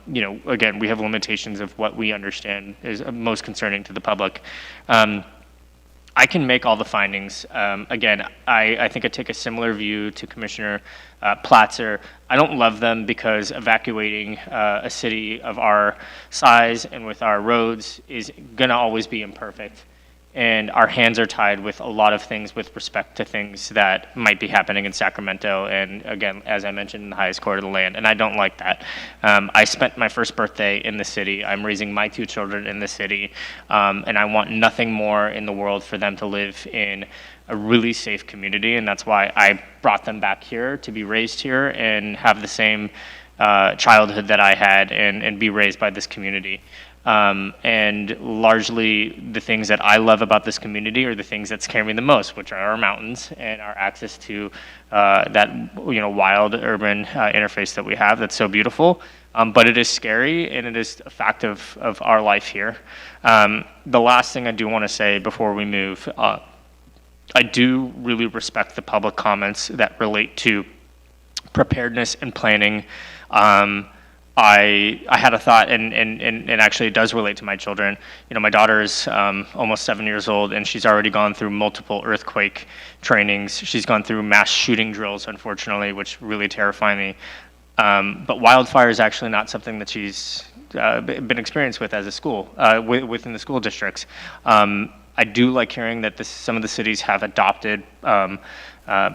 Speaker 2: you know, again, we have limitations of what we understand is most concerning to the public. I can make all the findings. Again, I think I take a similar view to Commissioner Platzer. I don't love them because evacuating a city of our size and with our roads is going to always be imperfect. And our hands are tied with a lot of things with respect to things that might be happening in Sacramento. And again, as I mentioned, in the highest court of the land. And I don't like that. I spent my first birthday in the city. I'm raising my 2 children in the city. And I want nothing more in the world for them to live in a really safe community. And that's why I brought them back here to be raised here and have the same childhood that I had and be raised by this community. And largely the things that I love about this community are the things that scare me the most, which are our mountains and our access to that, you know, wild urban interface that we have that's so beautiful. But it is scary, and it is a fact of our life here. The last thing I do want to say before we move, I do really respect the public comments that relate to preparedness and planning. I had a thought, and actually it does relate to my children. You know, my daughter is almost 7 years old, and she's already gone through multiple earthquake trainings. She's gone through mass shooting drills, unfortunately, which really terrify me. But wildfire is actually not something that she's been experienced with as a school, within the school districts. I do like hearing that some of the cities have adopted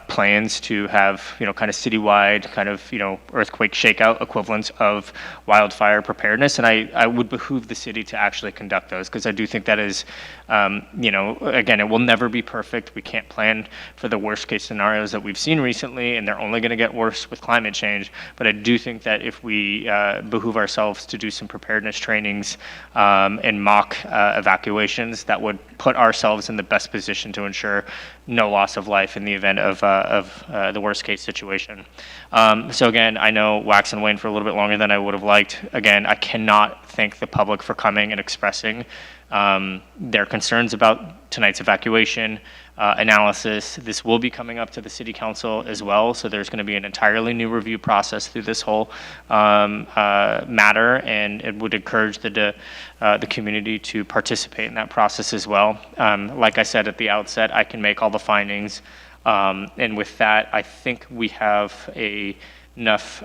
Speaker 2: plans to have, kind of citywide kind of, earthquake shakeout equivalents of wildfire preparedness. And I would behoove the city to actually conduct those, because I do think that is, again, it will never be perfect. We can't plan for the worst case scenarios that we've seen recently, and they're only going to get worse with climate change. But I do think that if we behoove ourselves to do some preparedness trainings and mock evacuations, that would put ourselves in the best position to ensure no loss of life in the event of the worst case situation. So again, I know wax and wane for a little bit longer than I would have liked. Again, I cannot thank the public for coming and expressing their concerns about tonight's evacuation analysis. This will be coming up to the city council as well, so there's going to be an entirely new review process through this whole matter, and it would encourage the community to participate in that process as well. Like I said at the outset, I can make all the findings, and with that, I think we have enough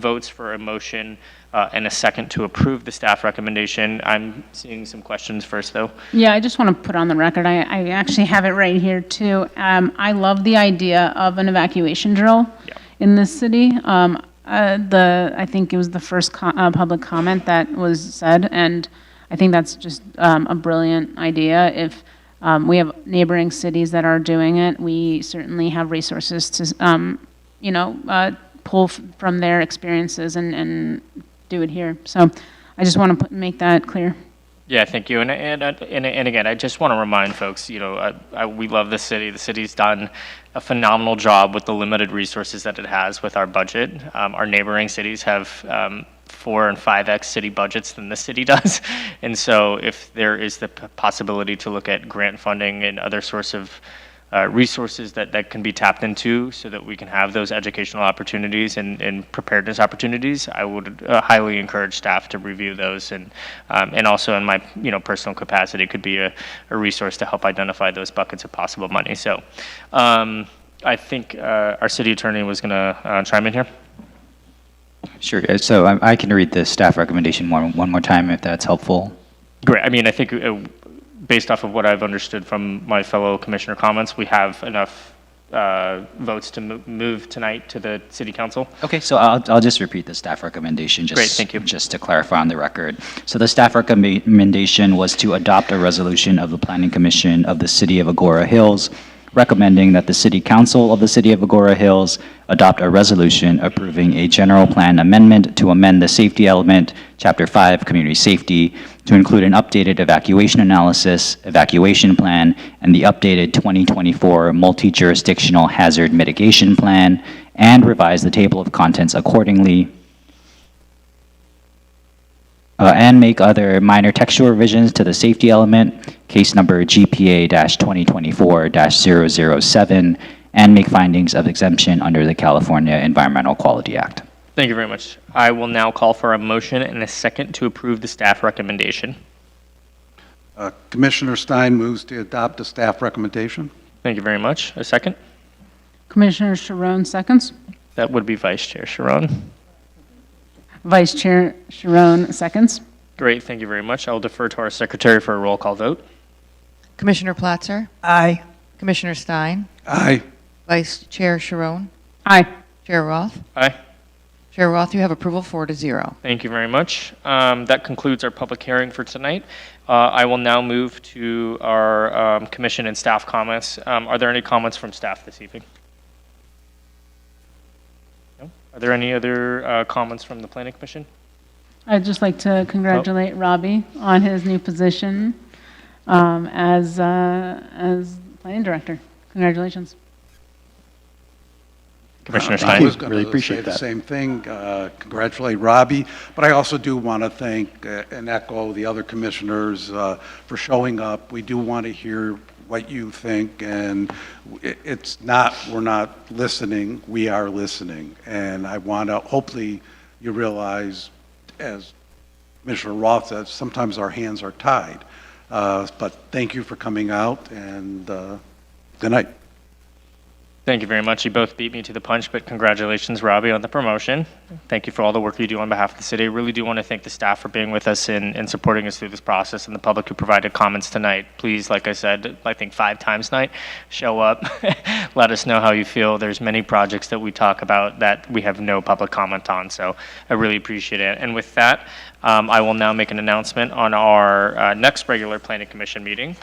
Speaker 2: votes for a motion and a second to approve the staff recommendation. I'm seeing some questions first, though.
Speaker 24: Yeah, I just want to put on the record, I actually have it right here too. I love the idea of an evacuation drill in this city. I think it was the first public comment that was said, and I think that's just a brilliant idea. If we have neighboring cities that are doing it, we certainly have resources to, pull from their experiences and do it here. So I just want to make that clear.
Speaker 2: Yeah, thank you. And again, I just want to remind folks, we love the city. The city's done a phenomenal job with the limited resources that it has with our budget. Our neighboring cities have 4 and 5x city budgets than the city does. And so if there is the possibility to look at grant funding and other sorts of resources that can be tapped into so that we can have those educational opportunities and preparedness opportunities, I would highly encourage staff to review those, and also in my personal capacity could be a resource to help identify those buckets of possible money. So I think our city attorney was going to chime in here.
Speaker 11: Sure. So I can read the staff recommendation one more time if that's helpful.
Speaker 2: Great. I mean, I think based off of what I've understood from my fellow commissioner comments, we have enough votes to move tonight to the city council.
Speaker 11: Okay, so I'll just repeat the staff recommendation.
Speaker 2: Great, thank you.
Speaker 11: Just to clarify on the record. So the staff recommendation was to adopt a resolution of the Planning Commission of the City of Agoura Hills, recommending that the City Council of the City of Agoura Hills adopt a resolution approving a general plan amendment to amend the safety element, Chapter 5, Community Safety, to include an updated evacuation analysis, evacuation plan, and the updated 2024 multi-jurisdictional hazard mitigation plan, and revise the table of contents accordingly, and make other minor textual revisions to the safety element, case number GPA-2024-007, and make findings of exemption under the California Environmental Quality Act.
Speaker 2: Thank you very much. I will now call for a motion and a second to approve the staff recommendation.
Speaker 12: Commissioner Stein moves to adopt the staff recommendation.
Speaker 2: Thank you very much. A second?
Speaker 24: Commissioner Sharon seconds.
Speaker 2: That would be Vice Chair Sharon.
Speaker 24: Vice Chair Sharon seconds.
Speaker 2: Great, thank you very much. I'll defer to our secretary for a roll call vote.
Speaker 10: Commissioner Platzer?
Speaker 8: Aye.
Speaker 10: Commissioner Stein?
Speaker 12: Aye.
Speaker 10: Vice Chair Sharon?
Speaker 24: Aye.
Speaker 10: Chair Roth?
Speaker 2: Aye.
Speaker 10: Chair Roth, you have approval 4-0.
Speaker 2: Thank you very much. That concludes our public hearing for tonight. I will now move to our commission and staff comments. Are there any comments from staff this evening? No? Are there any other comments from the Planning Commission?
Speaker 24: I'd just like to congratulate Robbie on his new position as planning director. Congratulations.
Speaker 2: Commissioner
Speaker 12: I
Speaker 2: Stein,
Speaker 12: was going
Speaker 2: really
Speaker 12: to
Speaker 2: appreciate
Speaker 12: say the
Speaker 2: that.
Speaker 12: same thing, congratulate Robbie, but I also do want to thank and echo the other commissioners for showing up. We do want to hear what you think, and it's not, we're not listening, we are listening. And I want to, hopefully you realize, as Commissioner Roth says, sometimes our hands are tied. But thank you for coming out, and good night.
Speaker 2: Thank you very much. You both beat me to the punch, but congratulations, Robbie, on the promotion. Thank you for all the work you do on behalf of the city. I really do want to thank the staff for being with us and supporting us through this process, and the public who provided comments tonight. Please, like I said, I think 5 times tonight, show up. Let us know how you feel. There's many projects that we talk about that we have no public comment on, so I really appreciate it. And with that, I will now make an announcement on our next regular Planning Commission meeting,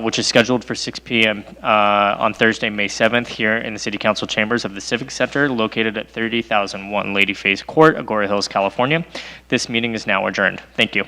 Speaker 2: which is scheduled for 6 p.m. On Thursday, May 7th, here in the City Council chambers of the Civic Center, located at 30,001 Lady Face Court, Agoura Hills, California. This meeting is now adjourned. Thank you.